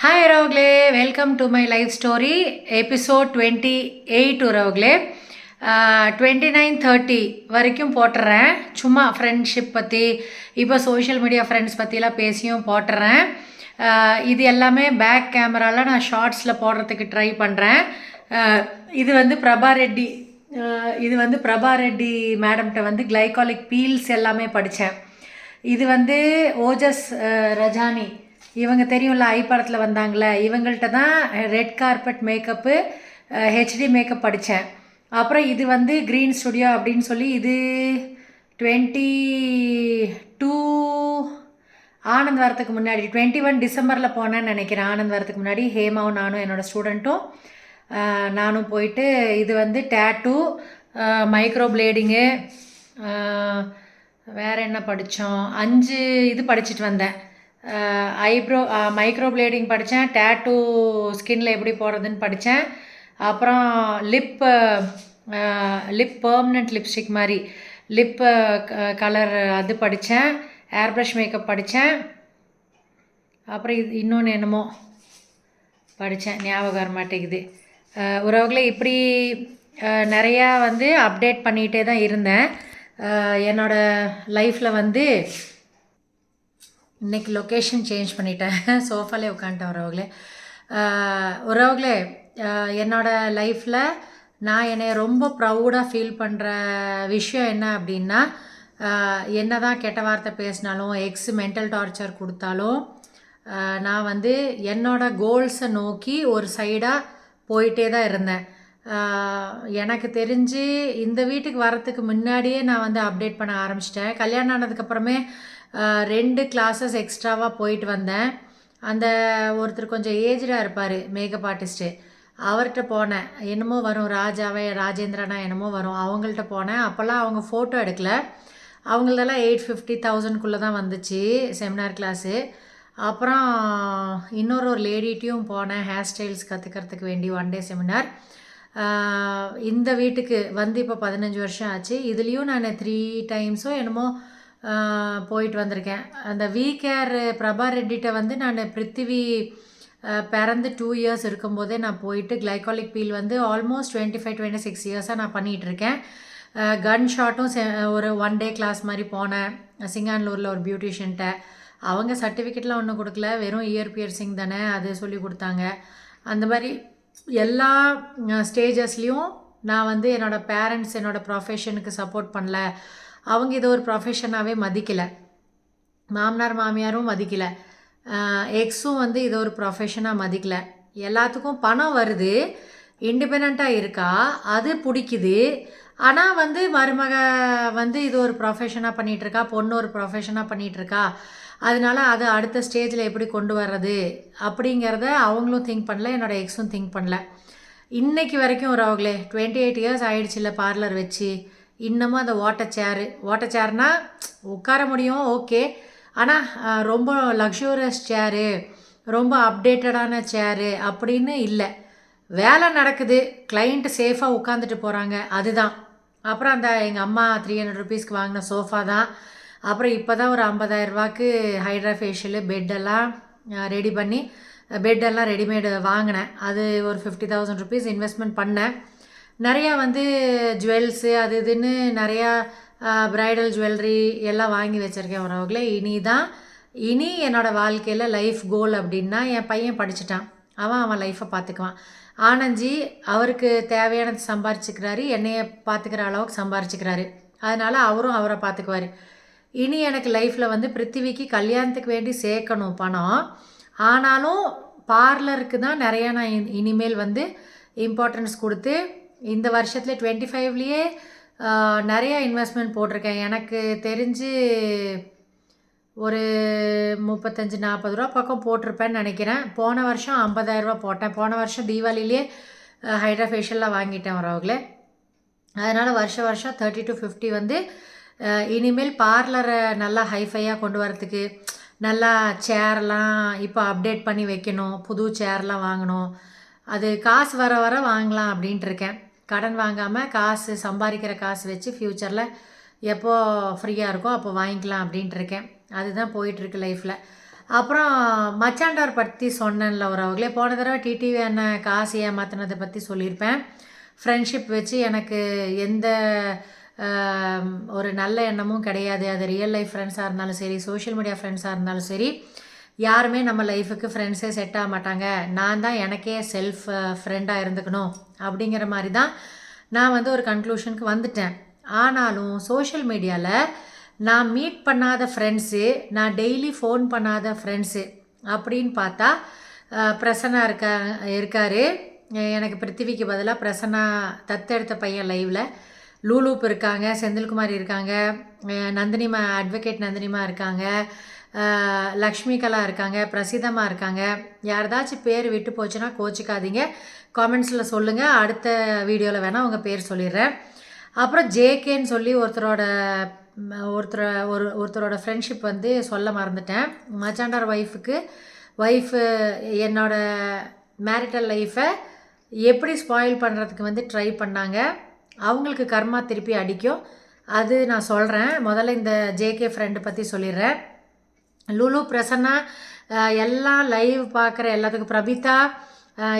Hi ರವಗ್ಲೆ welcome to my life story episode 28 ரவங்களே 29-30 வரைக்கும் போட்டுறேன். சும்மா ஃப்ரெண்ட்ஷிப் பற்றி இப்போ சோஷியல் மீடியா ஃப்ரெண்ட்ஸ் பற்றிலாம் பேசியும் போட்டுறேன். இது எல்லாமே பேக் கேமராவில் நான் ஷார்ட்ஸில் போடுறதுக்கு ட்ரை பண்ணுறேன். இது வந்து பிரபா ரெட்டி மேடம்கிட்ட வந்து கிளைகாலிக் பீல்ஸ் எல்லாமே படித்தேன். இது வந்து ஓஜஸ் ரஜானி, இவங்க தெரியும்ல, ஐ படத்தில் வந்தாங்களே, இவங்கள்ட்ட தான் red carpet makeup HD makeup படித்தேன். அப்புறம் இது வந்து க்ரீன் ஸ்டுடியோ அப்படின்னு சொல்லி இது 22 ஆனந்த் வரத்துக்கு முன்னாடி 21 டிசம்பரில் போனேன்னு நினைக்கிறேன். ஆனந்த் வரத்துக்கு முன்னாடி ஹேமாவும் நானும் என்னோடய ஸ்டூடெண்ட்டும் நானும் போயிட்டு இது வந்து டேட்டூ, மைக்ரோ பிளேடிங்கு, வேறு என்ன படித்தோம், 5 இது படிச்சுட்டு வந்தேன். ஐப்ரோ மைக்ரோ பிளேடிங் படித்தேன், டேட்டூ ஸ்கின்னில் எப்படி போடுறதுன்னு படித்தேன். அப்புறம் லிப் பெர்மனண்ட் லிப்ஸ்டிக் மாதிரி லிப் கலர் அது படித்தேன். ஏர் ப்ரஷ் மேக்கப் படித்தேன். அப்புறம் இது இன்னொன்று என்னமோ படித்தேன், ஞாபகம் வர மாட்டேங்குது. உறவுகளை இப்படி நிறையா வந்து அப்டேட் பண்ணிகிட்டே தான் இருந்தேன். என்னோடய லைஃப்பில் வந்து இன்றைக்கி லொக்கேஷன் சேஞ்ச் பண்ணிட்டேன், சோஃபாலே உட்காந்துட்டேன். உறவுகளே என்னோடய லைஃப்பில் நான் என்னை ரொம்ப ப்ரௌடாக ஃபீல் பண்ணுற விஷயம் என்ன அப்படின்னா, என்ன தான் கெட்ட வார்த்தை பேசினாலும், மென்டல் டார்ச்சர் கொடுத்தாலும், நான் வந்து என்னோடய கோல்ஸை நோக்கி ஒரு சைடாக போயிட்டே தான் இருந்தேன். எனக்கு தெரிஞ்சு இந்த வீட்டுக்கு வரத்துக்கு முன்னாடியே நான் வந்து அப்டேட் பண்ண ஆரம்பிச்சிட்டேன். கல்யாணம் ஆனதுக்கப்புறமே 2 கிளாஸஸ் எக்ஸ்ட்ராவாக போயிட்டு வந்தேன். அந்த ஒருத்தர் கொஞ்சம் ஏஜ்டாக இருப்பார், மேக்கப் ஆர்டிஸ்ட்டு, அவர்கிட்ட போனேன். என்னமோ வரும், ராஜேந்திரனா என்னமோ வரும், அவங்கள்ட்ட போனேன். அப்போல்லாம் அவங்க ஃபோட்டோ எடுக்கலை, அவங்களதெல்லாம் 850,000 தான் வந்துச்சு செமினார் கிளாஸு. அப்புறம் இன்னொரு லேடிட்டையும் போனேன், ஹேர் ஸ்டைல்ஸ் கற்றுக்கிறதுக்கு வேண்டி 1 டே செமினார். இந்த வீட்டுக்கு வந்து இப்போ 15 வருஷம் ஆச்சு. இதுலேயும் நான் 3 டைம்ஸோ என்னமோ போயிட்டு வந்திருக்கேன். அந்த கேர் பிரபா ரெட்டிட்ட வந்து நான் பிருத்திவி பிறந்து 2 இயர்ஸ் இருக்கும்போதே நான் போயிட்டு கிளைகாலிக் பீல் வந்து ஆல்மோஸ்ட் 25-26 இயர்ஸாக நான் பண்ணிகிட்ருக்கேன். கன் ஷாட்டும் ஒரு 1 டே கிளாஸ் மாதிரி போனேன் சிங்கானூரில் ஒரு பியூட்டிஷியன்ட்ட. அவங்க சர்டிஃபிகேட்லாம் ஒன்றும் கொடுக்கல, வெறும் இயர் பியர்சிங் தானே, அது சொல்லி கொடுத்தாங்க. அந்த மாதிரி எல்லா ஸ்டேஜஸ்லேயும் நான் வந்து என்னோடய பேரண்ட்ஸ் என்னோடய ப்ரொஃபஷனுக்கு சப்போர்ட் பண்ணல. அவங்க இதை ஒரு ப்ரொஃபஷனாகவே மதிக்கலை, மாமனார் மாமியாரும் மதிக்கலை, எக்ஸும் வந்து இதை ஒரு ப்ரொஃபஷனாக மதிக்கலை. எல்லாத்துக்கும் பணம் வருது, இண்டிபெண்ட்டாக இருக்கா, அது பிடிக்குது. ஆனால் வந்து மருமக வந்து இது ஒரு ப்ரொஃபஷனாக பண்ணிகிட்ருக்கா, பொண்ணு ஒரு ப்ரொஃபஷனாக பண்ணிகிட்ருக்கா, அதனால அதை அடுத்த ஸ்டேஜில் எப்படி கொண்டு வர்றது அப்படிங்கிறத அவங்களும் திங்க் பண்ணல, என்னோடய எக்ஸும் திங்க் பண்ணல. இன்றைக்கி வரைக்கும் அவங்களே 28 இயர்ஸ் ஆகிடுச்சு இல்லை பார்லர் வச்சு. இன்னமும் அந்த ஓட்ட சேர்னால் உட்கார முடியும், ஓகே, ஆனால் ரொம்ப லக்ஸூரியஸ் சேரு, ரொம்ப அப்டேட்டடான சேரு அப்படின்னு இல்லை. வேலை நடக்குது, கிளைண்ட்டு சேஃபாக உட்காந்துட்டு போகிறாங்க, அதுதான். அப்புறம் அந்த எங்கள் அம்மா 300 ருபீஸ்க்கு வாங்கின சோஃபா தான். அப்புறம் இப்போ தான் ஒரு 50,000 ரூபாய்க்கு ஹைட்ரா ஃபேஷியலு பெட்டெல்லாம் ரெடி பண்ணி, பெட்டெல்லாம் ரெடிமேடு வாங்கினேன். அது ஒரு 50,000 ருபீஸ் இன்வெஸ்ட்மெண்ட் பண்ணேன். நிறையா வந்து ஜுவல்ஸு அது இதுன்னு நிறையா ப்ரைடல் ஜுவல்லரி எல்லாம் வாங்கி வச்சுருக்கேன். உறவுகளே இனி என்னோடய வாழ்க்கையில் லைஃப் கோல் அப்படின்னா, என் பையன் படிச்சுட்டான், அவன் லைஃப்பை பார்த்துக்குவான். ஆனந்தி அவருக்கு தேவையானது சம்பாரிச்சுக்கிறாரு, என்னைய பார்த்துக்கிற அளவுக்கு சம்பாரிச்சுக்கிறாரு, அதனால் அவரும் அவரை பார்த்துக்குவார். இனி எனக்கு லைஃப்பில் வந்து பிருத்திவிக்கு கல்யாணத்துக்கு வேண்டி சேர்க்கணும் பணம். ஆனாலும் பார்லருக்கு தான் நிறையா நான் இனிமேல் வந்து இம்பார்ட்டன்ஸ் கொடுத்து இந்த வருஷத்தில் 25லேயே நிறையா இன்வெஸ்ட்மெண்ட் போட்டிருக்கேன். எனக்கு தெரிஞ்சு ஒரு 35-40 ரூபா பக்கம் போட்டிருப்பேன்னு நினைக்கிறேன். போன வருஷம் 50,000 ரூபா போட்டேன். போன வருஷம் தீபாவளியிலே ஹைட்ரா ஃபேஷியல்லாம் வாங்கிட்டேன் வரவங்களே. அதனால் வருஷம் 30-50 வந்து இனிமேல் பார்லரை நல்லா ஹைஃபையாக கொண்டு வரத்துக்கு நல்லா சேர்லாம் இப்போ அப்டேட் பண்ணி வைக்கணும், புது சேர்லாம் வாங்கணும். அது காசு வர வர வாங்கலாம் அப்படின்ட்டு இருக்கேன். கடன் வாங்காமல் காசு சம்பாதிக்கிற காசு வச்சு ஃப்யூச்சரில் எப்போ ஃப்ரீயாக இருக்கோ அப்போ வாங்கிக்கலாம் அப்படின்ட்டு இருக்கேன். அதுதான் போயிட்டுருக்கு லைஃப்பில். அப்புறம் மச்சாண்டார் பற்றி சொன்னேன்ல உறவுகளே, போன தடவை டிடிவி அண்ணன் காசு ஏமாத்தினதை பற்றி சொல்லியிருப்பேன். ஃப்ரெண்ட்ஷிப் வச்சு எனக்கு எந்த ஒரு நல்ல எண்ணமும் கிடையாது. அது ரியல் லைஃப் ஃப்ரெண்ட்ஸாக இருந்தாலும் சரி, சோஷியல் மீடியா ஃப்ரெண்ட்ஸாக இருந்தாலும் சரி, யாருமே நம்ம லைஃபுக்கு ஃப்ரெண்ட்ஸே செட் ஆக மாட்டாங்க. நான் தான் எனக்கே செல்ஃப் ஃப்ரெண்டாக இருந்துக்கணும் அப்படிங்கிற மாதிரி தான் நான் வந்து ஒரு கன்க்ளூஷனுக்கு வந்துட்டேன். ஆனாலும் சோஷியல் மீடியாவில் நான் மீட் பண்ணாத ஃப்ரெண்ட்ஸு, நான் டெய்லி ஃபோன் பண்ணாத ஃப்ரெண்ட்ஸு அப்படின்னு பார்த்தா பிரசன்னா இருக்கார். எனக்கு பிருத்திவிக்கு பதிலாக பிரசன்னா தத்தெடுத்த பையன் லைவில். லூலூப் இருக்காங்க, செந்தில்குமார் இருக்காங்க, நந்தினிமா அட்வொகேட் நந்தினிமா இருக்காங்க, லக்ஷ்மி கலா இருக்காங்க, பிரசிதமா இருக்காங்க. யாரதாச்சும் பேர் விட்டு போச்சுன்னா கோச்சிக்காதீங்க, காமெண்ட்ஸில் சொல்லுங்கள். அடுத்த வீடியோவில் வேணால் உங்கள் பேர் சொல்லிடுறேன். அப்புறம் ஜேகேன்னு சொல்லி ஒருத்தரோட ஃப்ரெண்ட்ஷிப் வந்து சொல்ல மறந்துட்டேன். மச்சாண்டார் ஒய்ஃபு என்னோடய மேரிட்டல் லைஃப்பை எப்படி ஸ்பாயில் பண்ணுறதுக்கு வந்து ட்ரை பண்ணாங்க. அவங்களுக்கு கர்மா திருப்பி அடிக்கும், அது நான் சொல்கிறேன். முதல்ல இந்த ஜேகே ஃப்ரெண்டு பற்றி சொல்லிடுறேன். லுலு, பிரசன்னா, எல்லாம் லைவ் பார்க்குற எல்லாத்துக்கும், பிரபிதா,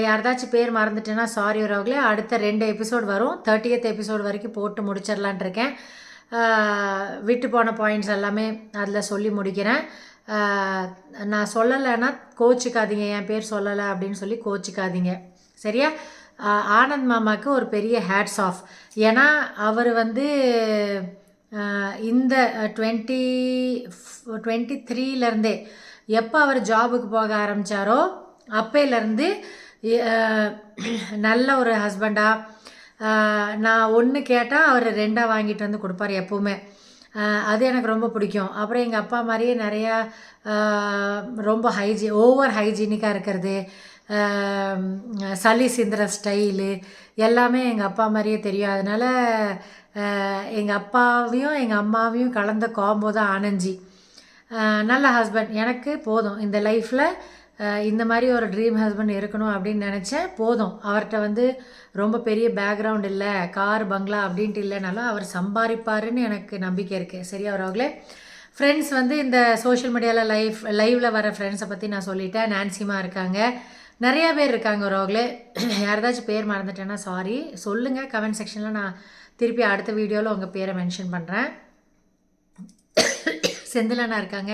யார்தாச்சும் பேர் மறந்துட்டேன்னா சாரி உறவுகளே. அடுத்த 2 எபிசோடு வரும், 30th எபிசோடு வரைக்கும் போட்டு முடிச்சிடலான் இருக்கேன். விட்டு போன பாயிண்ட்ஸ் எல்லாமே அதில் சொல்லி முடிக்கிறேன். நான் சொல்லலைன்னா கோச்சிக்காதீங்க, என் பேர் சொல்லலை அப்படின்னு சொல்லி கோச்சிக்காதீங்க, சரியா? ஆனந்த் மாமாவுக்கு ஒரு பெரிய ஹேட்ஸ் ஆஃப். ஏன்னா அவர் வந்து இந்த 2023லேருந்தே எப்போ அவர் ஜாபுக்கு போக ஆரம்பித்தாரோ அப்போலேருந்து நல்ல ஒரு ஹஸ்பண்டாக, நான் ஒன்று கேட்டால் அவர் 2 வாங்கிட்டு வந்து கொடுப்பார் எப்போவுமே. அது எனக்கு ரொம்ப பிடிக்கும். அப்புறம் எங்கள் அப்பா மாதிரியே நிறையா ரொம்ப ஓவர் ஹைஜீனிக்காக இருக்கிறது, சளி சிந்துற ஸ்டைலு எல்லாமே எங்கள் அப்பா மாதிரியே தெரியும். அதனால் எங்கள் அப்பாவையும் எங்கள் அம்மாவையும் கலந்த காம்போ தான் ஆனந்தி. நல்ல ஹஸ்பண்ட் எனக்கு போதும். இந்த லைஃப்பில் இந்த மாதிரி ஒரு ட்ரீம் ஹஸ்பண்ட் இருக்கணும் அப்படின்னு நினச்சேன். போதும். அவர்கிட்ட வந்து ரொம்ப பெரிய பேக்ரவுண்ட் இல்லை, கார் பங்களா அப்படின்ட்டு இல்லைனாலும் அவர் சம்பாதிப்பாருன்னு எனக்கு நம்பிக்கை இருக்குது, சரியா அவர்களே? ஃப்ரெண்ட்ஸ் வந்து இந்த சோஷியல் மீடியாவில் லைவில் வர ஃப்ரெண்ட்ஸை பற்றி நான் சொல்லிட்டேன். நான்சிமா இருக்காங்க, நிறையா பேர் இருக்காங்க உறவுகளே. யாராச்சும் பேர் மறந்துட்டேன்னா சாரி, சொல்லுங்கள் கமெண்ட் செக்ஷனில். நான் திருப்பி அடுத்த வீடியோவில் உங்கள் பேரை மென்ஷன் பண்ணுறேன். செந்தில் அண்ணா இருக்காங்க,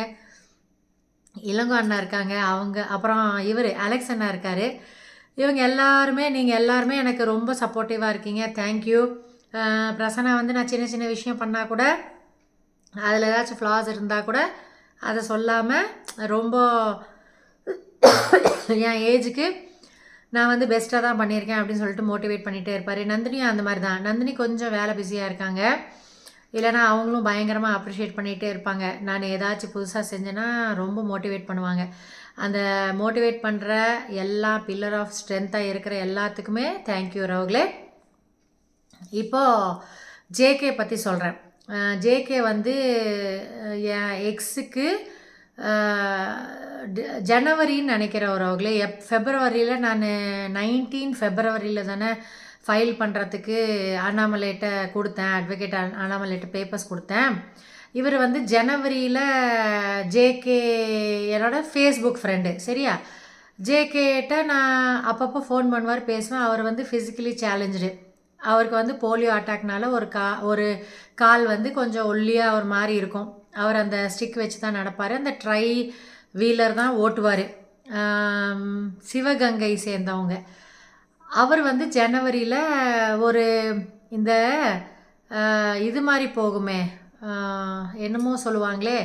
இளங்கோ அண்ணா இருக்காங்க, அவங்க அப்புறம் இவர் அலெக்ஸ் அண்ணா இருக்கார். இவங்க எல்லாருமே, நீங்கள் எல்லாருமே எனக்கு ரொம்ப சப்போர்ட்டிவாக இருக்கீங்க, தேங்க்யூ. பிரசன்னா வந்து நான் சின்ன சின்ன விஷயம் பண்ணால் கூட, அதில் ஏதாச்சும் ஃப்ளாஸ் இருந்தால் கூட அதை சொல்லாமல் ரொம்ப என் ஏஜுக்கு நான் வந்து பெஸ்ட்டாக தான் பண்ணியிருக்கேன் அப்படின்னு சொல்லிட்டு மோட்டிவேட் பண்ணிகிட்டே இருப்பார். நந்தினியும் அந்த மாதிரி தான். நந்தினி கொஞ்சம் வேலை பிஸியாக இருக்காங்க, இல்லைனா அவங்களும் பயங்கரமாக அப்ரிஷியேட் பண்ணிகிட்டே இருப்பாங்க. நான் ஏதாச்சும் புதுசாக செஞ்சேன்னா ரொம்ப மோட்டிவேட் பண்ணுவாங்க. அந்த மோட்டிவேட் பண்ணுற எல்லா பில்லர் ஆஃப் ஸ்ட்ரென்த்தாக இருக்கிற எல்லாத்துக்குமே தேங்க்யூ ரவுகளே. இப்போது ஜேகே பற்றி சொல்கிறேன். ஜேகே வந்து என் எக்ஸுக்கு ஜனவரின்னு நினைக்கிற உறவுகளே, ஃபெப்ரவரியில் நான் 19 ஃபெப்ரவரியில் தானே ஃபைல் பண்ணுறதுக்கு அண்ணாமலைகிட்ட கொடுத்தேன், அட்வொகேட் அண்ணாமலைகிட்ட பேப்பர்ஸ் கொடுத்தேன். இவர் வந்து ஜனவரியில் ஜேகே என்னோட ஃபேஸ்புக் ஃப்ரெண்டு, சரியா? ஜேகேட்ட நான் அப்பப்போ ஃபோன் பண்ணுவார், பேசுவேன். அவர் வந்து ஃபிசிக்கலி சேலஞ்சு, அவருக்கு வந்து போலியோ அட்டாக்னால ஒரு கால் வந்து கொஞ்சம் ஒல்லியாக ஒரு மாதிரி இருக்கும். அவர் அந்த ஸ்டிக் வச்சு தான் நடப்பார், அந்த ட்ரை வீலர் தான் ஓட்டுவார். சிவகங்கை சேர்ந்தவங்க. அவர் வந்து ஜனவரியில் ஒரு இந்த இது மாதிரி போகுமே, என்னமோ சொல்லுவாங்களே,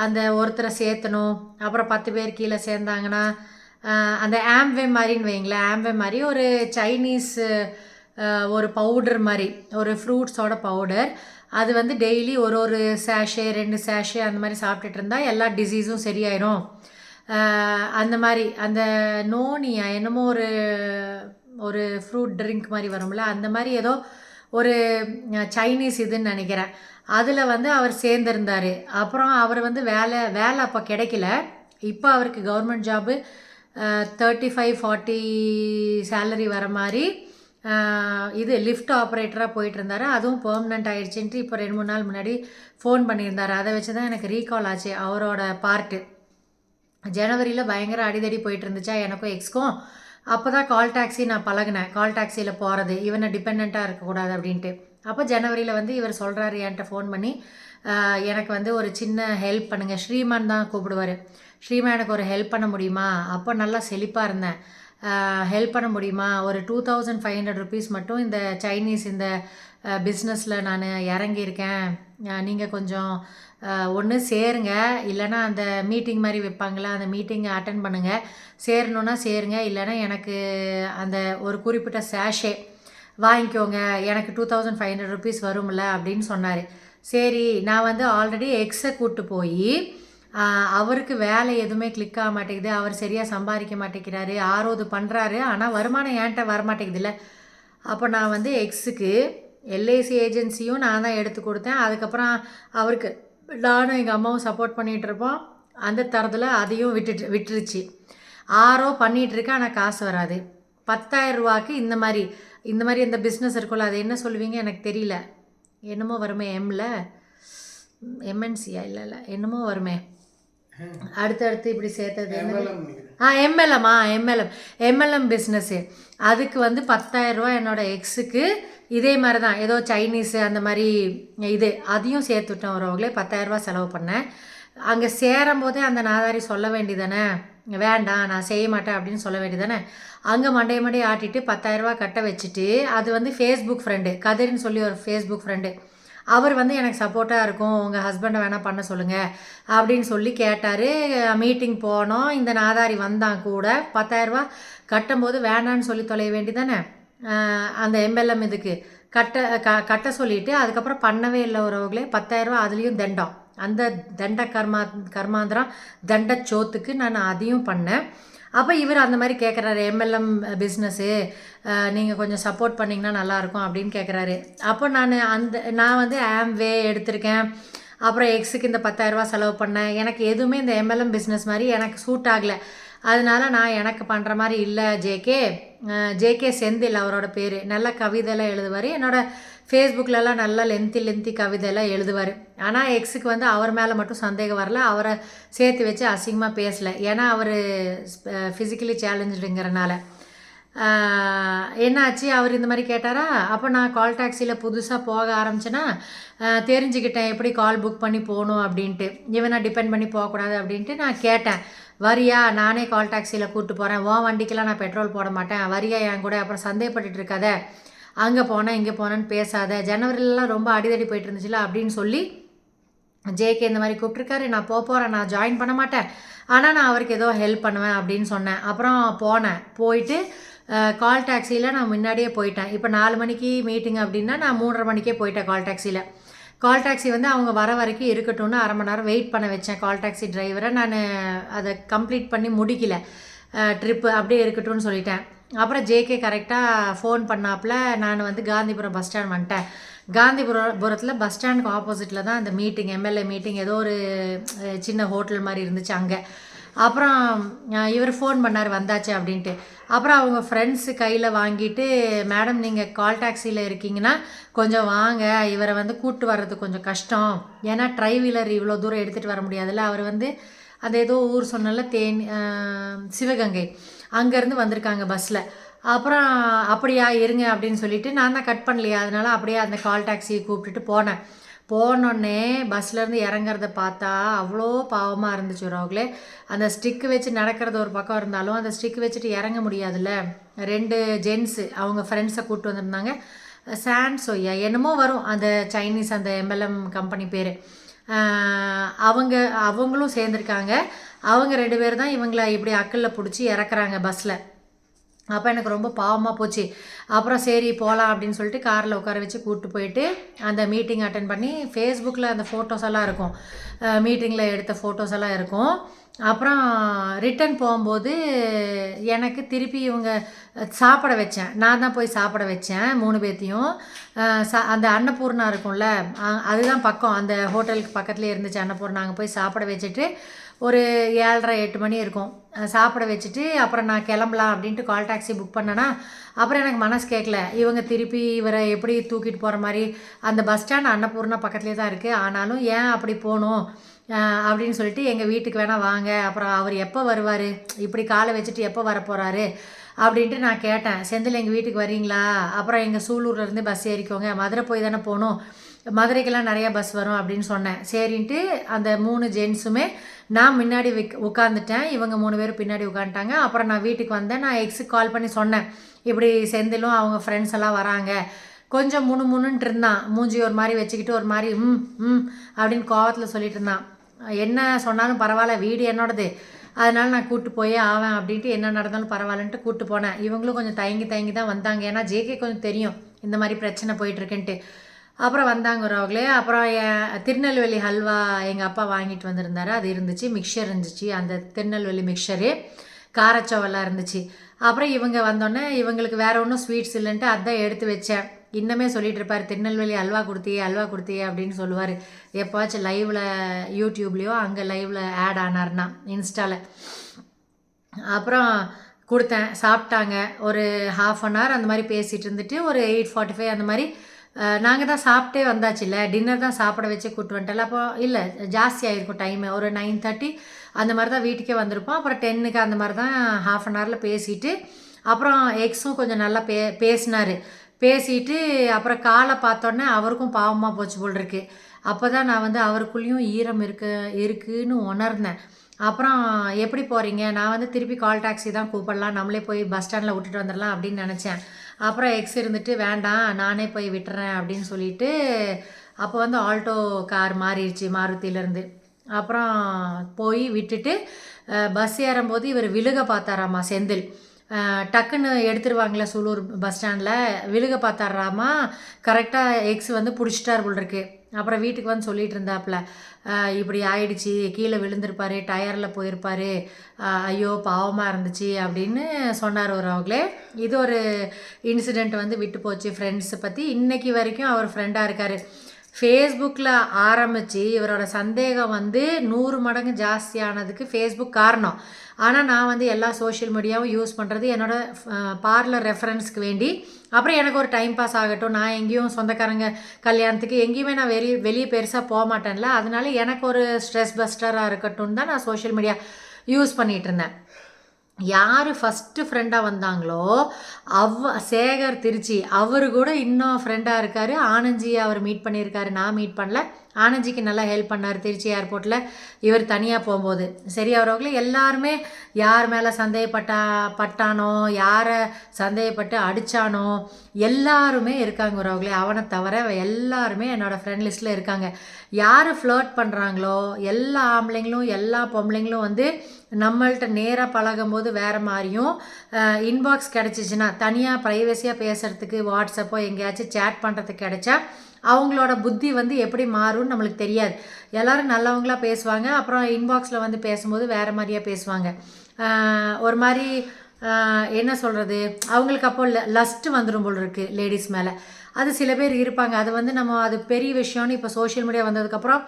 அந்த ஒருத்தரை சேர்த்தணும், அப்புறம் 10 பேர் கீழே சேர்ந்தாங்கன்னா அந்த ஆம்வே மாதிரின்னு வைங்களேன். ஆம்வே மாதிரி ஒரு சைனீஸ் ஒரு பவுடர் மாதிரி, ஒரு ஃப்ரூட்ஸோட பவுடர். அது வந்து டெய்லி ஒரு சேஷே 2 சேஷே அந்த மாதிரி சாப்பிட்டுட்டு இருந்தால் எல்லா டிசீஸும் சரியாயிடும். அந்த மாதிரி அந்த நோனியா என்னமோ ஒரு ஃப்ரூட் ட்ரிங்க் மாதிரி வரும்ல, அந்த மாதிரி ஏதோ ஒரு சைனீஸ் இதுன்னு நினைக்கிறேன். அதில் வந்து அவர் சேர்ந்துருந்தார். அப்புறம் அவர் வந்து வேலை அப்போ கிடைக்கல. இப்போ அவருக்கு கவர்மெண்ட் ஜாபு 35-40 சேலரி வர மாதிரி இது லிஃப்ட் ஆப்ரேட்டராக போயிட்டு இருந்தார். அதுவும் பெர்மனண்ட் ஆகிடுச்சின்ட்டு இப்போ 2-3 நாள் முன்னாடி ஃபோன் பண்ணியிருந்தார். அதை வச்சு தான் எனக்கு ரீகால் ஆச்சு அவரோட பார்ட்டு. ஜனவரியில் பயங்கர அடிதடி போயிட்டு இருந்துச்சா எனக்கும் எக்ஸ்க்கும். அப்போ தான் கால் டாக்ஸி நான் பழகினேன். கால் டாக்ஸியில் போகிறது, இவனை டிபெண்ட்டாக இருக்கக்கூடாது அப்படின்ட்டு. அப்போ ஜனவரியில் வந்து இவர் சொல்கிறாரு என்கிட்ட ஃபோன் பண்ணி, எனக்கு வந்து ஒரு சின்ன ஹெல்ப் பண்ணுங்கள். ஸ்ரீமான் தான் கூப்பிடுவார். ஸ்ரீமா எனக்கு ஒரு ஹெல்ப் பண்ண முடியுமா? அப்போ நல்லா செழிப்பாக இருந்தேன். ஹெல்ப் பண்ண முடியுமா? ஒரு 2500 ருபீஸ் மட்டும் இந்த சைனீஸ் இந்த பிஸ்னஸில் நான் இறங்கியிருக்கேன். நீங்கள் கொஞ்சம் ஒன்று சேருங்க, இல்லைனா அந்த மீட்டிங் மாதிரி வைப்பாங்களா, அந்த மீட்டிங்கை அட்டன் பண்ணுங்கள். சேரணுன்னா சேருங்க, இல்லைனா எனக்கு அந்த ஒரு குறிப்பிட்ட சேஷே வாங்கிக்கோங்க, எனக்கு 2500 ருபீஸ் வரும்ல அப்படின்னு சொன்னார். சரி, நான் வந்து ஆல்ரெடி எக்ஸை கூப்பிட்டு போய் அவருக்கு வேலை எதுவுமே கிளிக் ஆக மாட்டேங்குது, அவர் சரியாக சம்பாதிக்க மாட்டேங்கிறாரு, ஆரோது பண்ணுறாரு, ஆனால் வருமானம் ஏன்ட்ட வரமாட்டேங்குதுல்ல. அப்போ நான் வந்து எக்ஸுக்கு எல்ஐசி ஏஜென்சியும் நான் தான் எடுத்து கொடுத்தேன். அதுக்கப்புறம் அவருக்கு நானும் எங்கள் அம்மாவும் சப்போர்ட் பண்ணிகிட்ருப்போம். அந்த தரத்தில் அதையும் விட்டுருச்சு. ஆரோ பண்ணிகிட்ருக்கேன், ஆனால் காசு வராது. 10,000 ரூபாய்க்கு இந்த மாதிரி இந்த பிஸ்னஸ் இருக்குல்ல, அது என்ன சொல்லுவீங்க எனக்கு தெரியல, என்னமோ வருமே, எம்என்சியா இல்லை என்னமோ வருமே, அடுத்தடுத்து இப்படி சேர்த்தது எம்எல்எம் பிஸ்னஸ்ஸு. அதுக்கு வந்து 10,000 ரூபா என்னோடய எக்ஸுக்கு இதே மாதிரி தான் ஏதோ சைனீஸு அந்த மாதிரி அதையும் சேர்த்துட்டோம். வரவங்களே 10,000 ரூபா செலவு பண்ணேன். அங்கே சேரும் போதே அந்த நாதாரி சொல்ல வேண்டியதானே, வேண்டாம் நான் செய்ய மாட்டேன் அப்படின்னு சொல்ல வேண்டியதானே. அங்கே மண்டையை ஆட்டிட்டு 10,000 ரூபா கட்ட வச்சுட்டு, அது வந்து ஃபேஸ்புக் ஃப்ரெண்டு கதிர்னு சொல்லி ஒரு ஃபேஸ்புக் ஃப்ரெண்டு, அவர் வந்து எனக்கு சப்போர்ட்டாக இருக்கும், உங்கள் ஹஸ்பண்டை வேணால் பண்ண சொல்லுங்கள் அப்படின்னு சொல்லி கேட்டார். மீட்டிங் போனோம், இந்த நாதாரி வந்தான் கூட. 10,000 ரூபா கட்டும்போது வேண்டான்னு சொல்லி தொலைய வேண்டிதானே. அந்த எம்எல்எம் இதுக்கு கட்ட சொல்லிவிட்டு அதுக்கப்புறம் பண்ணவே இல்லை உறவுகளே. 10,000 ரூபா அதுலேயும் தண்டம், அந்த கர்மாந்திரம் தண்டச்சோத்துக்கு நான் அதையும் பண்ணேன். அப்போ இவர் அந்த மாதிரி கேட்குறாரு, எம்எல்எம் பிஸ்னஸ்ஸு நீங்கள் கொஞ்சம் சப்போர்ட் பண்ணிங்கன்னா நல்லாயிருக்கும் அப்படின்னு கேட்குறாரு. அப்போ நான் வந்து ஆம்வே எடுத்திருக்கேன், அப்புறம் எக்ஸுக்கு இந்த 10,000 ரூபா செலவு பண்ணேன். எனக்கு எதுவுமே இந்த எம்எல்எம் பிஸ்னஸ் மாதிரி எனக்கு சூட் ஆகலை. அதனால நான் எனக்கு பண்ணுற மாதிரி இல்லை. ஜேகே செந்தில் அவரோட பேர், நல்ல கவிதையெல்லாம் எழுதுவார். என்னோடய ஃபேஸ்புக்கிலலாம் நல்லா லென்த்தி கவிதையெல்லாம் எழுதுவார். ஆனால் எக்ஸுக்கு வந்து அவர் மேலே மட்டும் சந்தேகம் வரல, அவரை சேர்த்து வச்சு அசிங்கமாக பேசலை. ஏன்னா அவர் ஃபிசிக்கலி சேலஞ்சுடுங்கிறனால என்னாச்சு, அவர் இந்த மாதிரி கேட்டாரா. அப்போ நான் கால் டாக்ஸியில் புதுசாக போக ஆரம்பிச்சேன்னா தெரிஞ்சுக்கிட்டேன் எப்படி கால் புக் பண்ணி போகணும் அப்படின்ட்டு. இவனை டிபெண்ட் பண்ணி போகக்கூடாது அப்படின்ட்டு நான் கேட்டேன், வரியா நானே கால் டாக்ஸியில் கூப்பிட்டு போகிறேன், உன் வண்டிக்கெலாம் நான் பெட்ரோல் போட மாட்டேன், வரியா என் கூட, அப்புறம் சந்தேகப்பட்டு இருக்காத, அங்கே போனேன் இங்கே போனேன்னு பேசாத, ஜனவரிலலாம் ரொம்ப அடிதடி போயிட்டு இருந்துச்சுல அப்படின்னு சொல்லி ஜேகே இந்த மாதிரி கூப்பிட்ருக்காரு. நான் போகிறேன், நான் ஜாயின் பண்ண மாட்டேன், ஆனால் நான் அவருக்கு ஏதோ ஹெல்ப் பண்ணுவேன் அப்படின்னு சொன்னேன். அப்புறம் போயிட்டு கால் டாக்ஸியில் நான் முன்னாடியே போயிட்டேன். இப்போ 4 மணிக்கு மீட்டிங் அப்படின்னா நான் 3:30 மணிக்கே போயிட்டேன் கால் டாக்ஸியில். கால் டாக்ஸி வந்து அவங்க வர வரைக்கும் இருக்கட்டும்னு அரை மணி நேரம் வெயிட் பண்ண வச்சேன் கால் டாக்ஸி டிரைவரை. நான் அதை கம்ப்ளீட் பண்ணி முடிக்கல, ட்ரிப்பு அப்படியே இருக்கட்டும்னு சொல்லிட்டேன். அப்புறம் ஜேகே கரெக்டாக ஃபோன் பண்ணாப்புல நான் வந்து காந்திபுரம் பஸ் ஸ்டாண்ட் வந்துட்டேன். காந்திபுரத்தில் பஸ் ஸ்டாண்டுக்கு ஆப்போசிட்டில் தான் அந்த மீட்டிங், எம்எல்ஏ மீட்டிங், ஏதோ ஒரு சின்ன ஹோட்டல் மாதிரி இருந்துச்சு அங்கே. அப்புறம் இவர் ஃபோன் பண்ணார் வந்தாச்சு அப்படின்ட்டு. அப்புறம் அவங்க ஃப்ரெண்ட்ஸு கையில் வாங்கிட்டு, மேடம் நீங்கள் கால் டாக்ஸியில் இருக்கீங்கன்னா கொஞ்சம் வாங்க, இவரை வந்து கூப்பிட்டு வர்றது கொஞ்சம் கஷ்டம், ஏன்னா ட்ரை வீலர் இவ்வளோ தூரம் எடுத்துகிட்டு வர முடியாதுல்ல. அவர் வந்து அந்த ஏதோ ஊர் சொன்னால சிவகங்கை, அங்கேருந்து வந்திருக்காங்க பஸ்ஸில். அப்புறம் அப்படியா இருங்க அப்படின்னு சொல்லிட்டு நான் தான் கட் பண்ணலையா, அதனால் அப்படியே அந்த கால் டாக்ஸியை கூப்பிட்டுட்டு போனோடனே பஸ்லேருந்து இறங்குறத பார்த்தா அவ்வளோ பாவமாக இருந்துச்சு ரோக்லே. அந்த ஸ்டிக்கு வச்சு நடக்கிறது ஒரு பக்கம் இருந்தாலும் அந்த ஸ்டிக்கு வச்சுட்டு இறங்க முடியாதுல்ல. 2 ஜென்ஸு அவங்க ஃப்ரெண்ட்ஸை கூப்பிட்டு வந்திருந்தாங்க. சான்சோயா என்னமோ வரும் அந்த சைனீஸ் அந்த எம்எல்எம் கம்பெனி பேர். அவங்களும் சேர்ந்துருக்காங்க. அவங்க 2 பேர் தான் இவங்களை இப்படி அக்கலில் பிடிச்சி இறக்குறாங்க பஸ்ஸில். அப்போ எனக்கு ரொம்ப பாவமாக போச்சு. அப்புறம் சரி போகலாம் அப்படின்னு சொல்லிட்டு காரில் உட்கார வச்சு கூப்பிட்டு போயிட்டு அந்த மீட்டிங் அட்டன் பண்ணி, ஃபேஸ்புக்கில் அந்த ஃபோட்டோஸ் எல்லாம் இருக்கும், மீட்டிங்கில் எடுத்த ஃபோட்டோஸ் எல்லாம் இருக்கும். அப்புறம் ரிட்டன் போகும்போது எனக்கு திருப்பி இவங்க சாப்பிட வச்சேன், நான் தான் போய் சாப்பிட வச்சேன் 3 பேர்த்தையும். அந்த அன்னபூர்ணா இருக்கும்ல, அதுதான் பக்கம், அந்த ஹோட்டலுக்கு பக்கத்துலேயே இருந்துச்சு அன்னபூர்ணா. அங்கே போய் சாப்பிட வச்சுட்டு ஒரு 7:30 8 மணி இருக்கும், சாப்பிட வச்சுட்டு அப்புறம் நான் கிளம்பலாம் அப்படின்ட்டு கால் டாக்ஸி புக் பண்ணேன்னா, அப்புறம் எனக்கு மனசு கேட்கல, இவங்க திருப்பி இவரை எப்படி தூக்கிட்டு போகிற மாதிரி. அந்த பஸ் ஸ்டாண்ட் அன்னபூர்ணா பக்கத்துலேயே தான் இருக்குது, ஆனாலும் ஏன் அப்படி போகணும், அப்படின்னு சொல்லிட்டு எங்கள் வீட்டுக்கு வேணால் வாங்க, அப்புறம் அவர் எப்போ வருவார், இப்படி காலை வச்சுட்டு எப்போ வரப்போகிறாரு அப்படின்ட்டு நான் கேட்டேன். செந்தில் எங்கள் வீட்டுக்கு வரீங்களா, அப்புறம் எங்கள் சூலூர்லேருந்து பஸ் ஏறிக்கோங்க, மதுரை போய் தானே போகணும், மதுரைக்கெல்லாம் நிறையா பஸ் வரும் அப்படின்னு சொன்னேன். சரின்ட்டு அந்த 3 ஜென்ஸுமே நான் முன்னாடி உட்காந்துட்டேன், இவங்க 3 பேரும் பின்னாடி உட்காந்துட்டாங்க. அப்புறம் நான் வீட்டுக்கு வந்தேன். நான் எக்ஸுக்கு கால் பண்ணி சொன்னேன், இப்படி செந்திலும் அவங்க ஃப்ரெண்ட்ஸ் எல்லாம் வராங்க. கொஞ்சம் முணுன்ட்டு இருந்தான், மூஞ்சி ஒரு மாதிரி வச்சுக்கிட்டு ஒரு மாதிரி அப்படின்னு கோவத்தில் சொல்லிட்டு இருந்தான். என்ன சொன்னாலும் பரவாயில்ல, வீடு என்னோடது, அதனால் நான் கூப்பிட்டு போயே ஆவேன் அப்படின்ட்டு என்ன நடந்தாலும் பரவாயில்லன்ட்டு கூப்பிட்டு போனேன். இவங்களும் கொஞ்சம் தயங்கி தான் வந்தாங்க, ஏன்னா ஜேகே கொஞ்சம் தெரியும் இந்த மாதிரி பிரச்சனை போயிட்டுருக்குன்ட்டு. அப்புறம் வந்தாங்க அவங்களே. அப்புறம் திருநெல்வேலி ஹல்வா எங்கள் அப்பா வாங்கிட்டு வந்திருந்தாரு, அது இருந்துச்சு, மிக்சர் இருந்துச்சு, அந்த திருநெல்வேலி மிக்சரு, காரச்சோவெல்லாம் இருந்துச்சு. அப்புறம் இவங்க வந்தோடனே இவங்களுக்கு வேறு ஒன்றும் ஸ்வீட்ஸ் இல்லைன்ட்டு அதான் எடுத்து வச்சேன். இன்னமே சொல்லிட்டு இருப்பார், திருநெல்வேலி அல்வா கொடுத்தியே அப்படின்னு சொல்லுவார். எப்போவாச்சும் லைவில் யூடியூப்லேயோ அங்கே லைவில் ஆட் ஆனார்னா இன்ஸ்டாவில். அப்புறம் கொடுத்தேன், சாப்பிட்டாங்க. ஒரு 1/2 hour அந்த மாதிரி பேசிகிட்டு இருந்துட்டு ஒரு 8:45 அந்த மாதிரி நாங்கள் தான் சாப்பிட்டே வந்தாச்சுல்ல, டின்னர் தான் சாப்பிட வச்சு கூப்பிட்டு வந்துட்டல. அப்போ இல்லை ஜாஸ்தி ஆகிருக்கும் டைமு, ஒரு 9:30 அந்த மாதிரி தான் வீட்டுக்கே வந்திருப்போம். அப்புறம் 10க்கு அந்த மாதிரி தான் 1/2 hour பேசிட்டு, அப்புறம் எக்ஸும் கொஞ்சம் நல்லா பேசிட்டு அப்புறம் காலை பார்த்தோன்னே அவருக்கும் பாவமாக போச்சு போல் இருக்கு. அப்போ தான் நான் வந்து அவருக்குள்ளேயும் ஈரம் இருக்குன்னு உணர்ந்தேன். அப்புறம் எப்படி போகிறீங்க, நான் வந்து திருப்பி கால் டாக்ஸி தான் கூப்பிடலாம், நம்மளே போய் பஸ் ஸ்டாண்டில் விட்டுட்டு வந்துடலாம் அப்படின்னு நினச்சேன். அப்புறம் எக்ஸ் இருந்துட்டு வேண்டாம் நானே போய் விட்டுறேன் அப்படின்னு சொல்லிட்டு, அப்போ வந்து ஆல்டோ கார் மாறிடுச்சு மாருதியிலேருந்து. அப்புறம் போய் விட்டுட்டு பஸ் ஏறும்போது இவர் விழுக பார்த்தாராமா செந்தில். டக்குன்னு எடுத்துருவாங்களே சூலூர் பஸ் ஸ்டாண்டில், விழுக பார்த்தாராமா. கரெக்டாக எக்ஸ் வந்து பிடிச்சிட்டார் போல் இருக்கு. அப்புறம் வீட்டுக்கு வந்து சொல்லிட்டு இருந்தாப்புல, இப்படி ஆயிடுச்சு, கீழே விழுந்திருப்பாரு, டயரில் போயிருப்பார், ஐயோ பாவமாக இருந்துச்சு அப்படின்னு சொன்னார் அவங்களே. இது ஒரு இன்சிடெண்ட் வந்து விட்டு போச்சு ஃப்ரெண்ட்ஸை பற்றி. இன்றைக்கி வரைக்கும் அவர் ஃப்ரெண்டாக இருக்கார். ஃபேஸ்புக்கில் ஆரம்பித்து இவரோட சந்தேகம் வந்து 100 மடங்கு ஜாஸ்தியானதுக்கு ஃபேஸ்புக் காரணம். ஆனால் நான் வந்து எல்லா சோஷியல் மீடியாவும் யூஸ் பண்ணுறது என்னோடய பார்லர் ரெஃபரன்ஸ்க்கு வேண்டி, அப்புறம் எனக்கு ஒரு டைம் பாஸ் ஆகட்டும், நான் எங்கேயும் சொந்தக்காரங்க கல்யாணத்துக்கு எங்கேயுமே நான் வெளியே பெருசாக போக மாட்டேன்ல, அதனால எனக்கு ஒரு ஸ்ட்ரெஸ் பஸ்டராக இருக்கட்டும் தான் நான் சோஷியல் மீடியா யூஸ் பண்ணிகிட்டு இருந்தேன். யார் ஃபஸ்ட்டு ஃப்ரெண்டாக வந்தாங்களோ சேகர் திருச்சி, அவர் கூட இன்னும் ஃப்ரெண்டாக இருக்கார். ஆனந்தியை அவர் மீட் பண்ணியிருக்காரு, நான் மீட் பண்ணல. ஆனந்திக்கு நல்லா ஹெல்ப் பண்ணார் திருச்சி ஏர்போர்ட்டில் இவர் தனியாக போகும்போது. சரி, அவர்களே எல்லாருமே யார் மேலே பட்டானோ, யாரை சந்தேகப்பட்டு அடித்தானோ எல்லாருமே இருக்காங்க அவர்களே. அவனை தவிர எல்லாருமே என்னோடய ஃப்ரெண்ட் லிஸ்ட்டில் இருக்காங்க. யார் ஃப்ளர்ட் பண்ணுறாங்களோ எல்லா ஆம்பளைங்களும் எல்லா பொம்பளைங்களும் வந்து நம்மள்கிட்ட நேராக பழகும்போது வேறு மாதிரியும், இன்பாக்ஸ் கிடச்சிச்சின்னா தனியாக ப்ரைவசியாக பேசுகிறதுக்கு வாட்ஸ்அப்போ எங்கேயாச்சும் சேட் பண்ணுறதுக்கு கிடைச்சா அவங்களோட புத்தி வந்து எப்படி மாறும்னு நம்மளுக்கு தெரியாது. எல்லோரும் நல்லவங்களாக பேசுவாங்க, அப்புறம் இன்பாக்ஸில் வந்து பேசும்போது வேறு மாதிரியாக பேசுவாங்க. ஒரு மாதிரி என்ன சொல்கிறது, அவங்களுக்கு அப்போ லஸ்ட்டு வந்துடும் போல் இருக்குது லேடிஸ் மேலே. அது சில பேர் இருப்பாங்க, அது வந்து நம்ம அது பெரிய விஷயம்னு இப்போ சோஷியல் மீடியா வந்ததுக்கப்புறம்,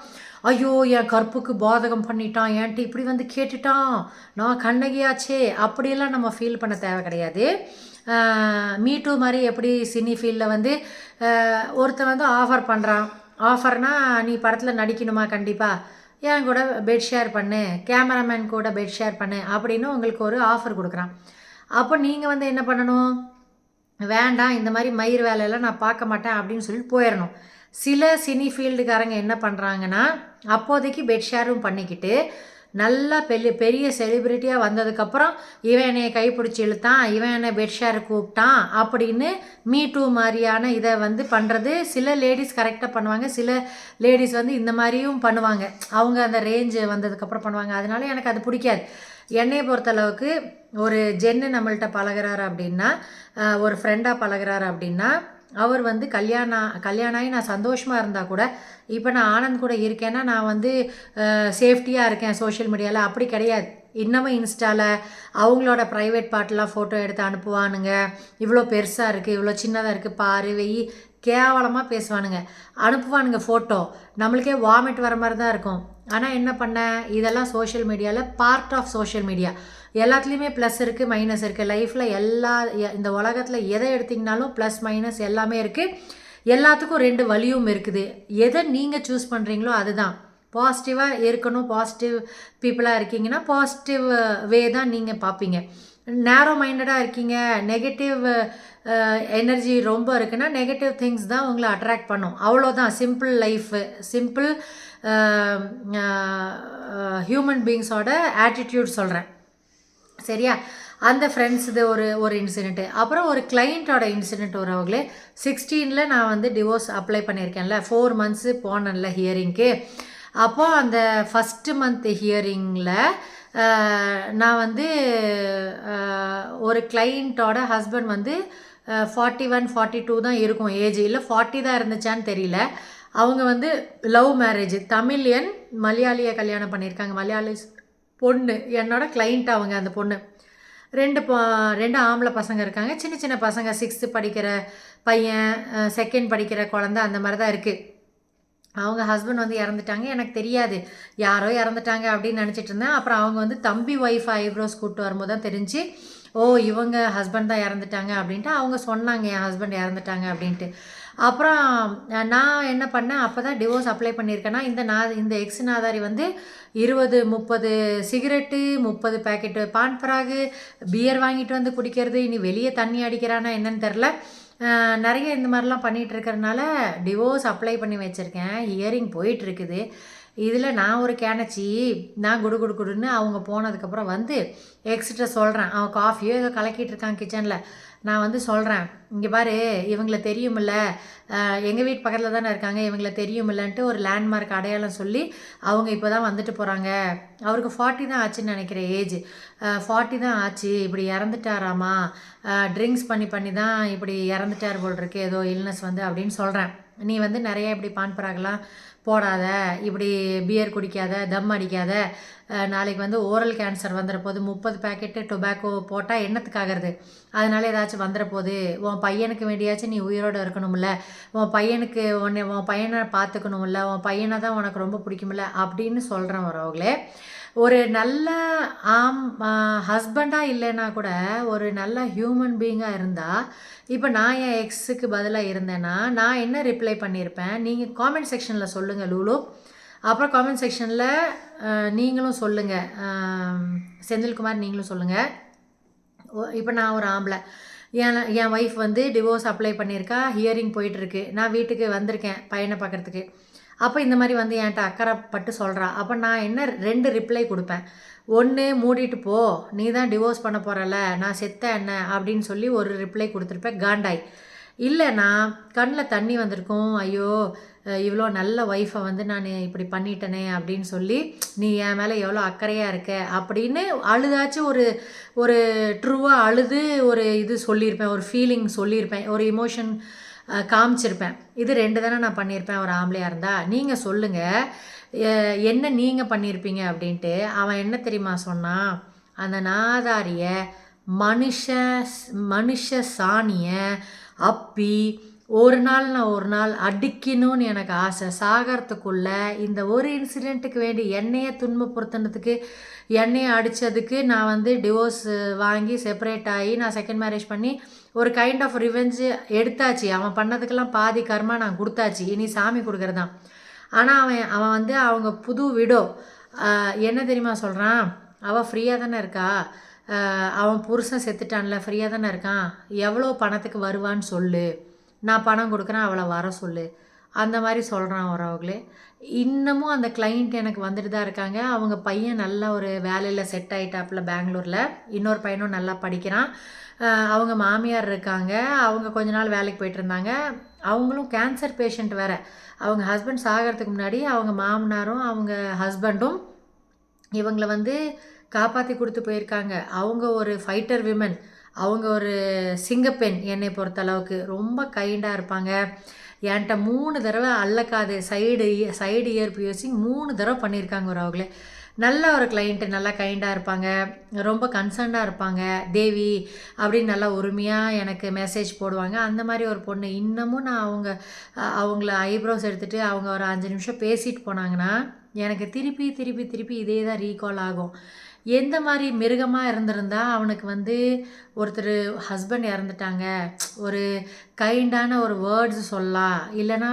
ஐயோ என் கற்புக்கு பாதகம் பண்ணிட்டான், என்கிட்ட இப்படி வந்து கேட்டுட்டான், நான் கண்ணகியாச்சே அப்படியெல்லாம் நம்ம ஃபீல் பண்ண தேவை கிடையாது. மீ டூ மாதிரி எப்படி சினி ஃபீல்டில் வந்து ஒருத்தன் வந்து ஆஃபர் பண்ணுறான், ஆஃபர்னால் நீ படத்தில் நடிக்கணுமா, கண்டிப்பாக என் கூட பெட் ஷேர் பண்ணு, கேமராமேன் கூட பெட் ஷேர் பண்ணு அப்படின்னு உங்களுக்கு ஒரு ஆஃபர் கொடுக்குறான். அப்போ நீங்கள் வந்து என்ன பண்ணணும், வேண்டாம் இந்த மாதிரி மயிர் வேலையெல்லாம் நான் பார்க்க மாட்டேன் அப்படின்னு சொல்லிட்டு போயிடணும். சில சினி ஃபீல்டுக்காரங்க என்ன பண்ணுறாங்கன்னா, அப்போதைக்கு பெட் ஷேரும் பண்ணிக்கிட்டு நல்லா பெரிய செலிப்ரிட்டியாக வந்ததுக்கப்புறம் இவன் என்னை கைப்பிடிச்சி இழுத்தான், இவன் என்னை பெட் ஷேர் கூப்பிட்டான் அப்படின்னு மீ டூ மாதிரியான இதை வந்து பண்ணுறது சில லேடிஸ் கரெக்டாக பண்ணுவாங்க. சில லேடிஸ் வந்து இந்த மாதிரியும் பண்ணுவாங்க, அவங்க அந்த ரேஞ்சு வந்ததுக்கப்புறம் பண்ணுவாங்க. அதனால எனக்கு அது பிடிக்காது. என்னையை பொறுத்தளவுக்கு ஒரு ஜென்னு நம்மள்கிட்ட பழகிறாரு அப்படின்னா, ஒரு ஃப்ரெண்டாக பழகிறாரு அப்படின்னா, அவர் வந்து கல்யாணம் ஆகி நான் சந்தோஷமாக இருந்தால் கூட, இப்போ நான் ஆனந்த் கூட இருக்கேன்னா நான் வந்து சேஃப்டியாக இருக்கேன் சோஷியல் மீடியாவில், அப்படி கிடையாது. இன்னமும் இன்ஸ்டாவில் அவங்களோட ப்ரைவேட் பார்ட்லாம் ஃபோட்டோ எடுத்து அனுப்புவானுங்க, இவ்வளோ பெருசாக இருக்குது, இவ்வளோ சின்னதாக இருக்குது பாரு வெயி, கேவலமாக பேசுவானுங்க, அனுப்புவானுங்க ஃபோட்டோ, நம்மளுக்கே வாமிட் வர மாதிரி தான் இருக்கும். ஆனால் என்ன பண்ண, இதெல்லாம் சோஷியல் மீடியாவில் பார்ட் ஆஃப் சோஷியல் மீடியா. எல்லாத்துலேயுமே ப்ளஸ் இருக்குது, மைனஸ் இருக்குது. லைஃப்பில் இந்த உலகத்தில் எதை எடுத்திங்கனாலும் ப்ளஸ் மைனஸ் எல்லாமே இருக்குது. எல்லாத்துக்கும் 2 வழியும் இருக்குது. எதை நீங்கள் சூஸ் பண்ணுறீங்களோ அதுதான். பாசிட்டிவாக இருக்கணும், பாசிட்டிவ் பீப்புளாக இருக்கீங்கன்னா பாசிட்டிவ் வே தான் நீங்கள் பார்ப்பீங்க. நேரோ மைண்டடாக இருக்கீங்க, நெகட்டிவ் எனர்ஜி ரொம்ப இருக்குன்னா நெகட்டிவ் திங்ஸ் தான் உங்களை அட்ராக்ட் பண்ணும். அவ்வளோதான் சிம்பிள் லைஃபு, சிம்பிள் ஹியூமன் பீயிங்ஸோட ஆட்டிடியூட் சொல்கிறேன். சரியா? அந்த ஃப்ரெண்ட்ஸ் இது ஒரு இன்சிடெண்ட்டு. அப்புறம் ஒரு கிளைண்ட்டோட இன்சிடெண்ட் வரவங்களே 16ல் நான் வந்து டிவோர்ஸ் அப்ளை பண்ணியிருக்கேன்ல, 4 மந்த்ஸு போனேன்ல ஹியரிங்க்கு. அப்போது அந்த ஃபஸ்ட்டு மந்த் ஹியரிங்கில் நான் வந்து ஒரு கிளைண்ட்டோட ஹஸ்பண்ட் வந்து 41 42 தான் இருக்கும் ஏஜ், இல்லை 40 தான் இருந்துச்சான்னு தெரியல. அவங்க வந்து லவ் மேரேஜ், தமிழியன் மலையாளியை கல்யாணம் பண்ணியிருக்காங்க, மலையாளி பொண்ணு என்னோட கிளைண்ட். அவங்க அந்த பொண்ணு 2 ஆம்பளை பசங்க இருக்காங்க, சின்ன சின்ன பசங்க, 6th படிக்கிற பையன், 2nd படிக்கிற குழந்த, அந்த மாதிரி தான் இருக்குது. அவங்க ஹஸ்பண்ட் வந்து இறந்துட்டாங்க, எனக்கு தெரியாது, யாரோ இறந்துட்டாங்க அப்படின்னு நினச்சிட்டு இருந்தேன். அப்புறம் அவங்க வந்து தம்பி ஒய்ஃப் ஐப்ரோஸ் கூப்பிட்டு வரும்போது தான் தெரிஞ்சு, ஓ இவங்க ஹஸ்பண்ட் தான் இறந்துட்டாங்க அப்படின்ட்டு அவங்க சொன்னாங்க, என் ஹஸ்பண்ட் இறந்துட்டாங்க அப்படின்ட்டு. அப்புறம் நான் என்ன பண்ணேன், அப்போ தான் டிவோர்ஸ் அப்ளை பண்ணியிருக்கேன்னா இந்த எக்ஸ் நாதாரி வந்து 20 30 சிகரெட்டு, 30 பேக்கெட்டு பான் பராகு, பியர் வாங்கிட்டு வந்து குடிக்கிறது, இனி வெளியே தண்ணி அடிக்கிறானா என்னன்னு தெரில, நிறைய இந்த மாதிரிலாம் பண்ணிகிட்டு இருக்கிறனால டிவோர்ஸ் அப்ளை பண்ணி வச்சுருக்கேன். ஹியரிங் போயிட்டுருக்குது. இதில் நான் ஒரு கேனச்சி, நான் குடுன்னு அவங்க போனதுக்கப்புறம் வந்து எக்ஸ்ட்ரா சொல்கிறேன். அவன் காஃபியோ ஏதோ கலக்கிட்டு இருக்கான் கிச்சனில். நான் வந்து சொல்கிறேன், இங்கே பாரு இவங்கள தெரியுமில்ல, எங்கள் வீட்டு பக்கத்தில் தானே இருக்காங்க, இவங்கள தெரியுமில்லன்ட்டு ஒரு லேண்ட்மார்க் அடையாளம் சொல்லி அவங்க இப்போ தான் வந்துட்டு போகிறாங்க. அவருக்கு 40 தான் ஆச்சுன்னு நினைக்கிறேன் ஏஜ், 40 தான் ஆச்சு, இப்படி இறந்துட்டாராமா, ட்ரிங்க்ஸ் பண்ணி தான் இப்படி இறந்துட்டார் போல் இருக்கு, ஏதோ இல்னஸ் வந்து அப்படின்னு சொல்கிறேன். நீ வந்து நிறைய இப்படி பான் பராகலாம் போடாத, இப்படி பியர் குடிக்காத, தம் அடிக்காத, நாளைக்கு வந்து ஓரல் கேன்சர் வந்துட போது, 30 பேக்கெட்டு டொபாக்கோ போட்டால் என்னத்துக்காகிறது, அதனால ஏதாச்சும் வந்துட போது, உன் பையனுக்கு வேண்டியாச்சும் நீ உயிரோடு இருக்கணும்ல, உன் பையனை பார்த்துக்கணும்ல, உன் பையனை தான் உனக்கு ரொம்ப பிடிக்கும்ல அப்படின்னு சொல்கிறேன். வரவங்களே ஒரு நல்ல ஹஸ்பண்டாக இல்லைன்னா கூட ஒரு நல்ல ஹியூமன் பீயிங்காக இருந்தால், இப்போ நான் என் எக்ஸுக்கு பதிலாக இருந்தேன்னா நான் என்ன ரிப்ளை பண்ணியிருப்பேன், நீங்கள் காமெண்ட் செக்ஷனில் சொல்லுங்கள் லூலு. அப்புறம் காமெண்ட் செக்ஷனில் நீங்களும் சொல்லுங்கள், செந்தில்குமார் நீங்களும் சொல்லுங்கள். இப்போ நான் ஒரு ஆம்பளை, என் ஒய்ஃப் வந்து டிவோர்ஸ் அப்ளை பண்ணியிருக்கா, ஹியரிங் போயிட்டுருக்கு, நான் வீட்டுக்கு வந்திருக்கேன் பையனை பார்க்குறதுக்கு. அப்போ இந்த மாதிரி வந்து என்கிட்ட அக்கறைப்பட்டு சொல்கிறா. அப்போ நான் என்ன 2 ரிப்ளை கொடுப்பேன். ஒன்று, மூடிட்டு போ, நீ தான் டிவோர்ஸ் பண்ண போகிறல, நான் செத்த என்ன அப்படின்னு சொல்லி ஒரு ரிப்ளை கொடுத்துருப்பேன் காண்டாய். இல்லைனா கண்ணில் தண்ணி வந்திருக்கும், ஐயோ இவ்வளோ நல்ல ஒய்ஃபை வந்து நான் இப்படி பண்ணிட்டேனே அப்படின்னு சொல்லி, நீ என் மேலே எவ்வளோ அக்கறையாக இருக்க அப்படின்னு அழுதாச்சும் ஒரு ட்ரூவாக அழுது ஒரு இது சொல்லியிருப்பேன், ஒரு ஃபீலிங் சொல்லியிருப்பேன், ஒரு இமோஷன் காமிச்சிருப்பேன். இது 2 தானே நான் பண்ணியிருப்பேன் ஒரு ஆம்பளையாக இருந்தால். நீங்கள் சொல்லுங்கள் என்ன நீங்கள் பண்ணியிருப்பீங்க அப்படின்ட்டு. அவன் என்ன தெரியுமா சொன்னான், அந்த நாதாரிய மனுஷ சாணியை அப்பி ஒரு நாள் அடிக்கணும்னு எனக்கு ஆசை. சாகரத்துக்குள்ள இந்த ஒரு இன்சிடெண்ட்டுக்கு வேண்டி என்னையை துன்பப்படுத்தினதுக்கு, என்னையை அடித்ததுக்கு நான் வந்து டிவோர்ஸ் வாங்கி செப்பரேட் ஆகி நான் செகண்ட் மேரேஜ் பண்ணி ஒரு கைண்ட் ஆஃப் ரிவெஞ்சு எடுத்தாச்சு. அவன் பண்ணதுக்கெல்லாம் பாதி கர்மா நான் கொடுத்தாச்சு, இனி சாமி கொடுக்குறதான். ஆனால் அவன் வந்து அவங்க புது விடோ என்ன தெரியுமா சொல்கிறான், அவள் ஃப்ரீயாக தானே இருக்கா, அவன் புருஷன் செத்துட்டான்ல, ஃப்ரீயாக தானே இருக்கான், எவ்வளோ பணத்துக்கு வருவான்னு சொல்லு, நான் பணம் கொடுக்குறேன், அவளை வர சொல்லு, அந்த மாதிரி சொல்கிறான் வரவங்களே. இன்னமும் அந்த கிளைண்ட் எனக்கு வந்துட்டு தான் இருக்காங்க. அவங்க பையன் நல்ல ஒரு வேலையில் செட் ஆகிட்டாப்புல பெங்களூரில், இன்னொரு பையனும் நல்லா படிக்கிறான். அவங்க மாமியார் இருக்காங்க, அவங்க கொஞ்ச நாள் வேலைக்கு போயிட்டு இருந்தாங்க. அவங்களும் கேன்சர் பேஷண்ட் வேறு. அவங்க ஹஸ்பண்ட் சாகிறதுக்கு முன்னாடி அவங்க மாமனாரும் அவங்க ஹஸ்பண்டும் இவங்களை வந்து காப்பாற்றி கொடுத்து போயிருக்காங்க. அவங்க ஒரு ஃபைட்டர் விமன், அவங்க ஒரு சிங்கப்பெண். என்னை பொறுத்தளவுக்கு ரொம்ப கைண்டாக இருப்பாங்க. என்கிட்ட 3 தடவை அல்லக்காது சைடு இயர் பியர்சிங் 3 தடவை பண்ணியிருக்காங்க ஒரு அவங்களே. நல்ல ஒரு கிளைண்ட்டு, நல்லா கைண்டாக இருப்பாங்க, ரொம்ப கன்சர்ன்டாக இருப்பாங்க. தேவி அப்படின்னு நல்லா உரிமையாக எனக்கு மெசேஜ் போடுவாங்க. அந்த மாதிரி ஒரு பொண்ணு. இன்னமும் நான் அவங்கள ஐப்ரோஸ் எடுத்துகிட்டு அவங்க ஒரு 5 நிமிஷம் பேசிட்டு போனாங்கன்னா எனக்கு திருப்பி இதே தான் ரீகால் ஆகும். எந்த மாதிரி மிருகமாக இருந்திருந்தா அவனுக்கு வந்து ஒருத்தர் ஹஸ்பண்ட் இறந்துட்டாங்க, ஒரு கைண்டான ஒரு வேர்ட்ஸ் சொல்லலாம், இல்லைன்னா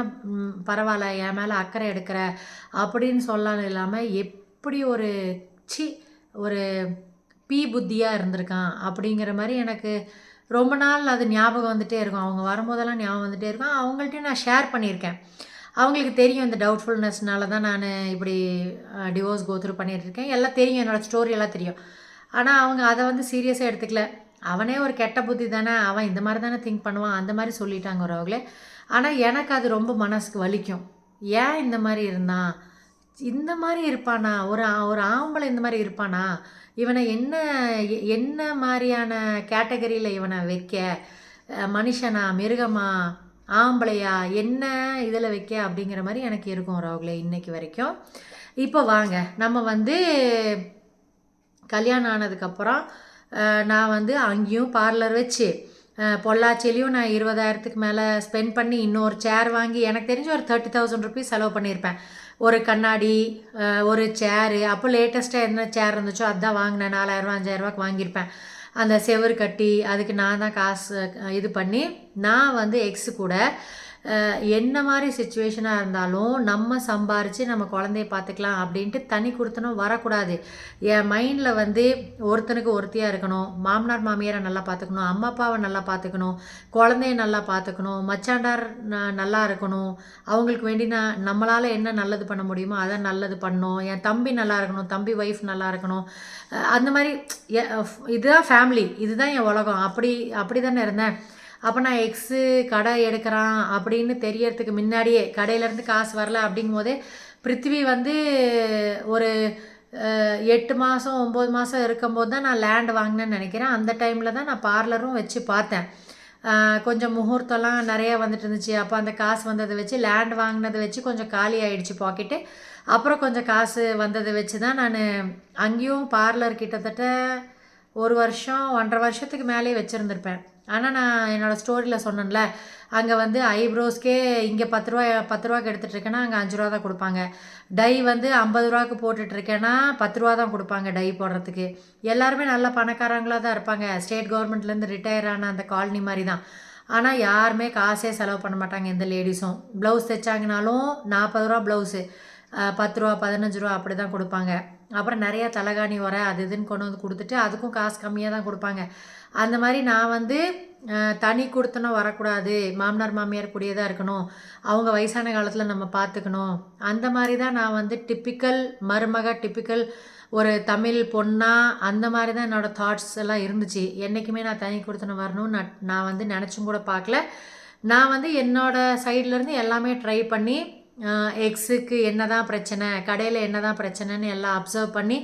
பரவாயில்ல என் மேலே அக்கறை எடுக்கிற அப்படின்னு சொல்லலாம் இல்லாமல் எப்படி ஒரு சி ஒரு புத்தியாக இருந்திருக்கான் அப்படிங்கிற மாதிரி எனக்கு ரொம்ப நாள் அது ஞாபகம் வந்துகிட்டே இருக்கும். அவங்க வரும்போதெல்லாம் ஞாபகம் வந்துகிட்டே இருக்கும். அவங்கள்ட்டையும் நான் ஷேர் பண்ணியிருக்கேன். அவங்களுக்கு தெரியும் இந்த டவுட்ஃபுல்னஸ்னால தான் நான் இப்படி டிவோர்ஸ் கோத்ரூ பண்ணிகிட்ருக்கேன். எல்லாம் தெரியும், என்னோடய ஸ்டோரி எல்லாம் தெரியும். ஆனால் அவங்க அதை வந்து சீரியஸாக எடுத்துக்கல. அவனே ஒரு கெட்ட புத்தி தானே, அவன் இந்த மாதிரி தானே திங்க் பண்ணுவான், அந்த மாதிரி சொல்லிட்டாங்க ஒரு அவங்களே. ஆனால் எனக்கு அது ரொம்ப மனசுக்கு வலிக்கும். ஏன் இந்த மாதிரி இருந்தான், இந்த மாதிரி இருப்பானா, ஒரு ஒரு ஆம்பளை இந்த மாதிரி இருப்பானா, இவனை என்ன என்ன மாதிரியான கேட்டகரியில் இவனை வைக்க, மனுஷனா மிருகமா ஆம்பளையா என்ன இதில் வைக்க அப்படிங்கிற மாதிரி எனக்கு இருக்கும் ராகுலே இன்னைக்கு வரைக்கும். இப்போ வாங்க நம்ம வந்து கல்யாணம் ஆனதுக்கப்புறம் நான் வந்து அங்கேயும் பார்லர் வச்சு பொள்ளாச்சிலையும் நான் 20,000க்கு மேலே ஸ்பெண்ட் பண்ணி இன்னொரு சேர் வாங்கி எனக்கு தெரிஞ்ச ஒரு 30,000 ருபீஸ் செலவு பண்ணியிருப்பேன். ஒரு கண்ணாடி, ஒரு சேரு, அப்போ லேட்டஸ்ட்டாக என்ன சேர் இருந்துச்சோ அதுதான் வாங்கினேன். 4,000 5,000 வாங்கியிருப்பேன். அந்த செவுரு கட்டி அதுக்கு நான் தான் காசு இது பண்ணி நான் வந்து எக்ஸு கூட என்ன மாதிரி சுச்சுவேஷனாக இருந்தாலும் நம்ம சம்பாரித்து நம்ம குழந்தைய பார்த்துக்கலாம் அப்படின்ட்டு தனி கொடுத்தனும் வரக்கூடாது. என் மைண்டில் வந்து ஒருத்தனுக்கு ஒருத்தியாக இருக்கணும், மாமனார் மாமியாரை நல்லா பார்த்துக்கணும், அம்மா அப்பாவை நல்லா பார்த்துக்கணும், குழந்தைய நல்லா பார்த்துக்கணும், மச்சாண்டார் நல்லா இருக்கணும், அவங்களுக்கு வேண்டி நான் நம்மளால் என்ன நல்லது பண்ண முடியுமோ அதை நல்லது பண்ணணும், என் தம்பி நல்லா இருக்கணும், தம்பி ஒய்ஃப் நல்லா இருக்கணும், அந்த மாதிரி இதுதான் ஃபேமிலி, இதுதான் என் உலகம், அப்படி தானே இருந்தேன். அப்போ நான் எக்ஸு கடை எடுக்கிறான் அப்படின்னு தெரியறதுக்கு முன்னாடியே கடையிலேருந்து காசு வரல அப்படிங்கும் போதே பிருத்திவி வந்து ஒரு 8 மாதம் 9 மாதம் இருக்கும்போது தான் நான் லேண்ட் வாங்கினேன்னு நினைக்கிறேன். அந்த டைமில் தான் நான் பார்லரும் வச்சு பார்த்தேன். கொஞ்சம் முகூர்த்தம்லாம் நிறையா வந்துட்டு இருந்துச்சு. அப்போ அந்த காசு வந்ததை வச்சு லேண்ட் வாங்கினதை வச்சு கொஞ்சம் காலி ஆகிடுச்சு பாக்கெட்டு. அப்புறம் கொஞ்சம் காசு வந்ததை வச்சு தான் நான் அங்கேயும் பார்லர் கிட்டத்தட்ட 1 வருஷம் 1.5 வருஷத்துக்கு மேலே வச்சுருந்துருப்பேன். ஆனால் நான் என்னோடய ஸ்டோரியில் சொன்னேன்ல, அங்கே வந்து ஐப்ரோஸ்க்கே இங்கே 10 ரூபாய்க்கு எடுத்துகிட்ருக்கேன்னா அங்கே 5 ரூபா தான் கொடுப்பாங்க. டை வந்து 50 ரூபாய்க்கு போட்டுட்ருக்கேன்னா 10 ரூபா தான் கொடுப்பாங்க டை போடுறதுக்கு. எல்லாருமே நல்ல பணக்காரங்களாக தான் இருப்பாங்க. ஸ்டேட் கவர்மெண்ட்லேருந்து ரிட்டையர் ஆன அந்த காலனி மாதிரி தான். ஆனால் யாருமே காசே செலவு பண்ண மாட்டாங்க எந்த லேடிஸும். ப்ளவுஸ் தைச்சாங்கனாலும் 40 ரூபா ப்ளவுஸு, 10 ரூபா 15 ரூபா அப்படி தான் கொடுப்பாங்க. அப்புறம் நிறையா தலகாணி உரை அது இதுன்னு கொண்டு வந்து கொடுத்துட்டு அதுக்கும் காசு கம்மியாக தான் கொடுப்பாங்க. அந்த மாதிரி நான் வந்து தனி கொடுத்தனும் வரக்கூடாது, மாமனார் மாமியார் கூடயே தான் இருக்கணும், அவங்க வயசான காலத்தில் நம்ம பார்த்துக்கணும், அந்த மாதிரி தான் நான் வந்து டிப்பிக்கல் மருமக, டிப்பிக்கல் ஒரு தமிழ் பொண்ணா அந்த மாதிரி தான் என்னோடய தாட்ஸ் எல்லாம் இருந்துச்சு. என்றைக்குமே நான் தனி கொடுத்தனும் வரணும்னு நான் வந்து நினச்சும் கூட பார்க்கல. நான் வந்து என்னோடய சைட்லேருந்து எல்லாமே ட்ரை பண்ணி எக்ஸுக்கு என்ன தான் பிரச்சனை, கடையில் என்ன தான் பிரச்சனைன்னு எல்லாம் அப்சர்வ் பண்ணி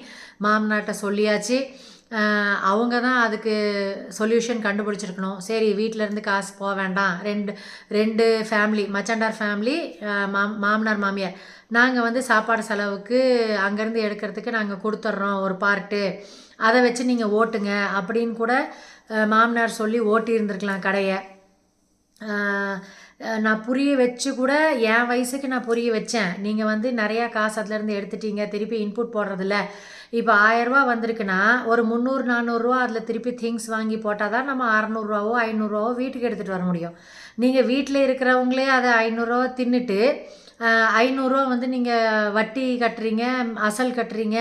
மாமனார்கிட்ட சொல்லியாச்சு. அவங்க தான் அதுக்கு சொல்யூஷன் கண்டுபிடிச்சிருக்கணும். சரி வீட்டிலேருந்து காசு போக வேண்டாம், ரெண்டு ஃபேமிலி, மச்சாண்டார் ஃபேமிலி, மாமனார் மாமியார், நாங்கள் வந்து சாப்பாடு செலவுக்கு அங்கேருந்து எடுக்கிறதுக்கு நாங்கள் கொடுத்துட்றோம் ஒரு பார்ட்டு, அதை வச்சு நீங்கள் ஓட்டுங்க அப்படின்னு கூட மாமனார் சொல்லி ஓட்டி இருந்திருக்கலாம் கடையை. நான் புரிய வச்சு கூட என் வயசுக்கு நான் புரிய வச்சேன். நீங்கள் வந்து நிறையா காசு அதுலேருந்து எடுத்துட்டீங்க, திருப்பி இன்புட் போடுறதில்ல, இப்போ 1000 ரூபா வந்திருக்குன்னா ஒரு 300 400 ரூபா அதில் திருப்பி திங்ஸ் வாங்கி போட்டால் தான் நம்ம 600 ரூபாவோ 500 ரூபாவோ வீட்டுக்கு எடுத்துகிட்டு வர முடியும். நீங்கள் வீட்டில் இருக்கிறவங்களே அதை 500 ரூபா தின்னுட்டு 500 ரூபா வந்து நீங்கள் வட்டி கட்டுறீங்க, அசல் கட்டுறீங்க,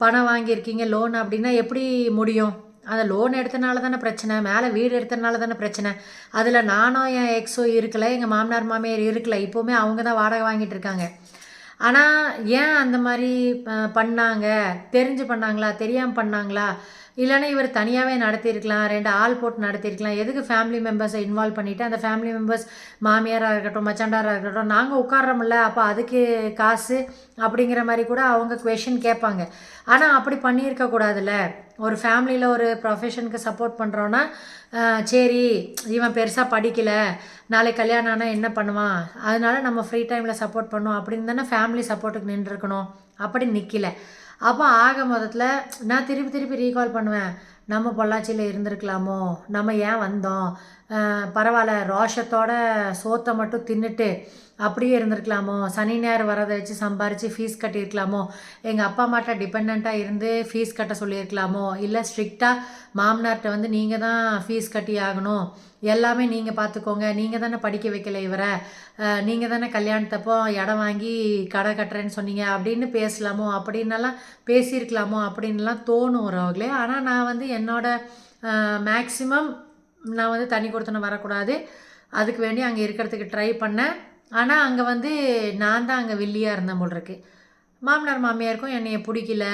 பணம் வாங்கியிருக்கீங்க லோன் அப்படின்னா எப்படி முடியும்? அந்த லோன் எடுத்தனால தானே பிரச்சனை, மேலே வீடு எடுத்தனால தானே பிரச்சனை. அதில் நானும் என் எக்ஸோ இருக்கலை, எங்கள் மாமனார் மாமியார் இருக்கலை, இப்போவுமே அவங்க தான் வாடகை வாங்கிட்டு இருக்காங்க. ஆனால் ஏன் அந்த மாதிரி பண்ணாங்க, தெரிஞ்சு பண்ணாங்களா, தெரியாமல் பண்ணாங்களா, இல்லைன்னா இவர் தனியாகவே நடத்தியிருக்கலாம், 2 ஆள் போட்டு நடத்தியிருக்கலாம். எதுக்கு ஃபேமிலி மெம்பர்ஸை இன்வால்வ் பண்ணிவிட்டு அந்த ஃபேமிலி மெம்பர்ஸ் மாமியாராக இருக்கட்டும் மச்சாண்டாராக இருக்கட்டும் நாங்கள் உட்கார்றோம்ல, அப்போ அதுக்கு காசு அப்படிங்கிற மாதிரி கூட அவங்க குவெஷன் கேட்பாங்க. ஆனால் அப்படி பண்ணியிருக்கக்கூடாதுல்ல. ஒரு ஃபேமிலியில் ஒரு ப்ரொஃபஷனுக்கு சப்போர்ட் பண்ணுறோன்னா சரி இவன் பெருசாக படிக்கலை, நாளைக்கு கல்யாணம் ஆனால் என்ன பண்ணுவான், அதனால நம்ம ஃப்ரீ டைமில் சப்போர்ட் பண்ணோம் அப்படின்னு தானே ஃபேமிலி சப்போர்ட்டுக்கு நின்றுருக்கணும். அப்படி நிற்கல. அப்போ ஆக மொத்தத்தில் நான் திருப்பி ரீகால் பண்ணுவேன், நம்ம பொள்ளாச்சியில் இருந்திருக்கலாமோ, நம்ம ஏன் வந்தோம், பரவாயில்ல ரோஷத்தோட சோத்தை மட்டும் தின்னுட்டு அப்படியே இருந்திருக்கலாமோ, சனி ஞாயிறு வரதை வச்சு சம்பாரித்து ஃபீஸ் கட்டியிருக்கலாமோ, எங்கள் அப்பா அம்மாட்ட டிபெண்ட்டாக இருந்து ஃபீஸ் கட்ட சொல்லியிருக்கலாமோ, இல்லை ஸ்ட்ரிக்டாக மாமனார்கிட்ட வந்து நீங்கள் தான் ஃபீஸ் கட்டி ஆகணும், எல்லாமே நீங்கள் பார்த்துக்கோங்க, நீங்கள் தானே படிக்க வைக்கல இவரை, நீங்கள் தானே கல்யாணத்தப்போ இடம் வாங்கி கடை கட்டுறேன்னு சொன்னீங்க அப்படின்னு பேசலாமோ, அப்படின்னலாம் பேசியிருக்கலாமோ அப்படின்லாம் தோணும் உறவுகளே. ஆனால் நான் வந்து என்னோட மேக்ஸிமம் நான் வந்து தனி கொடுத்தன வரக்கூடாது, அதுக்கு வேண்டி அங்கே இருக்கிறதுக்கு ட்ரை பண்ணேன். ஆனால் அங்கே வந்து நான் தான் அங்கே வில்லியாக இருந்தேன் போல் இருக்கு. மாமனார் மாமியாருக்கும் என்னைய பிடிக்கல,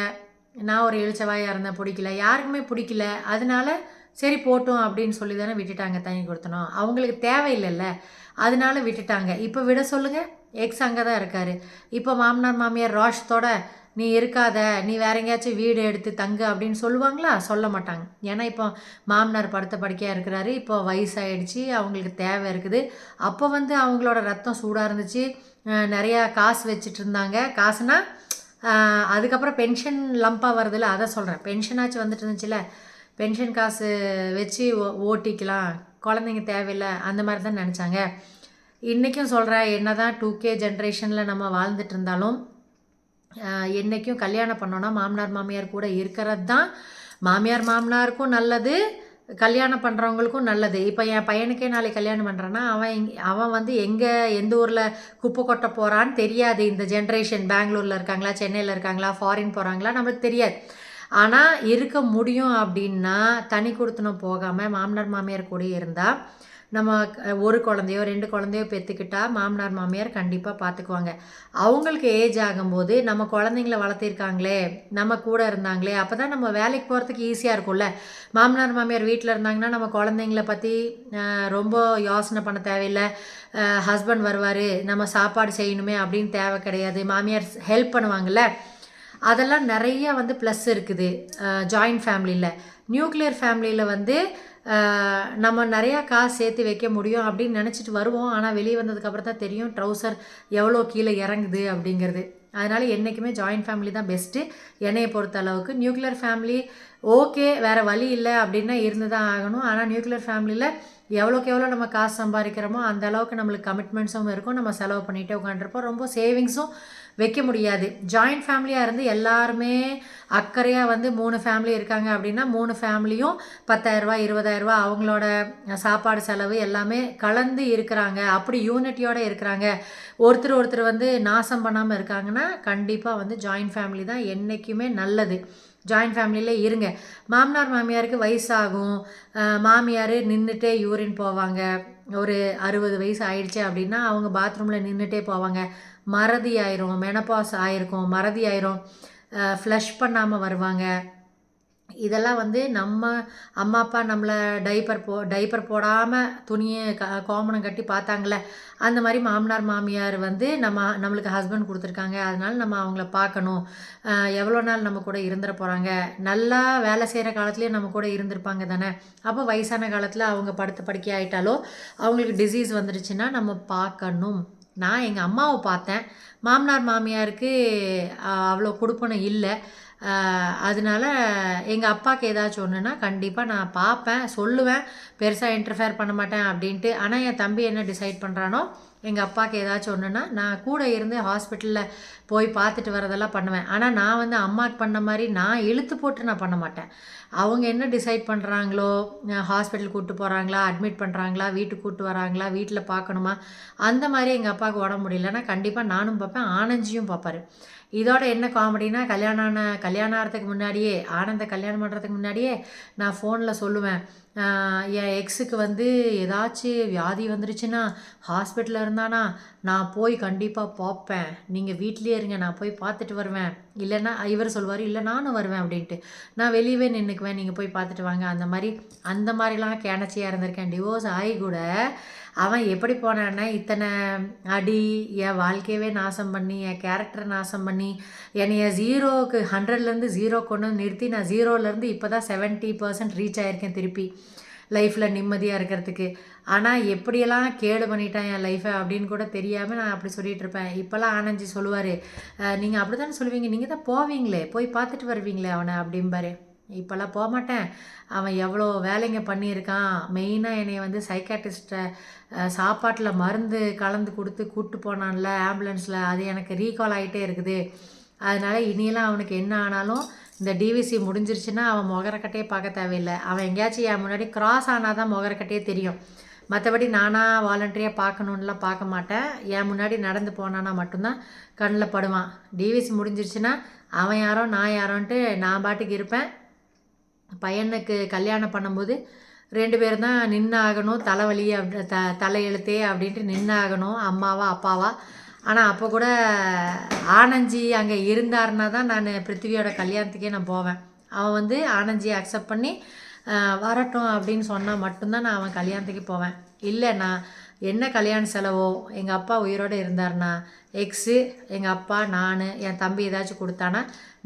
நான் ஒரு இளிச்சவாயாக இருந்தேன், பிடிக்கல, யாருக்குமே பிடிக்கல. அதனால சரி போட்டும் அப்படின்னு சொல்லி தானே விட்டுட்டாங்க தனி கொடுத்தனோம். அவங்களுக்கு தேவையில்லைல்ல, அதனால விட்டுட்டாங்க. இப்போ விட சொல்லுங்கள், எக்ஸ் அங்கே தான் இருக்கார். இப்போ மாமனார் மாமியார் ரோஷத்தோட நீ இருக்காத, நீ வேற எங்கேயாச்சும் வீடு எடுத்து தங்கு அப்படின்னு சொல்லுவாங்களா? சொல்ல மாட்டாங்க. ஏன்னா இப்போ மாமனார் படுத்த படுக்கையாக இருக்கிறாரு, இப்போ வயசாகிடுச்சு, அவங்களுக்கு தேவை இருக்குது. அப்போ வந்து அவங்களோட ரத்தம் சூடாக இருந்துச்சு, நிறையா காசு வச்சுட்டு இருந்தாங்க. காசுனா அதுக்கப்புறம் பென்ஷன் லம்பாக வருதுல்ல, அதை சொல்கிறேன். பென்ஷனாச்சும் வந்துட்டு இருந்துச்சுல, பென்ஷன் காசு வச்சு ஓட்டிக்கலாம், குழந்தைங்க தேவையில்லை, அந்த மாதிரி தான் நினச்சாங்க. இன்றைக்கும் சொல்கிறேன், என்ன தான் 2K ஜென்ரேஷனில் நம்ம வாழ்ந்துட்டு இருந்தாலும் என்றைக்கும் கல்யாணம் பண்ணோன்னா மாமனார் மாமியார் கூட இருக்கிறது தான் மாமியார் மாமனாருக்கும் நல்லது, கல்யாணம் பண்ணுறவங்களுக்கும் நல்லது. இப்போ என் பையனுக்கே நாளைக்கு கல்யாணம் பண்ணுறான்னா அவன் வந்து எந்த ஊரில் குப்பை கொட்ட போகிறான்னு தெரியாது. இந்த ஜென்ரேஷன் பெங்களூரில் இருக்காங்களா, சென்னையில் இருக்காங்களா, ஃபாரின் போகிறாங்களா நம்மளுக்கு தெரியாது. ஆனால் இருக்க முடியும் அப்படின்னா தனி கொடுத்தனம் போகாமல் மாமனார் மாமியார் கூட இருந்தால் நம்ம ஒரு குழந்தையோ 2 குழந்தையோ பெற்றுக்கிட்டா மாமனார் மாமியார் கண்டிப்பாக பார்த்துக்குவாங்க. அவங்களுக்கு ஏஜ் ஆகும்போது நம்ம குழந்தைங்கள வளர்த்திருக்காங்களே, நம்ம கூட இருந்தாங்களே, அப்போ தான் நம்ம வேலைக்கு போகிறதுக்கு ஈஸியாக இருக்கும்ல. மாமனார் மாமியார் வீட்டில் இருந்தாங்கன்னா நம்ம குழந்தைங்கள பற்றி ரொம்ப யோசனை பண்ண தேவையில்லை. ஹஸ்பண்ட் வருவார், நம்ம சாப்பாடு செய்யணுமே அப்படின்னு தேவை கிடையாது. மாமியார் ஹெல்ப் பண்ணுவாங்கள்ல, அதெல்லாம் நிறைய வந்து ப்ளஸ் இருக்குது ஜாயிண்ட் ஃபேமிலியில். நியூக்ளியர் ஃபேமிலியில் வந்து நம்ம நிறையா காசு சேர்த்து வைக்க முடியும் அப்படின்னு நினச்சிட்டு வருவோம். ஆனால் வெளியே வந்ததுக்கப்புறம் தான் தெரியும் ட்ரௌசர் எவ்வளோ கீழே இறங்குது அப்படிங்கிறது. அதனால் என்றைக்குமே ஜாயிண்ட் ஃபேமிலி தான் பெஸ்ட்டு என்னையை பொறுத்த அளவுக்கு. நியூக்ளியர் ஃபேமிலி ஓகே, வேறு வழி இல்லை அப்படின்னா இருந்து தான் ஆகணும். ஆனால் நியூக்ளியர் ஃபேமிலியில் எவ்வளோக்கு எவ்வளோ நம்ம காசு சம்பாதிக்கிறோமோ அந்த அளவுக்கு நம்மளுக்கு கமிட்மெண்ட்ஸும் இருக்கும், நம்ம செலவு பண்ணிகிட்டே உட்காந்துருப்போம், ரொம்ப சேவிங்ஸும் வைக்க முடியாது. ஜாயிண்ட் ஃபேமிலியாக இருந்து எல்லாருமே அக்கறையாக வந்து 3 ஃபேமிலி இருக்காங்க அப்படின்னா 3 ஃபேமிலியும் 10,000 20,000 அவங்களோட சாப்பாடு செலவு எல்லாமே கலந்து இருக்கிறாங்க, அப்படி யூனிட்டியோடு இருக்கிறாங்க, ஒருத்தர் வந்து நாசம் பண்ணாமல் இருக்காங்கன்னா கண்டிப்பாக வந்து ஜாயிண்ட் ஃபேமிலி தான் என்றைக்குமே நல்லது. ஜாயிண்ட் ஃபேமிலியில் இருங்க. மாமனார் மாமியாருக்கு வயசாகும், மாமியார் நின்றுட்டே யூரின் போவாங்க, ஒரு 60 வயசு ஆயிடுச்சு அப்படின்னா அவங்க பாத்ரூமில் நின்றுட்டே போவாங்க, மறதி ஆயிரும், மெனப்பாஸ் ஆயிருக்கும், மறதி ஆயிரும், ஃப்ளஷ் பண்ணாமல் வருவாங்க. இதெல்லாம் வந்து நம்ம அம்மா அப்பா நம்மளை டைப்பர் போடாமல் துணியை கோமணம் கட்டி பார்த்தாங்களே, அந்த மாதிரி மாமனார் மாமியார் வந்து நம்மளுக்கு ஹஸ்பண்ட் கொடுத்துருக்காங்க, அதனால் நம்ம அவங்கள பார்க்கணும். எவ்வளோ நாள் நம்ம கூட இருந்துட போகிறாங்க, நல்லா வேலை செய்கிற காலத்துலேயே நம்ம கூட இருந்திருப்பாங்க தானே. அப்போ வயசான காலத்தில் அவங்க படுத்த படுக்கை ஆகிட்டாலோ அவங்களுக்கு டிசீஸ் வந்துடுச்சுன்னா நம்ம பார்க்கணும். நான் எங்கள் அம்மாவை பார்த்தேன், மாமனார் மாமியாருக்கு அவ்வளோ கொடுப்பனம் இல்லை. அதனால எங்கள் அப்பாவுக்கு ஏதாச்சும் ஒன்றுனா கண்டிப்பாக நான் பார்ப்பேன், சொல்லுவேன், பெருசாக இன்டர்ஃபேர் பண்ண மாட்டேன் அப்படின்ட்டு. ஆனால் என் தம்பி என்ன டிசைட் பண்ணுறானோ, எங்கள் அப்பாவுக்கு ஏதாச்சும் ஒன்றுனா நான் கூட இருந்து ஹாஸ்பிட்டலில் போய் பார்த்துட்டு வரதெல்லாம் பண்ணுவேன். ஆனால் நான் வந்து அம்மாவுக்கு பண்ண மாதிரி நான் இழுத்து போட்டு நான் பண்ண மாட்டேன். அவங்க என்ன டிசைட் பண்ணுறாங்களோ, ஹாஸ்பிட்டல் கூப்பிட்டு போகிறாங்களா, அட்மிட் பண்ணுறாங்களா, வீட்டுக்கு கூப்பிட்டு வராங்களா, வீட்டில் பார்க்கணுமா, அந்த மாதிரி எங்கள் அப்பாவுக்கு உடம்பு முடியலன்னா கண்டிப்பாக நானும் பார்ப்பேன், ஆனந்தியும் பார்ப்பார். இதோட என்ன காமெடினா, கல்யாணம் ஆகிறதுக்கு முன்னாடியே, ஆனந்த கல்யாணம் பண்ணுறதுக்கு முன்னாடியே நான் ஃபோனில் சொல்லுவேன், என் எக்ஸுக்கு வந்து ஏதாச்சும் வியாதி வந்துருச்சுன்னா ஹாஸ்பிட்டலில் இருந்தானா நான் போய் கண்டிப்பாக பார்ப்பேன், நீங்கள் வீட்லேயே இருங்க, நான் போய் பார்த்துட்டு வருவேன், இல்லைன்னா இவர் சொல்லுவார் இல்லை நானும் வருவேன் அப்படின்ட்டு, நான் வெளியவே நின்றுக்குவேன், நீங்கள் போய் பார்த்துட்டு வாங்க. அந்த மாதிரிலாம் கேனச்சியாக இருந்திருக்கேன். டிவோர்ஸ் ஆகி கூட அவன் எப்படி போனான்னா இத்தனை அடி, என் வாழ்க்கையவே நாசம் பண்ணி, என் கேரக்டரை நாசம் பண்ணி, என்னைய 100லேருந்து 0 கொண்டு வந்து நிறுத்தி நான் 0லேருந்து இப்போ தான் 70% ரீச் ஆகியிருக்கேன் திருப்பி லைஃப்பில் நிம்மதியாக இருக்கிறதுக்கு. ஆனால் எப்படியெல்லாம் கேடு பண்ணிட்டான் என் லைஃப்பை அப்படின்னு கூட தெரியாமல் நான் அப்படி சொல்லிகிட்டு இருப்பேன். இப்போல்லாம் ஆனந்தி சொல்லுவார், நீங்கள் அப்படி தானே சொல்லுவீங்க, நீங்கள் தான் போவீங்களே, போய் பார்த்துட்டு வருவீங்களே அவனை அப்படிம்பாரு. இப்போல்லாம் போகமாட்டேன். அவன் எவ்வளோ வேலைங்க பண்ணியிருக்கான். மெயினாக என்னை வந்து சைக்காட்ரிஸ்ட்டை சாப்பாட்டில் மருந்து கலந்து கொடுத்து கூப்பிட்டு போனான்ல ஆம்புலன்ஸில், அது எனக்கு ரீகால் ஆகிட்டே இருக்குது. அதனால் இனியெல்லாம் அவனுக்கு என்ன ஆனாலும் இந்த டிவிசி முடிஞ்சிருச்சுன்னா அவன் முகரக்கட்டையே பார்க்க தேவையில்லை. அவன் எங்கேயாச்சும் என் முன்னாடி கிராஸ் ஆனால் தான் முகரக்கட்டையே தெரியும். மற்றபடி நானாக வாலண்டரியாக பார்க்கணுன்னுலாம் பார்க்க மாட்டேன். என் முன்னாடி நடந்து போனான்னா மட்டும்தான் கண்ணில் படுவான். டிவிசி முடிஞ்சிருச்சுன்னா அவன் யாரோ நான் யாரோன்ட்டு நான் பாட்டுக்கு இருப்பேன். பையனுக்கு கல்யாணம் பண்ணும்போது 2 பேரும் தான் நின்று ஆகணும். தலைவலி தலையெழுத்தே அப்படின்ட்டு நின்று ஆகணும், அம்மாவா அப்பாவா. ஆனால் அப்போ கூட ஆனஞ்சி அங்கே இருந்தாருன்னா தான் நான் பிருத்திவியோட கல்யாணத்துக்கே நான் போவேன். அவன் வந்து ஆனஞ்சியை அக்செப்ட் பண்ணி வரட்டும் அப்படின்னு சொன்னால் மட்டும்தான் நான் அவன் கல்யாணத்துக்கு போவேன். இல்லை நான் என்ன கல்யாண செலவோ எங்கள் அப்பா உயிரோடு இருந்தார்னா எக்ஸு, எங்கள் அப்பா, நான், என் தம்பி ஏதாச்சும் கொடுத்தானா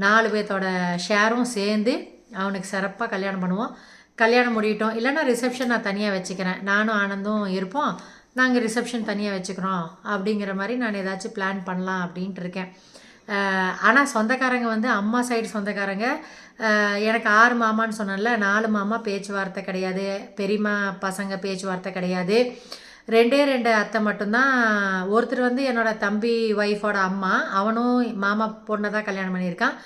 4 பேர்த்தோட ஷேரும் சேர்ந்து அவனுக்கு சிறப்பாக கல்யாணம் பண்ணுவோம். கல்யாணம் முடியட்டும். இல்லைன்னா ரிசப்ஷன் நான் தனியாக வச்சுக்கிறேன். நானும் ஆனந்தும் இருப்போம், நாங்கள் ரிசப்ஷன் தனியாக வச்சுக்கிறோம் அப்படிங்கிற மாதிரி நான் ஏதாச்சும் பிளான் பண்ணலாம் அப்படின்ட்டு இருக்கேன். ஆனால் சொந்தக்காரங்க வந்து அம்மா சைடு சொந்தக்காரங்க எனக்கு 6 மாமான்னு சொன்னேன்ல, 4 மாமா பேச்சுவார்த்தை கிடையாது, பெரியம்மா பசங்க பேச்சுவார்த்தை கிடையாது. 2 அத்தை மட்டும்தான். ஒருத்தர் வந்து என்னோடய தம்பி ஒய்ஃபோட அம்மா, அவனும் மாமா பொண்ணை தான் கல்யாணம் பண்ணியிருக்கான்.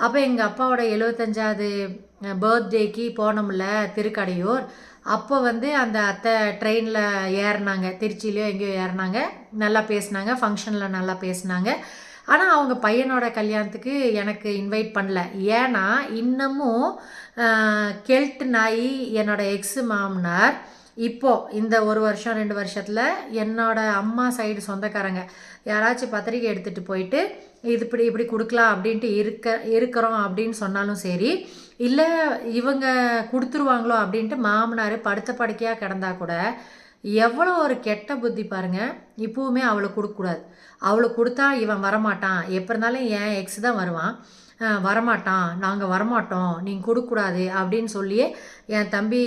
அப்போ எங்கள் அப்பாவோட 75வது பர்த்டேக்கு போனோம்ல திருக்கடையூர், அப்போ வந்து அந்த அத்தை ட்ரெயினில் ஏறினாங்க, திருச்சியிலையோ எங்கேயோ ஏறினாங்க. நல்லா பேசினாங்க, ஃபங்க்ஷனில் நல்லா பேசினாங்க. ஆனால் அவங்க பையனோட கல்யாணத்துக்கு எனக்கு இன்வைட் பண்ணல. ஏன்னா இன்னமும் கெல்ட் நாய் என்னோடய எக்ஸு மாமனார் இப்போது இந்த 1 வருஷம் 2 வருஷத்தில் என்னோடய அம்மா சைடு சொந்தக்காரங்க யாராச்சும் பத்திரிக்கை எடுத்துகிட்டு போயிட்டு இது இப்படி கொடுக்கலாம் அப்படின்ட்டு இருக்கிறோம் அப்படின்னு சொன்னாலும் சரி, இல்லை இவங்க கொடுத்துருவாங்களோ அப்படின்ட்டு மாமனார் படுத்த படுக்கையாக கிடந்தா கூட எவ்வளோ ஒரு கெட்ட புத்தி பாருங்கள். இப்போவுமே அவளுக்கு கொடுக்கக்கூடாது. அவளுக்கு கொடுத்தா இவன் வரமாட்டான், எப்போ இருந்தாலும் என் எக்ஸ் தான் வருவான், வரமாட்டான், நாங்கள் வரமாட்டோம், நீங்கள் கொடுக்கக்கூடாது அப்படின்னு சொல்லியே என் தம்பி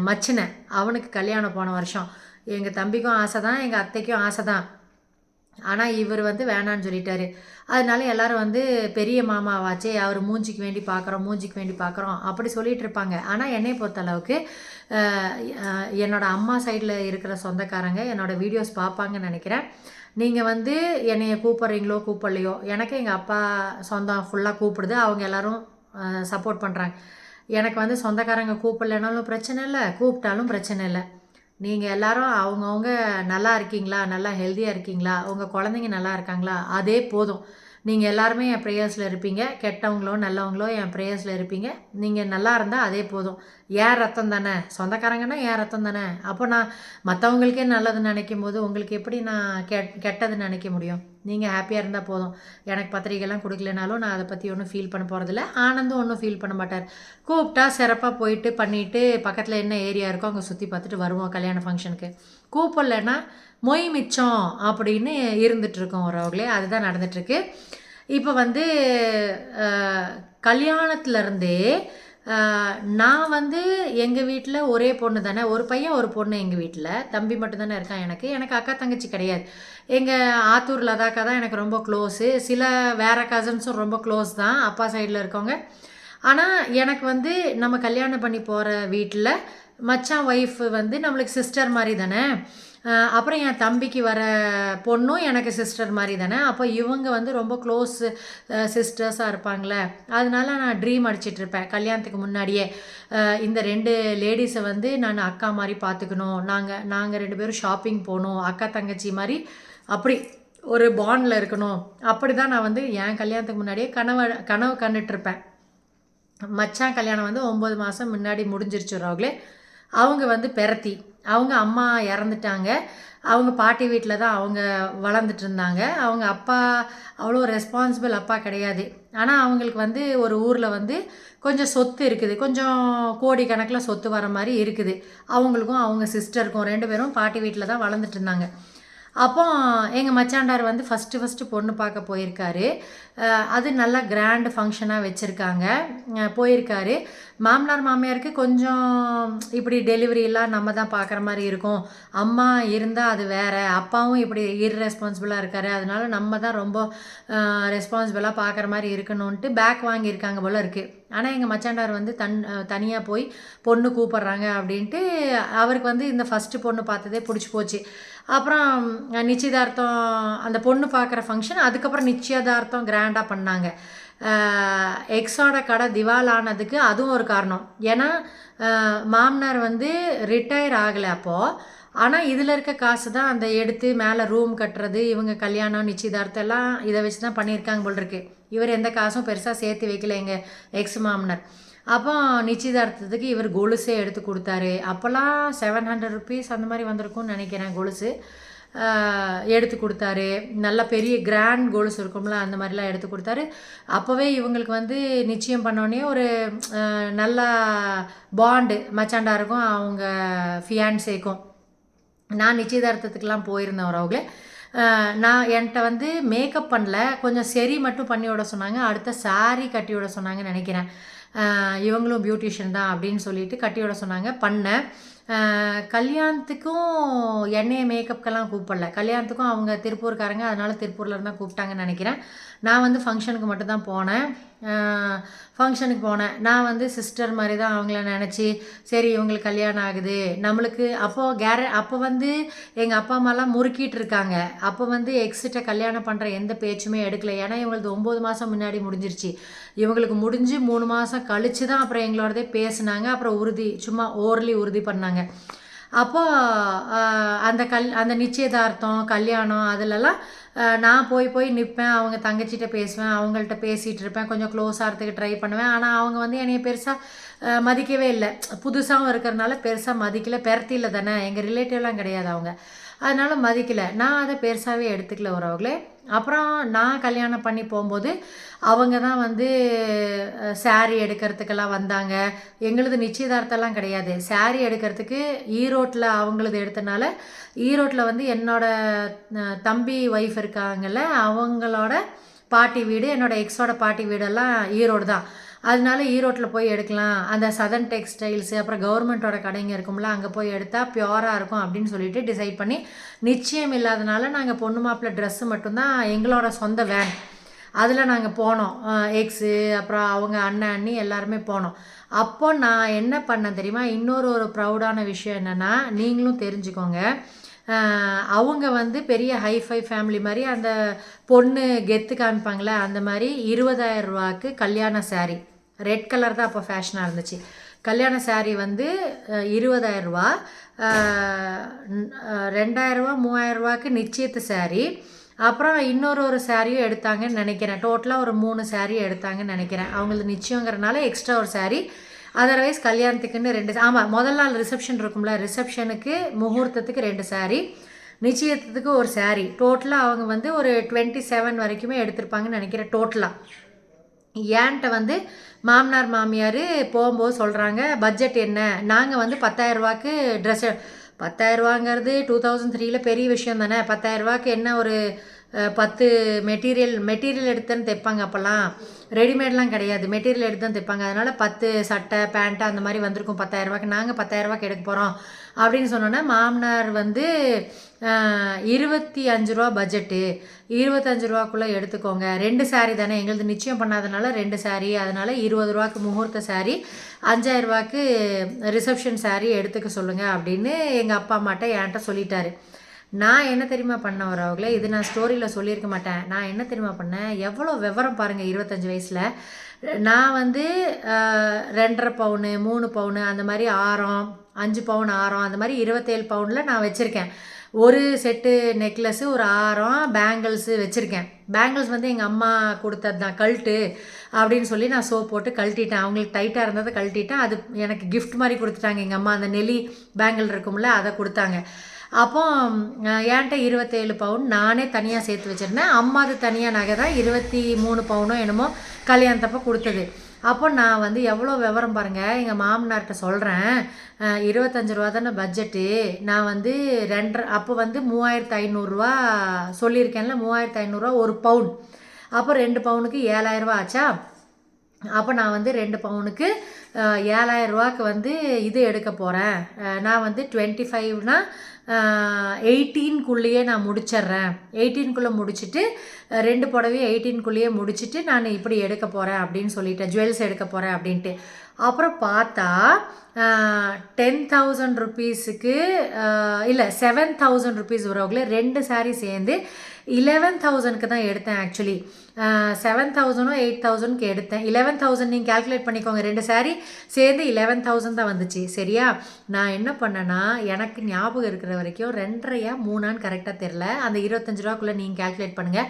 மச்சினை அவனுக்கு கல்யாணம் போன வருஷம். எங்கள் தம்பிக்கும் ஆசை தான், எங்கள் அத்தைக்கும் ஆசை தான். ஆனால் இவர் வந்து வேணான்னு சொல்லிட்டாரு. அதனால எல்லோரும் வந்து பெரிய மாமாவாச்சே, அவர் மூஞ்சிக்கு வேண்டி பார்க்குறோம் அப்படி சொல்லிகிட்டு இருப்பாங்க. ஆனால் என்னை பொறுத்தளவுக்கு என்னோடய அம்மா சைடில் இருக்கிற சொந்தக்காரங்க என்னோடய வீடியோஸ் பார்ப்பாங்கன்னு நினைக்கிறேன். நீங்கள் வந்து என்னைய கூப்பிட்றீங்களோ கூப்பிடலையோ, எனக்கு எங்கள் அப்பா சொந்தம் ஃபுல்லாக கூப்பிடுது, அவங்க எல்லோரும் சப்போர்ட் பண்ணுறாங்க. எனக்கு வந்து சொந்தக்காரங்க கூப்பிடலைனாலும் பிரச்சனை இல்லை, கூப்பிட்டாலும் பிரச்சனை இல்லை. நீங்கள் எல்லோரும் அவங்கவுங்க நல்லா இருக்கீங்களா, நல்லா ஹெல்த்தியாக இருக்கீங்களா, உங்கள் குழந்தைங்க நல்லா இருக்காங்களா, அதே போதும். நீங்கள் எல்லாருமே என் ப்ரேயர்ஸில் இருப்பீங்க, கெட்டவங்களோ நல்லவங்களோ என் ப்ரேயர்ஸில் இருப்பீங்க. நீங்கள் நல்லா இருந்தால் அதே போதும். ஏன் ரத்தம் தானே, சொந்தக்காரங்கன்னா ஏன் ரத்தம் தானே. அப்போ நான் மற்றவங்களுக்கே நல்லதுன்னு நினைக்கும் போது உங்களுக்கு எப்படி நான் கெட்டதுன்னு நினைக்க முடியும். நீங்கள் ஹாப்பியாக இருந்தால் போதும். எனக்கு பத்திரிக்கைலாம் கொடுக்கலனாலும் நான் அதை பற்றி ஒன்றும் ஃபீல் பண்ண போகிறதில்ல. ஆனந்தும் ஒன்றும் ஃபீல் பண்ண மாட்டார். கூப்பிட்டா சிறப்பாக போயிட்டு பண்ணிவிட்டு பக்கத்தில் என்ன ஏரியா இருக்கோ அங்கே சுற்றி பார்த்துட்டு வருவோம் கல்யாண ஃபங்க்ஷனுக்கு. கூப்பிடலன்னா மொய் மிச்சம் அப்படின்னு இருந்துகிட்ருக்கோம் உறவுகளே. அதுதான் நடந்துகிட்ருக்கு. இப்போ வந்து கல்யாணத்துலேருந்தே நான் வந்து எங்கள் வீட்டில் ஒரே பொண்ணு தானே, ஒரு பையன் ஒரு பொண்ணு. எங்கள் வீட்டில் தம்பி மட்டும்தானே இருக்கான். எனக்கு அக்கா தங்கச்சி கிடையாது. எங்கள் ஆத்தூர் லதாக்கா தான் எனக்கு ரொம்ப க்ளோஸு. சில வேறு கசின்ஸும் ரொம்ப க்ளோஸ் தான் அப்பா சைடில் இருக்கவங்க. ஆனால் எனக்கு வந்து நம்ம கல்யாணம் பண்ணி போகிற வீட்டில் மச்சான் ஒய்ஃபு வந்து நம்மளுக்கு சிஸ்டர் மாதிரி தானே. அப்புறம் என் தம்பிக்கு வர பொண்ணும் எனக்கு சிஸ்டர் மாதிரி தானே. அப்போ இவங்க வந்து ரொம்ப க்ளோஸ் சிஸ்டர்ஸாக இருப்பாங்களே. அதனால நான் ட்ரீம் அடிச்சிட்ருப்பேன் கல்யாணத்துக்கு முன்னாடியே. இந்த 2 லேடிஸை வந்து நான் அக்கா மாதிரி பார்த்துக்கணும், நாங்கள் 2 பேரும் ஷாப்பிங் போகணும், அக்கா தங்கச்சி மாதிரி அப்படி ஒரு பாண்டில் இருக்கணும். அப்படி தான் நான் வந்து என் கல்யாணத்துக்கு முன்னாடியே கனவு கண்டுட்ருப்பேன். மச்சான் கல்யாணம் வந்து 9 மாதம் முன்னாடி முடிஞ்சிருச்சு ராகுலே. அவங்க வந்து பெரத்தி, அவங்க அம்மா இறந்துட்டாங்க. அவங்க பாட்டி வீட்டில் தான் அவங்க வளர்ந்துட்டு இருந்தாங்க. அவங்க அப்பா அவ்வளோ ரெஸ்பான்சிபிள் அப்பா கிடையாது. ஆனால் அவங்களுக்கு வந்து ஒரு ஊரில் வந்து கொஞ்சம் சொத்து இருக்குது, கொஞ்சம் கோடி கணக்கில் சொத்து வர மாதிரி இருக்குது. அவங்களுக்கும் அவங்க சிஸ்டருக்கும் 2 பேரும் பாட்டி வீட்டில் தான் வளர்ந்துட்டு இருந்தாங்க. அப்போ எங்கள் மச்சாண்டார் வந்து ஃபஸ்ட்டு பொண்ணு பார்க்க போயிருக்காரு. அது நல்லா கிராண்டு ஃபங்க்ஷனாக வச்சுருக்காங்க. போயிருக்காரு. மாமனார் மாமியாருக்கு கொஞ்சம் இப்படி டெலிவரியெல்லாம் நம்ம தான் பார்க்குற மாதிரி இருக்கும். அம்மா இருந்தால் அது வேறு, அப்பாவும் இப்படி இர்ரெஸ்பான்சிபிளாக இருக்கார், அதனால நம்ம தான் ரொம்ப ரெஸ்பான்சிபிளாக பார்க்குற மாதிரி இருக்கணுன்ட்டு பேக் வாங்கியிருக்காங்க போல் இருக்குது. ஆனால் எங்கள் மச்சாண்டார் வந்து தனியாக போய் பொண்ணு கூப்பிட்றாங்க அப்படின்ட்டு அவருக்கு வந்து இந்த ஃபஸ்ட்டு பொண்ணு பார்த்ததே பிடிச்சி போச்சு. அப்புறம் நிச்சயதார்த்தம், அந்த பொண்ணு பார்க்குற ஃபங்க்ஷன், அதுக்கப்புறம் நிச்சயதார்த்தம் கிராண்டாக பண்ணாங்க. எக்ஸோட கடை திவால் ஆனதுக்கு அதுவும் ஒரு காரணம். ஏன்னா மாமனார் வந்து ரிட்டையர் ஆகலை அப்போது. ஆனால் இதில் இருக்க காசு தான் அந்த எடுத்து மேலே ரூம் கட்டுறது, இவங்க கல்யாணம் நிச்சயதார்த்தம் எல்லாம் இதை வச்சு தான் பண்ணியிருக்காங்க போல் இருக்கு. இவர் எந்த காசும் பெருசாக சேர்த்து வைக்கல எங்கள் எக்ஸ் மாமனார். அப்போ நிச்சயதார்த்தத்துக்கு இவர் கொலுசே எடுத்து கொடுத்தாரு. அப்போல்லாம் 700 ருபீஸ் அந்த மாதிரி வந்திருக்கும்னு நினைக்கிறேன். கொலுசு எடுத்து கொடுத்தாரு. நல்ல பெரிய கிராண்ட் கொலுசு இருக்கும்ல, அந்த மாதிரிலாம் எடுத்து கொடுத்தாரு. அப்போவே இவங்களுக்கு வந்து நிச்சயம் பண்ணோடனே ஒரு நல்ல பாண்டு மச்சாண்டாருக்கும் அவங்க ஃபியான்ஸேக்கும். நான் நிச்சயதார்த்தத்துக்கெலாம் போயிருந்தேன் அவங்களே. நான் என்கிட்ட வந்து மேக்கப் பண்ணல, கொஞ்சம் சரி மட்டும் பண்ணி விட சொன்னாங்க. அடுத்த சாரீ கட்டி விட சொன்னாங்கன்னு நினைக்கிறேன். இவங்களும் பியூட்டிஷியன் தான் அப்படின்னு சொல்லிட்டு கட்டி விட சொன்னாங்க. பண்ணேன். கல்யாணத்துக்கும் என்னைய மேக்கப்புக்கெல்லாம் கூப்பிடல. கல்யாணத்துக்கும் அவங்க திருப்பூர்காரங்க, அதனால் திருப்பூரில் இருந்தால் கூப்பிட்டாங்கன்னு நினைக்கிறேன். நான் வந்து ஃபங்க்ஷனுக்கு மட்டும்தான் போனேன். ஃபங்க்ஷனுக்கு போனேன். நான் வந்து சிஸ்டர் மாதிரி தான் அவங்கள நினச்சி, சரி இவங்களுக்கு கல்யாணம் ஆகுது நம்மளுக்கு. அப்போ வந்து எங்கள் அப்பா அம்மாலாம் முறுக்கிட்டு இருக்காங்க. அப்போ வந்து எக்ஸிட்ட கல்யாணம் பண்ணுற எந்த பேச்சுமே எடுக்கலை. ஏன்னா இவங்களுக்கு 9 மாதம் முன்னாடி முடிஞ்சிருச்சு. இவங்களுக்கு முடிஞ்சு 3 மாதம் கழித்து தான் அப்புறம் எங்களோடதே பேசுனாங்க. அப்புறம் சும்மா ஓரலி உறுதி பண்ணாங்க. அப்போது அந்த நிச்சயதார்த்தம் கல்யாணம் அதிலெல்லாம் நான் போய் நிற்பேன். அவங்க தங்கச்சிட்ட பேசுவேன், அவங்கள்ட்ட பேசிகிட்டு இருப்பேன், கொஞ்சம் க்ளோஸ் ஆகிறதுக்கு ட்ரை பண்ணுவேன். ஆனால் அவங்க வந்து என்னைய பெருசாக மதிக்கவே இல்லை. புதுசாகவும் இருக்கிறதுனால பெருசாக மதிக்கலை. பெரத்தியில் தானே, எங்கள் ரிலேட்டிவ்லாம் கிடையாது அவங்க, அதனால் மதிக்கலை. நான் அதை பெருசாகவே எடுத்துக்கல உறவுகளே. அப்புறம் நான் கல்யாணம் பண்ணி போகும்போது அவங்க தான் வந்து சாரீ எடுக்கிறதுக்கெல்லாம் வந்தாங்க. எங்களது நிச்சயதார்த்தம்லாம் கிடையாது. சாரீ எடுக்கிறதுக்கு ஈரோட்டில் அவங்களது எடுத்தனால, ஈரோட்டில் வந்து என்னோடய தம்பி ஒய்ஃப் இருக்காங்கல்ல, அவங்களோட பாட்டி வீடு, என்னோடய எக்ஸோட பாட்டி வீடெல்லாம் ஈரோடு தான். அதனால ஈரோட்டில் போய் எடுக்கலாம், அந்த சதன் டெக்ஸ்டைல்ஸு அப்புறம் கவர்மெண்ட்டோட கடைங்க இருக்கும்ல, அங்கே போய் எடுத்தால் ப்யூராக இருக்கும் அப்படின்னு சொல்லிட்டு டிசைட் பண்ணி, நிச்சயம் இல்லாதனால நாங்கள் பொண்ணு மாப்பிள்ளை ட்ரெஸ்ஸு மட்டும்தான் எங்களோட சொந்த வேன், அதில் நாங்கள் போனோம். எக்ஸு அப்புறம் அவங்க அண்ணன் அண்ணி எல்லாருமே போனோம். அப்போ நான் என்ன பண்ணேன் தெரியுமா? இன்னொரு ப்ரௌடான விஷயம் என்னென்னா, நீங்களும் தெரிஞ்சுக்கோங்க. அவங்க வந்து பெரிய ஹைஃபை ஃபேமிலி மாதிரி, அந்த பொண்ணு கெத்து காமிப்பாங்களே அந்த மாதிரி 20,000 ரூபாய்க்கு கல்யாண சாரீ, ரெட் கலர் தான் அப்போ ஃபேஷனாக இருந்துச்சு. கல்யாண சாரீ வந்து 20,000 ரூபா, 2,000 ரூபா 3,000 ரூபாய்க்கு நிச்சயத்து சாரீ. அப்புறம் இன்னொரு சாரியும் எடுத்தாங்கன்னு நினைக்கிறேன். டோட்டலாக ஒரு 3 சாரீ எடுத்தாங்கன்னு நினைக்கிறேன். அவங்களுக்கு நிச்சயங்கிறனால எக்ஸ்ட்ரா ஒரு சாரீ, அதர்வைஸ் கல்யாணத்துக்குன்னு 2. ஆமாம், முதல் நாள் ரிசப்ஷன் இருக்கும்ல, ரிசப்ஷனுக்கு முகூர்த்தத்துக்கு 2 சாரீ, நிச்சயத்துக்கு ஒரு சாரீ. டோட்டலாக அவங்க வந்து ஒரு 27 வரைக்குமே எடுத்திருப்பாங்கன்னு நினைக்கிறேன் டோட்டலாக. ஏன்ட்ட வந்து மாமனார் மாமியார் போகும்போது சொல்கிறாங்க, பட்ஜெட் என்ன? நாங்கள் வந்து 10,000 ரூபாய்க்கு ட்ரெஸ்ஸு, 10,000 ரூபாங்கிறது 2003 பெரிய விஷயம் தானே. 10,000 ரூபாய்க்கு என்ன ஒரு 10 மெட்டீரியல் எடுத்து தான் தைப்பாங்க. அப்போல்லாம் ரெடிமேட்லாம் கிடையாது, மெட்டீரியல் எடுத்து தான் தைப்பாங்க. அதனால் 10 சட்டை பேண்ட்டு அந்த மாதிரி வந்திருக்கும் 10,000 ரூபாய்க்கு. நாங்கள் 10,000 ரூபாய்க்கு எடுக்க போகிறோம் அப்படின்னு சொன்னோன்னே, மாமனார் வந்து 25 ரூபா பட்ஜெட்டு, 25 ரூபாக்குள்ளே எடுத்துக்கோங்க, 2 சாரீ தானே, எங்களது நிச்சயம் பண்ணாதனால 2 சாரீ, அதனால் 20 ரூபாய்க்கு முகூர்த்த சாரீ, 5,000 ரூபாய்க்கு ரிசப்ஷன் சாரீ எடுத்துக்க சொல்லுங்கள் அப்படின்னு எங்கள் அப்பா அம்மாட்ட என்கிட்ட சொல்லிட்டாரு. நான் என்ன தெரியுமா பண்ணேன் வரவங்களே, இது நான் ஸ்டோரியில் சொல்லியிருக்க மாட்டேன். நான் என்ன தெரியுமா பண்ணேன், எவ்வளோ விவரம் பாருங்கள் 25 வயசில். நான் வந்து 2.5 பவுனு 3 பவுனு அந்த மாதிரி ஆரம், 5 பவுன் ஆரம், அந்த மாதிரி 27 பவுனில் நான் வச்சுருக்கேன். ஒரு செட்டு நெக்லஸ்ஸு, ஒரு ஆரம், பேங்கிள்ஸு வச்சுருக்கேன். பேங்கிள்ஸ் வந்து எங்கள் அம்மா கொடுத்தது தான், கழட்டு அப்படின்னு சொல்லி நான் சோப் போட்டு கழட்டிட்டேன். அவங்களுக்கு டைட்டாக இருந்ததை கழட்டிட்டேன். அது எனக்கு கிஃப்ட் மாதிரி கொடுத்துட்டாங்க எங்கள் அம்மா. அந்த நெலி பேங்கிள் இருக்கும்ல, அதை கொடுத்தாங்க. அப்போ என்கிட்ட 27 பவுன் நானே தனியாக சேர்த்து வச்சுருந்தேன். அம்மாது தனியாக நகை தான் 23 பவுனோ என்னமோ கல்யாணத்தப்போ கொடுத்தது. அப்போ நான் வந்து எவ்வளோ விவரம் பாருங்கள், எங்கள் மாமனார்கிட்ட சொல்கிறேன், 25 ரூபா தானே பட்ஜெட்டு, நான் வந்து 2 அப்போ வந்து 3,500 ரூபா சொல்லியிருக்கேன்ல, 3,500 ரூபா ஒரு பவுன். அப்போ 2 பவுனுக்கு 7,000 ரூபா ஆச்சா. அப்போ நான் வந்து 2 பவுனுக்கு 7,000 ரூபாய்க்கு வந்து இது எடுக்க போகிறேன். நான் வந்து 25னா 18க்குள்ளேயே நான் முடிச்சிட்றேன். 18க்குள்ளே முடிச்சுட்டு 2 புடவையும் 18க்குள்ளேயே முடிச்சுட்டு நான் இப்படி எடுக்க போகிறேன் அப்படின்னு சொல்லிட்டேன். ஜுவல்ஸ் எடுக்க போகிறேன் அப்படின்ட்டு. அப்புறம் பார்த்தா 10,000 ருபீஸுக்கு இல்லை 7,000 ருபீஸ் வரவங்களே 2 சாரீ சேர்ந்து 11,000க்கு தான் எடுத்தேன். ஆக்சுவலி 7,000 8,000க்கு எடுத்தேன். 11,000 நீங்கள் கால்குலேட் பண்ணிக்கோங்க. 2 சாரீ சேர்ந்து 11,000 தான் வந்துச்சு. சரியா? நான் என்ன பண்ணேன்னா, எனக்கு ஞாபகம் இருக்கிற வரைக்கும் 2.5 3ஆன்னு கரெக்டாக தெரில. அந்த 25 ரூபாக்குள்ளே நீங்கள் கால்குலேட் பண்ணுங்கள்.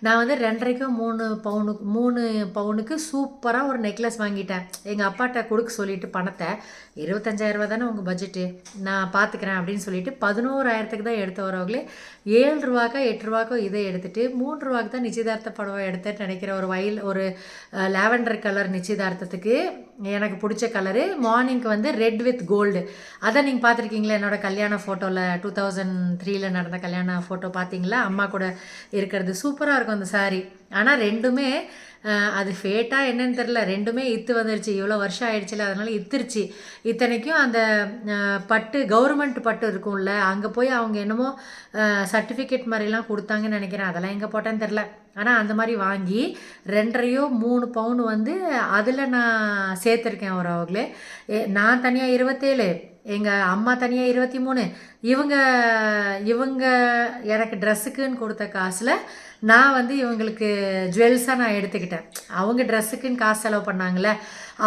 நான் வந்து 2.5க்கும் 3 பவுனுக்கு சூப்பராக ஒரு நெக்லஸ் வாங்கிட்டேன். எங்கள் அப்பாட்ட கொடுக்க சொல்லிட்டு பணத்தை 25,000 ரூபா தானே உங்கள் பட்ஜெட்டு, நான் பார்த்துக்கிறேன் அப்படின்னு சொல்லிட்டு 11,000க்கு தான் எடுத்து வரவங்களே 7 ரூபாக்கோ 8 ரூபாக்கோ இதை எடுத்துகிட்டு 3 ரூபாய்க்கு தான் நிச்சயதார்த்த புடவை எடுத்தேன்னு நினைக்கிறேன். ஒரு லாவெண்டர் கலர் நிச்சயதார்த்தத்துக்கு எனக்கு பிடிச்ச கலரு. மார்னிங்க்கு வந்து ரெட் வித் கோல்டு. அதை நீங்கள் பார்த்துருக்கீங்களா? என்னோடய கல்யாண ஃபோட்டோவில் 2003 நடந்த கல்யாண ஃபோட்டோ பார்த்தீங்களா? அம்மா கூட இருக்கிறது சூப்பராக இருக்கும் அந்த சாரீ. ஆனால் ரெண்டுமே அது ஃபேட்டாக என்னன்னு தெரில, ரெண்டுமே இத்து வந்துருச்சு. இவ்வளோ வருஷம் ஆயிடுச்சுல, அதனால் இத்துருச்சு. இத்தனைக்கும் அந்த பட்டு கவர்மெண்ட் பட்டு இருக்கும்ல, அங்கே போய் அவங்க என்னமோ சர்டிஃபிகேட் மாதிரிலாம் கொடுத்தாங்கன்னு நினைக்கிறேன். அதெல்லாம் எங்கே போட்டேன்னு தெரில. ஆனால் அந்த மாதிரி வாங்கி 2.5 3 பவுன் வந்து அதில் நான் சேர்த்துருக்கேன். அவங்களே நான் தனியாக 27, எங்கள் அம்மா தனியாக 23. இவங்க எனக்கு ட்ரெஸ்ஸுக்குன்னு கொடுத்த காசில் நான் வந்து இவங்களுக்கு ஜுவல்ஸாக நான் எடுத்துக்கிட்டேன். அவங்க ட்ரெஸ்ஸுக்குன்னு காசு செலவு பண்ணாங்களே.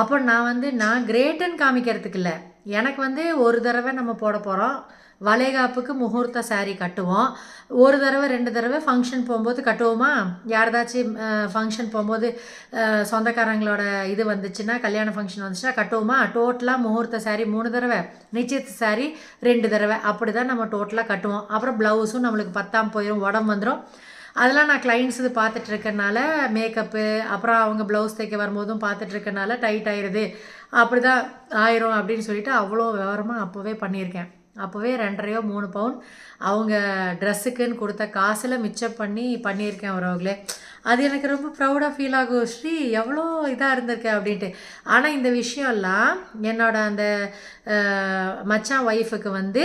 அப்போ நான் கிரேட்டுன்னு காமிக்கிறதுக்கு இல்லை, எனக்கு வந்து ஒரு தடவை நம்ம போட போகிறோம். வளைகாப்புக்கு முகூர்த்த சாரீ கட்டுவோம். ஒரு தடவை 2 தடவை ஃபங்க்ஷன் போகும்போது கட்டுவோமா? யாரதாச்சும் ஃபங்க்ஷன் போகும்போது சொந்தக்காரங்களோட இது வந்துச்சுன்னா, கல்யாண ஃபங்க்ஷன் வந்துச்சுன்னா கட்டுவோமா? டோட்டலாக முகூர்த்த சாரீ 3 தடவை, நிச்சயத்து சாரீ 2 தடவை, அப்படி தான் நம்ம டோட்டலாக கட்டுவோம். அப்புறம் ப்ளவுஸும் நம்மளுக்கு பத்தாம் போயிடும், உடம்பு வந்துடும். அதெல்லாம் நான் கிளைண்ட்ஸ் இது பார்த்துட்ருக்கனால, மேக்கப்பு அப்புறம் அவங்க ப்ளவுஸ் தைக்க வரும்போதும் பார்த்துட்ருக்கனால டைட் ஆயிடுது, அப்படி தான் ஆயிரும் அப்படின்னு சொல்லிட்டு அவ்வளோ விவரமாக அப்போவே பண்ணியிருக்கேன். அப்போவே 2.5 3 பவுன் அவங்க ட்ரெஸ்ஸுக்குன்னு கொடுத்த காசில் மிச்சம் பண்ணியிருக்கேன் அவங்களே. அது எனக்கு ரொம்ப ப்ரௌடாக ஃபீல் ஆகும். ஸ்ரீ எவ்வளோ இதாக இருந்திருக்கேன் அப்படின்ட்டு. ஆனால் இந்த விஷயம்லாம் என்னோட அந்த மச்சான் ஒய்ஃபுக்கு வந்து,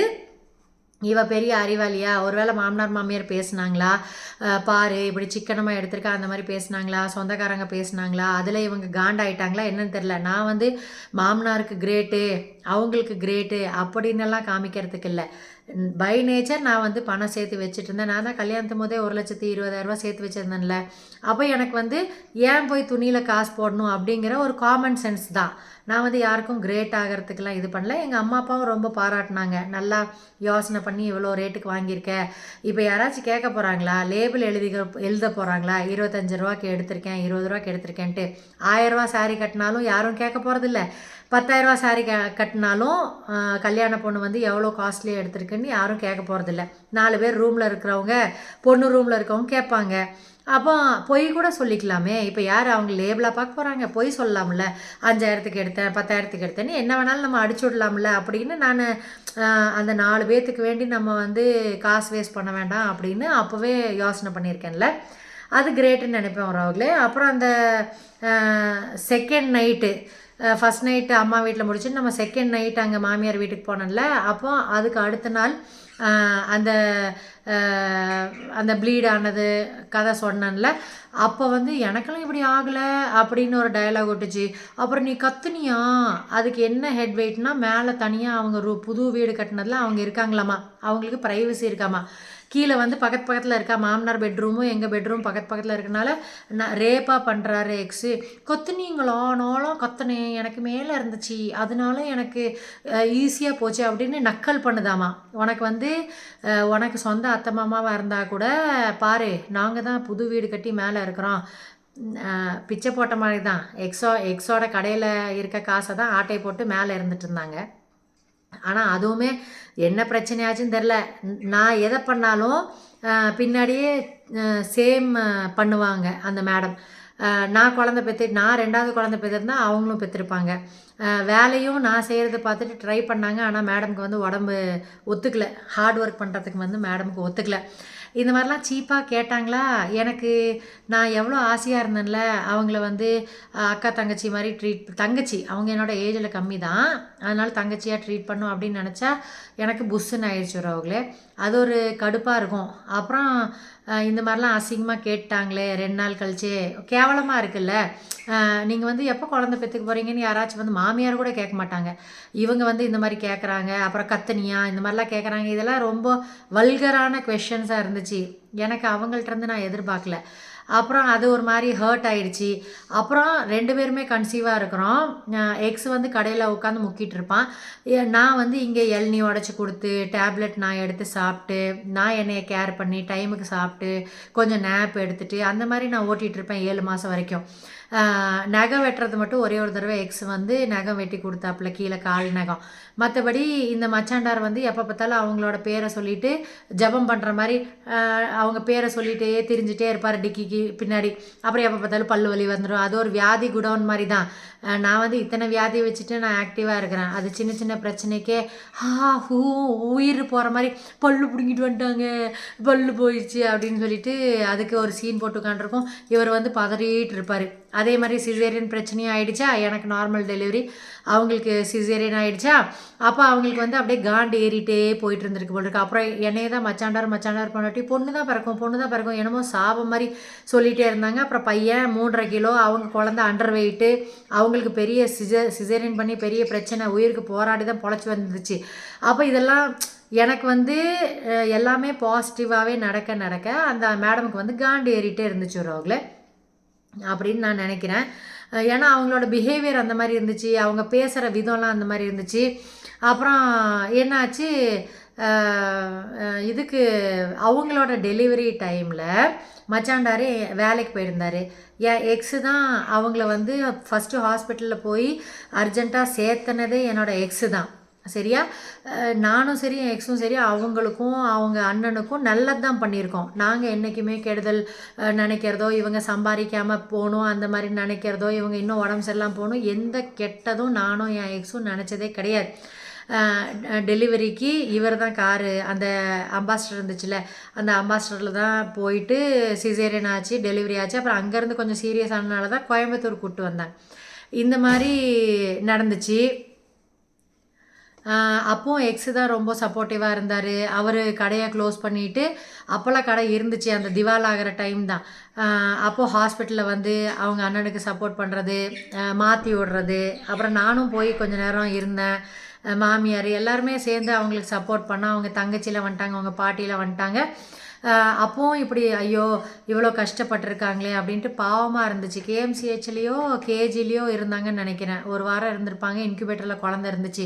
இவ பெரிய அறிவாளியா, ஒருவேளை மாமனார் மாமியார் பேசுனாங்களா, பாரு இப்படி சிக்கனமாக எடுத்திருக்கா, அந்த மாதிரி பேசுனாங்களா, சொந்தக்காரங்க பேசுனாங்களா, அதில் இவங்க காண்டாயிட்டாங்களா என்னன்னு தெரில. நான் வந்து மாமனாருக்கு கிரேட்டு அவங்களுக்கு கிரேட்டு அப்படின்னெல்லாம் காமிக்கிறதுக்கு இல்லை. பை நேச்சர் நான் வந்து பணம் சேர்த்து வச்சுட்டு இருந்தேன். நான் தான் கல்யாணத்தும் போதே 1,20,000 சேர்த்து வச்சுருந்தேன்ல. அப்போ எனக்கு வந்து ஏன் போய் துணியில் காசு போடணும் அப்படிங்கிற ஒரு காமன் சென்ஸ் தான். நான் வந்து யாருக்கும் கிரேட் ஆகிறதுக்கெலாம் இது பண்ணல. எங்கள் அம்மா அப்பாவும் ரொம்ப பாராட்டினாங்க, நல்லா யோசனை பண்ணி இவ்வளோ ரேட்டுக்கு வாங்கியிருக்க. இப்போ யாராச்சும் கேட்க போகிறாங்களா, லேபிள் எழுத போகிறாங்களா, 25 ரூபாய்க்கு எடுத்திருக்கேன் 20 ரூபாய்க்கு எடுத்திருக்கேன்ட்டு? 1000 ரூபா சாரீ கட்டினாலும் யாரும் கேட்க போகிறதில்ல. 10,000 ரூபா சாரீ கட்டினாலும் கல்யாண பொண்ணு வந்து எவ்வளோ காஸ்ட்லியாக எடுத்திருக்குன்னு யாரும் கேட்க போகிறதில்ல. 4 பேர் ரூமில் இருக்கிறவங்க, பொண்ணு ரூமில் இருக்கவங்க கேட்பாங்க. அப்போ பொய் கூட சொல்லிக்கலாமே. இப்போ யார் அவங்க லேபிளாக பார்க்க போகிறாங்க? பொய் சொல்லலாம்ல. 5,000க்கு எடுத்தேன் 10,000க்கு எடுத்தேன்னு என்ன வேணாலும் நம்ம அடிச்சு விடலாம்ல அப்படின்னு நான் அந்த 4 பேர்த்துக்கு வேண்டி நம்ம வந்து காசு வேஸ்ட் பண்ண வேண்டாம் அப்படின்னு அப்போவே யோசனை பண்ணியிருக்கேன்ல. அது கிரேட்டுன்னு நினைப்பேன் அவங்களே. அப்புறம் அந்த செகண்ட் நைட்டு, ஃபஸ்ட் நைட்டு அம்மா வீட்டில் முடிச்சுட்டு நம்ம செகண்ட் நைட் அங்கே மாமியார் வீட்டுக்கு போனோம்ல. அப்போ அதுக்கு அடுத்த நாள் அந்த அந்த ப்ளீட் ஆனது கதை சொன்னேன்ல. அப்போ வந்து எனக்கெல்லாம் இப்படி ஆகலை அப்படின்னு ஒரு டயலாக் விட்டுச்சு. அப்புறம் நீ கத்துனியா? அதுக்கு என்ன ஹெட் வெயிட்னா, மேலே தனியாக அவங்க புது வீடு கட்டினதில் அவங்க இருக்காங்களாமா, அவங்களுக்கு ப்ரைவசி இருக்காமா. கீழே வந்து பக்கத்தில் இருக்கா, மாமனார் பெட்ரூமும் எங்கள் பெட்ரூம் பக்கத்தில் இருக்கனால நான் ரேப்பாக பண்ணுறாரு எக்ஸு. கொத்துனீங்களா? நானும் கத்துனேன், எனக்கு மேலே இருந்துச்சு, அதனால எனக்கு ஈஸியாக போச்சு அப்படின்னு நக்கல் பண்ணுதாமா. உனக்கு வந்து உனக்கு சொந்த அத்தை மாமாவாக இருந்தால் கூட பாரு, நாங்கள் தான் புது வீடு கட்டி மேலே இருக்கிறோம், பிச்சை போட்ட மாதிரி தான். எக்ஸோட கடையில் இருக்க காசை தான் ஆட்டை போட்டு மேலே இருந்துட்டு இருந்தாங்க. ஆனால் அதுவுமே என்ன பிரச்சனையாச்சுன்னு தெரில. நான் எதை பண்ணாலும் பின்னாடியே சேம் பண்ணுவாங்க அந்த மேடம். நான் 2வது குழந்தை பெற்றிருந்தா அவங்களும் பெற்றிருப்பாங்க. வேலையும் நான் செய்கிறத பார்த்துட்டு ட்ரை பண்ணாங்க. ஆனால் மேடம்க்கு வந்து உடம்பு ஒத்துக்கல. ஹார்ட் ஒர்க் பண்ணுறதுக்கு வந்து மேடமுக்கு ஒத்துக்கல. இந்த மாதிரிலாம் சீப்பாக கேட்டாங்களா, எனக்கு நான் எவ்வளோ ஆசையாக இருந்தேன்ல அவங்கள வந்து அக்கா தங்கச்சி மாதிரி தங்கச்சி அவங்க என்னோட ஏஜில் கம்மி தான், அதனால தங்கச்சியாக ட்ரீட் பண்ணும் அப்படின்னு நினச்சா எனக்கு புஷ்ஷுன்னு ஆயிடுச்சு அவங்களே. அது ஒரு கடுப்பாக இருக்கும். அப்புறம் இந்த மாதிரிலாம் அசிங்கமாக கேட்டாங்களே 2 நாள் கழிச்சு, கேவலமாக இருக்குல்ல. நீங்கள் வந்து எப்போ குழந்தை பெற்றுக்க போகிறீங்கன்னு யாராச்சும் வந்து மாமியார் கூட கேட்க மாட்டாங்க. இவங்க வந்து இந்த மாதிரி கேட்குறாங்க, அப்புறம் கத்தனியா இந்த மாதிரிலாம் கேட்குறாங்க. இதெல்லாம் ரொம்ப வல்கரான கொஷின்ஸாக இருந்துச்சு. எனக்கு அவங்கள்ட்ட நான் எதிர்பார்க்கல. அப்புறம் அது ஒரு மாதிரி ஹர்ட் ஆயிடுச்சு. அப்புறம் 2 பேருமே கன்சீவாக இருக்கிறோம். எக்ஸ் வந்து கடையில் உட்காந்து முக்கிட்டு இருப்பான். நான் வந்து இங்கே இளநீ உடச்சி கொடுத்து டேப்லெட் நான் எடுத்து சாப்பிட்டு, நான் என்னைய கேர் பண்ணி டைமுக்கு சாப்பிட்டு கொஞ்சம் நேப் எடுத்துகிட்டு அந்த மாதிரி நான் ஓட்டிகிட்டு இருப்பேன் 7 மாதம் வரைக்கும். நகம் வெட்டுறது மட்டும் ஒரே ஒரு தடவை எக்ஸ் வந்து நகம் வெட்டி கொடுத்தாப்புல, கீழே கால் நகம். மற்றபடி இந்த மச்சாண்டார் வந்து எப்போ பார்த்தாலும் அவங்களோட பேரை சொல்லிட்டு ஜபம் பண்ணுற மாதிரி அவங்க பேரை சொல்லிகிட்டே திரிஞ்சிட்டே இருப்பார் டிக்கிக்கு பின்னாடி. அப்புறம் எப்போ பார்த்தாலும் பல்லு வலி வந்துடும். அது ஒரு வியாதி குடோன் மாதிரி தான். நான் வந்து இத்தனை வியாதி வச்சுட்டு நான் ஆக்டிவாக இருக்கிறேன். அது சின்ன சின்ன பிரச்சனைக்கே ஹூ உயிர் போகிற மாதிரி பல்லு பிடுங்கிட்டு வந்துட்டாங்க, பல்லு போயிடுச்சு அப்படின்னு சொல்லிட்டு அதுக்கு ஒரு சீன் போட்டு உட்காந்துருக்கோம். இவர் வந்து பதறிட்டு இருப்பார். அதே மாதிரி சிசேரியன் பிரச்சனையும் ஆகிடுச்சா, எனக்கு நார்மல் டெலிவரி, அவங்களுக்கு சிசேரியன் ஆகிடுச்சா. அப்போ அவங்களுக்கு வந்து அப்படியே காண்டு ஏறிட்டே போயிட்டு இருந்திருக்கு போல் இருக்கு. அப்புறம் என்னையே தான் மச்சாண்டார் பண்ணாட்டி பொண்ணு தான் பிறக்கும் என்னமோ சாபம் மாதிரி சொல்லிகிட்டே இருந்தாங்க. அப்புறம் பையன் 3.5 கிலோ, அவங்க குழந்தை அண்டர் வெயிட்டு, அவங்களுக்கு பெரிய சிசேரியன் பண்ணி பெரிய பிரச்சனை, உயிருக்கு போராடி தான் பொழைச்சி வந்துச்சு. அப்போ இதெல்லாம் எனக்கு வந்து எல்லாமே பாசிட்டிவாகவே நடக்க அந்த மேடமுக்கு வந்து காண்டு ஏறிட்டே இருந்துச்சு ஒரு அவங்கள அப்படின்னு நான் நினைக்கிறேன். ஏன்னா அவங்களோட பிஹேவியர் அந்த மாதிரி இருந்துச்சு, அவங்க பேசுகிற விதம்லாம் அந்த மாதிரி இருந்துச்சு. அப்புறம் என்னாச்சு, இதுக்கு அவங்களோட டெலிவரி டைமில் மச்சாண்டாரே வேலைக்கு போயிருந்தார். என் எக்ஸு தான் அவங்கள வந்து ஃபஸ்ட்டு ஹாஸ்பிட்டலில் போய் அர்ஜெண்ட்டாக சேர்த்தனதே என்னோடய எக்ஸு தான். சரியா, நானும் சரி என் எக்ஸும் சரி அவங்களுக்கும் அவங்க அண்ணனுக்கும் நல்லது தான் பண்ணியிருக்கோம். நாங்கள் என்றைக்குமே கெடுதல் நினைக்கிறதோ, இவங்க சம்பாதிக்காமல் போகணும் அந்த மாதிரி நினைக்கிறதோ, இவங்க இன்னும் உடம்பு சரியில்லாமல் போகணும், எந்த கெட்டதும் நானும் என் எக்ஸும் நினச்சதே கிடையாது. டெலிவரிக்கு இவர் தான் காரு, அந்த அம்பாஸ்டர் இருந்துச்சுல்ல, அந்த அம்பாஸ்டரில் தான் போயிட்டு சிசேரியன் ஆச்சு, டெலிவரி ஆச்சு. அப்புறம் அங்கேருந்து கொஞ்சம் சீரியஸ் ஆனதுனால தான் கோயம்புத்தூர் கூப்பிட்டு வந்தாங்க. இந்த மாதிரி நடந்துச்சு. அப்போது எக்ஸு தான் ரொம்ப சப்போர்ட்டிவாக இருந்தார். அவர் கடையை க்ளோஸ் பண்ணிவிட்டு, அப்போல்லாம் கடை இருந்துச்சு, அந்த திவால் ஆகிற டைம் தான். அப்போது ஹாஸ்பிட்டலில் வந்து அவங்க அண்ணனுக்கு சப்போர்ட் பண்ணுறது, மாற்றி விடுறது. அப்புறம் நானும் போய் கொஞ்சம் நேரம் இருந்தேன். மாமியார் எல்லாருமே சேர்ந்து அவங்களுக்கு சப்போர்ட் பண்ணால், அவங்க தங்கச்சியில் வந்துட்டாங்க, அவங்க பாட்டியில் வந்துட்டாங்க. அப்போவும் இப்படி ஐயோ இவ்வளோ கஷ்டப்பட்டுருக்காங்களே அப்படின்ட்டு பாவமாக இருந்துச்சு. கேஎம்சிஹெச்லேயோ கேஜிலேயோ இருந்தாங்கன்னு நினைக்கிறேன். ஒரு வாரம் இருந்திருப்பாங்க. இன்குபேட்டரில் குழந்த இருந்துச்சு.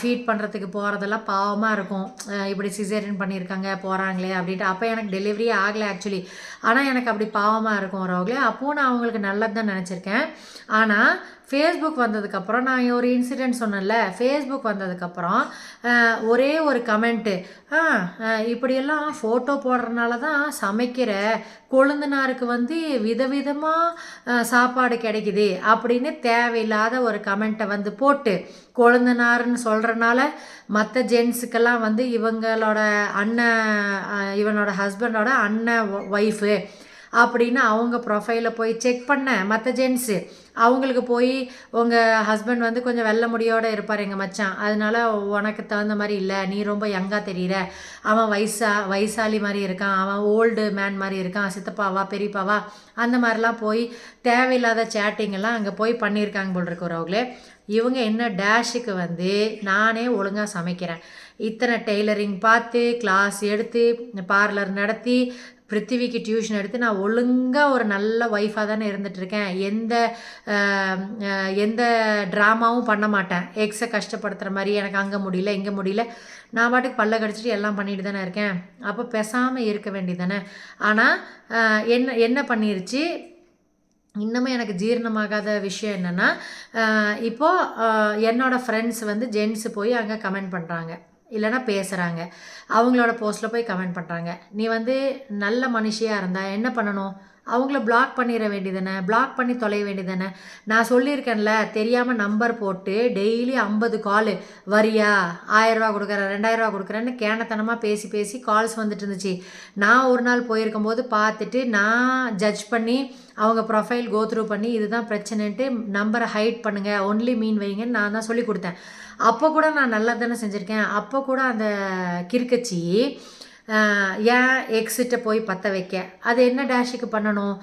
ஃபீட் பண்ணுறதுக்கு போகிறதெல்லாம் பாவமாக இருக்கும். இப்படி சிசேரியன் பண்ணியிருக்காங்க போகிறாங்களே அப்படின்ட்டு. அப்போ எனக்கு டெலிவரியே ஆகலை ஆக்சுவலி. ஆனால் எனக்கு அப்படி பாவமாக இருக்கும் அவங்களே. அப்போது நான் அவங்களுக்கு நல்லது தான் நினச்சிருக்கேன். ஆனால் ஃபேஸ்புக் வந்ததுக்கப்புறம் நான் ஒரு இன்சிடெண்ட் சொன்னேன்ல, ஃபேஸ்புக் வந்ததுக்கப்புறம் ஒரே ஒரு கமெண்ட்டு, இப்படியெல்லாம் ஃபோட்டோ போடுறதுனால தான் சமைக்கிற கொழுந்தனாருக்கு வந்து விதவிதமாக சாப்பாடு கிடைக்குது அப்படின்னு தேவையில்லாத ஒரு கமெண்ட்டை வந்து போட்டு, கொழுந்தனாருன்னு சொல்கிறனால மற்ற ஜென்ஸுக்கெல்லாம் வந்து இவங்களோட அண்ணன், இவனோட ஹஸ்பண்டோட அண்ணன் ஒய்ஃபு அப்படின்னு அவங்க ப்ரொஃபைலை போய் செக் பண்ணேன். மற்ற ஜென்ஸு அவங்களுக்கு போய் உங்கள் ஹஸ்பண்ட் வந்து கொஞ்சம் வெள்ளை முடியோடு இருப்பார் எங்கள் மச்சான், அதனால உனக்கு தகுந்த மாதிரி இல்லை, நீ ரொம்ப யங்காக தெரிகிற, அவன் வயசாளி மாதிரி இருக்கான், அவன் ஓல்டு மேன் மாதிரி இருக்கான், சித்தப்பாவா பெரியப்பாவா அந்த மாதிரிலாம் போய் தேவையில்லாத சேட்டிங்கெல்லாம் அங்கே போய் பண்ணியிருக்காங்க போல் இருக்கு அவங்களே. இவங்க என்ன டேஷுக்கு வந்து நானே ஒழுங்காக சமைக்கிறேன், இத்தனை டெய்லரிங் பார்த்து கிளாஸ் எடுத்து பார்லர் நடத்தி பிருத்திவிக்கு டியூஷன் எடுத்து நான் ஒழுங்காக ஒரு நல்ல ஒய்ஃபாக தானே இருந்துகிட்ருக்கேன். எந்த ட்ராமாவும் பண்ண மாட்டேன். எக்ஸை கஷ்டப்படுத்துகிற மாதிரி எனக்கு அங்கே முடியல இங்கே முடியல, நான் பாட்டுக்கு பல்ல கடிச்சிட்டு எல்லாம் பண்ணிட்டு தானே இருக்கேன். அப்போ பேசாமல் இருக்க வேண்டியது தானே. ஆனால் என்ன பண்ணிருச்சு, இன்னமும் எனக்கு ஜீரணமாகாத விஷயம் என்னென்னா, இப்போது என்னோடய ஃப்ரெண்ட்ஸ் வந்து ஜென்ஸு போய் அங்கே கமெண்ட் பண்ணுறாங்க, இல்லைனா பேசுகிறாங்க, அவங்களோட போஸ்ட்டில் போய் கமெண்ட் பண்ணுறாங்க. நீ வந்து நல்ல மனுஷியாக இருந்தால் என்ன பண்ணணும், அவங்கள பிளாக் பண்ணிட வேண்டியதானே, பிளாக் பண்ணி தொலைய வேண்டியதானே. நான் சொல்லியிருக்கேன்ல, தெரியாமல் நம்பர் போட்டு டெய்லி 50 காலு வரியா, 1000 கொடுக்குறேன், 2000 கொடுக்குறேன்னு கேனத்தனமாக பேசி பேசி கால்ஸ் வந்துட்டு இருந்துச்சு. நான் ஒரு நாள் போயிருக்கும்போது பார்த்துட்டு நான் ஜட்ஜ் பண்ணி அவங்க ப்ரொஃபைல் கோத்ரூ பண்ணி இதுதான் பிரச்சனைன்ட்டு நம்பரை ஹைட் பண்ணுங்கள், ஒன்லி மீன் வைங்கன்னு நான் தான் சொல்லி கொடுத்தேன். அப்போ கூட நான் நல்லா தானே செஞ்சுருக்கேன். அப்போ கூட அந்த கிறுக்கச்சி ஏன் எக்ஸிட்ட போய் பற்ற வைக்க, அது என்ன டேஷுக்கு பண்ணணும்?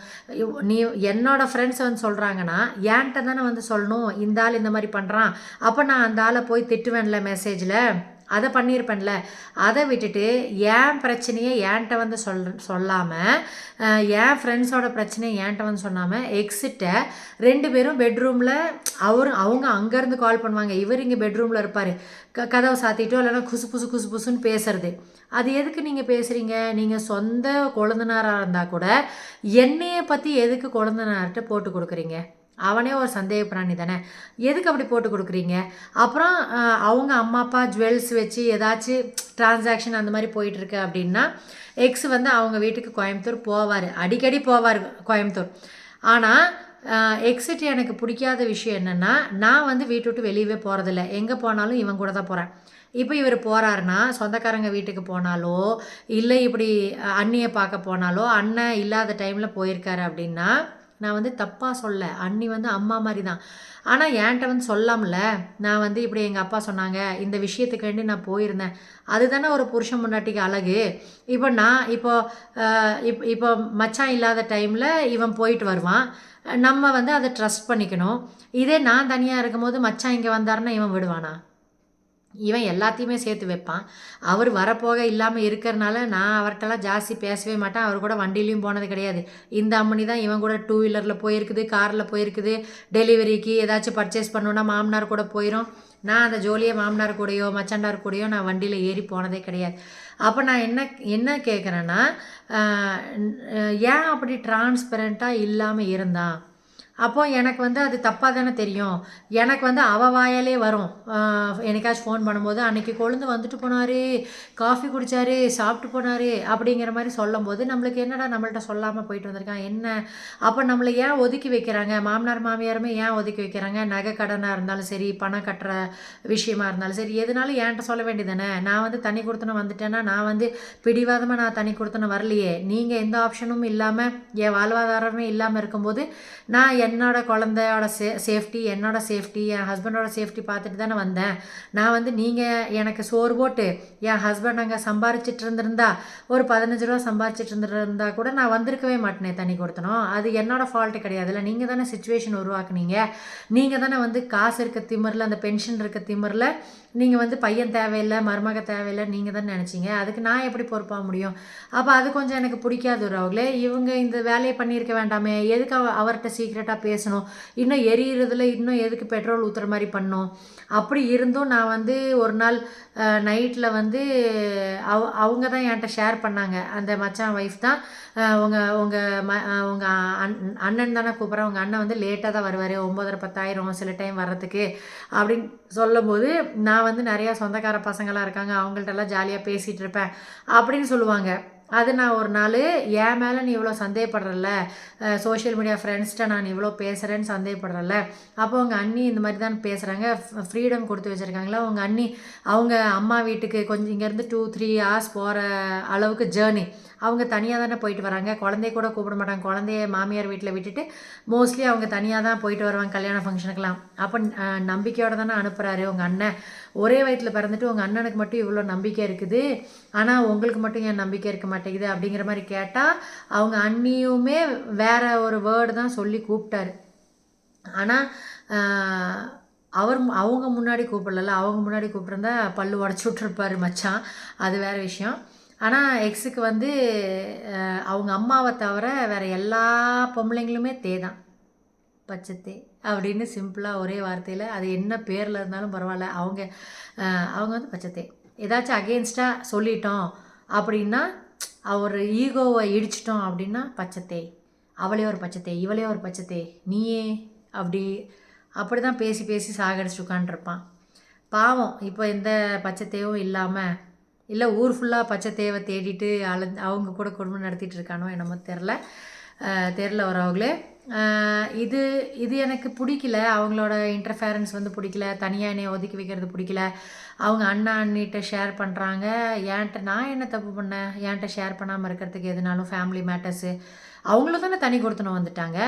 நீ என்னோடய ஃப்ரெண்ட்ஸ் வந்து சொல்கிறாங்கன்னா ஏன்ட்ட தானே வந்து சொல்லணும், இந்த ஆள் இந்த மாதிரி பண்ணுறான், அப்போ நான் அந்த ஆளை போய் திட்டுவேன்ல மெசேஜில், அதை பண்ணியிருப்பேன்ல. அதை விட்டுட்டு என் பிரச்சனையை என்கிட்ட வந்து சொல்லாமல், என் ஃப்ரெண்ட்ஸோட பிரச்சனையை என்கிட்ட வந்து சொல்லாமல் எக்ஸிட்ட 2 பேரும் பெட்ரூமில் அவங்க அங்கேருந்து கால் பண்ணுவாங்க, இவர் இங்கே பெட்ரூமில் இருப்பார், கதவை சாத்திட்டோ இல்லைன்னா குசு புசு குசு புசுன்னு பேசுறது. அது எதுக்கு நீங்கள் பேசுகிறீங்க? நீங்கள் சொந்த கொழுந்தனாராக இருந்தால் கூட என்னையை பற்றி எதுக்கு கொழுந்தனார்கிட்ட போட்டு கொடுக்குறீங்க? அவனே ஒரு சந்தேக பிராணி தானே, எதுக்கு அப்படி போட்டு கொடுக்குறீங்க? அப்புறம் அவங்க அம்மா அப்பா ஜுவல்ஸ் வச்சு ஏதாச்சும் டிரான்சாக்ஷன் அந்த மாதிரி போயிட்டுருக்கு அப்படின்னா எக்ஸ் வந்து அவங்க வீட்டுக்கு கோயம்புத்தூர் போவார், அடிக்கடி போவார் கோயம்புத்தூர். ஆனால் எக்ஸிட் எனக்கு பிடிக்காத விஷயம் என்னென்னா, நான் வந்து வீட்டு விட்டு வெளியவே போகிறதில்ல, எங்கே போனாலும் இவன் கூட தான் போகிறேன். இப்போ இவர் போகிறாருன்னா சொந்தக்காரங்க வீட்டுக்கு போனாலோ இல்லை இப்படி அண்ணியை பார்க்க போனாலோ, அண்ணன் இல்லாத டைமில் போயிருக்காரு அப்படின்னா நான் வந்து தப்பாக சொல்ல, அண்ணி வந்து அம்மா மாதிரி தான். ஆனால் என்கிட்ட வந்து சொல்லாமல, நான் வந்து இப்படி எங்கள் அப்பா சொன்னாங்க, இந்த விஷயத்துக்கு வேண்டி நான் போயிருந்தேன், அதுதானே ஒரு புருஷன் முன்னாட்டிக்கு அழகு. இப்போ நான் இப்போ மச்சான் இல்லாத டைமில் இவன் போயிட்டு வருவான், நம்ம வந்து அதை ட்ரஸ்ட் பண்ணிக்கணும். இதே நான் தனியாக இருக்கும்போது மச்சான் இங்கே வந்தாருன்னா இவன் விடுவானா? இவன் எல்லாத்தையுமே சேர்த்து வைப்பான். அவர் வரப்போக இல்லாமல் இருக்கிறனால நான் அவர்கிட்டலாம் ஜாஸ்தி பேசவே மாட்டேன், அவர் கூட வண்டிலையும் போனது கிடையாது. இந்த அம்மனி தான் இவன் கூட 2 வீலரில் போயிருக்குது, காரில் போயிருக்குது, டெலிவரிக்கு ஏதாச்சும் பர்ச்சேஸ் பண்ணணுன்னா மாமனார் கூட போயிடும். நான் அந்த ஜோலியாக மாமனார் கூடயோ மச்சாண்டார் கூடயோ நான் வண்டியில் ஏறி போனதே கிடையாது. அப்போ நான் என்ன கேட்குறேன்னா, ஏன் அப்படி டிரான்ஸ்பரண்ட்டாக இல்லாமல் இருந்தான்? அப்போது எனக்கு வந்து அது தப்பாக தானே தெரியும். எனக்கு வந்து அவள் வாயாலே வரும். என்னைக்காச்சும் ஃபோன் பண்ணும்போது, அன்றைக்கி கொழுந்து வந்துட்டு போனார், காஃபி குடித்தார், சாப்பிட்டு போனார் அப்படிங்கிற மாதிரி சொல்லும்போது நம்மளுக்கு என்னடா நம்மள்ட்ட சொல்லாமல் போயிட்டு வந்திருக்கான் என்ன? அப்போ நம்மளை ஏன் ஒதுக்கி வைக்கிறாங்க? மாமனார் மாமியாருமே ஏன் ஒதுக்கி வைக்கிறாங்க? நகை கடனாக இருந்தாலும் சரி, பணம் கட்டுற விஷயமா இருந்தாலும் சரி, எதுனாலும் என்கிட்ட சொல்ல வேண்டியதானே. நான் வந்து தனி கொடுத்தன வந்துட்டேன்னா, நான் வந்து பிடிவாதமாக நான் தனி கொடுத்தன வரலையே. நீங்கள் எந்த ஆப்ஷனும் இல்லாமல், என் வாழ்வாதாரமே இல்லாமல் இருக்கும்போது நான் என்னோட குழந்தையோட சேஃப்டி, என்னோட சேஃப்டி, என் ஹஸ்பண்டோட சேஃப்டி பார்த்துட்டு தானே வந்தேன். நான் வந்து நீங்கள் எனக்கு சோறு போட்டு என் ஹஸ்பண்ட் அங்கே சம்பாரிச்சிட்டு இருந்திருந்தா, ஒரு 15 ரூபா சம்பாரிச்சிட்டு இருந்திருந்தா கூட நான் வந்திருக்கவே மாட்டேனே தண்ணி கொடுத்தனும். அது என்னோடய ஃபால்ட்டு கிடையாதுல்ல. நீங்கள் தானே சுச்சுவேஷன் உருவாக்குனீங்க. நீங்கள் தானே வந்து காசு இருக்க திமிரில், அந்த பென்ஷன் இருக்க திமிரில் நீங்கள் வந்து பையன் தேவையில்லை, மருமக தேவையில்லை நீங்கள் தானே நினச்சிங்க. அதுக்கு நான் எப்படி பொறுப்பாக முடியும்? அப்போ அது கொஞ்சம் எனக்கு பிடிக்காது ராகுலே. இவங்க இந்த வேலையை பண்ணியிருக்க வேண்டாமே, எதுக்கு அவர்கிட்ட சீக்ரெட்டாக பேசணும், இன்னும் எரியிறதுல இன்னும் எதுக்கு பெட்ரோல் ஊற்றுற மாதிரி பண்ணணும்? அப்படி இருந்தும் நான் வந்து ஒரு நாள் நைட்டில் வந்து அவங்க தான் என்கிட்ட ஷேர் பண்ணாங்க, அந்த மச்சான் ஒய்ஃப் தான், உங்கள் அண்ணன் தானே கூப்பிட்றேன், உங்கள் அண்ணன் வந்து லேட்டாக தான் வருவார், 9:30 10 சில டைம் வர்றதுக்கு அப்படின்னு சொல்லும்போது, நான் வந்து நிறையா சொந்தக்கார பசங்களாம் இருக்காங்க, அவங்கள்ட்டெல்லாம் ஜாலியாக பேசிகிட்டு இருப்பேன் அப்படின்னு சொல்லுவாங்க. அது நான் ஒரு நாள் என் மேலே நீ இவ்வளோ சந்தேகப்படுறல, சோஷியல் மீடியா ஃப்ரெண்ட்ஸ்கிட்ட நான் இவ்வளோ பேசுகிறேன்னு சந்தேகப்படுறல, அப்போ உங்கள் அண்ணி இந்த மாதிரி தான் பேசுகிறாங்க, ஃப்ரீடம் கொடுத்து வச்சுருக்காங்களா உங்கள் அண்ணி, அவங்க அம்மா வீட்டுக்கு கொஞ்சம் இங்கேருந்து 2-3 hours போகிற அளவுக்கு ஜேர்னி, அவங்க தனியாக தானே போயிட்டு வராங்க, குழந்தைய கூட கூப்பிட மாட்டாங்க, குழந்தைய மாமியார் வீட்டில் விட்டுட்டு மோஸ்ட்லி அவங்க தனியாக தான் போயிட்டு வருவாங்க கல்யாண ஃபங்க்ஷனுக்கெலாம். அப்போ நம்பிக்கையோடு தானே அனுப்புகிறாரு உங்கள் அண்ணன். ஒரே வயிற்றில் பிறந்துட்டு உங்கள் அண்ணனுக்கு மட்டும் இவ்வளோ நம்பிக்கை இருக்குது, ஆனால் உங்களுக்கு மட்டும் ஏன் நம்பிக்கை இருக்க மாட்டேங்குது அப்படிங்கிற மாதிரி கேட்டால், அவங்க அண்ணியுமே வேற ஒரு வேர்டு தான் சொல்லி கூப்பிட்டாரு. ஆனால் அவங்க முன்னாடி கூப்பிடல, அவங்க முன்னாடி கூப்பிட்ருந்தா பல்லு உடச்சி விட்ருப்பாரு மச்சான், அது வேறு விஷயம். ஆனால் எக்ஸுக்கு வந்து அவங்க அம்மாவை தவிர வேறு எல்லா பொம்பளைங்களுமே தான், பச்சை அப்படின்னு சிம்பிளாக ஒரே வார்த்தையில், அது என்ன பேரில் இருந்தாலும் பரவாயில்ல, அவங்க வந்து பச்சை. ஏதாச்சும் அகெயின்ஸ்டாக சொல்லிட்டோம் அப்படின்னா, அவர் ஈகோவை இடிச்சிட்டோம் அப்படின்னா பச்சை, அவளே ஒரு பச்சை, இவளே ஒரு பச்சை, நீயே அப்படி தான் பேசி பேசி சாகடிச்சு உட்காண்ட்ருப்பான். பாவம் இப்போ எந்த பச்சைத்தையும் இல்லாமல், இல்லை ஊர் ஃபுல்லாக பச்சை தேவை தேடிட்டு அவங்க கூட குடும்பம் நடத்திட்டு இருக்கானோ என்னமோ தெரில. தெரில வரவங்களே. இது இது எனக்கு பிடிக்கல. அவங்களோட இன்டர்ஃபேரன்ஸ் வந்து பிடிக்கல. தனியாக என்னை ஒதுக்கி வைக்கிறது பிடிக்கல. அவங்க அண்ணா அண்ணிட்ட ஷேர் பண்ணுறாங்க. என்கிட்ட நான் என்ன தப்பு பண்ணேன்? என்கிட்ட ஷேர் பண்ணாமல் இருக்கிறதுக்கு எதுனாலும் ஃபேமிலி மேட்டர்ஸு. அவங்களும் தானே தனி கொடுத்துன்னு வந்துட்டாங்க.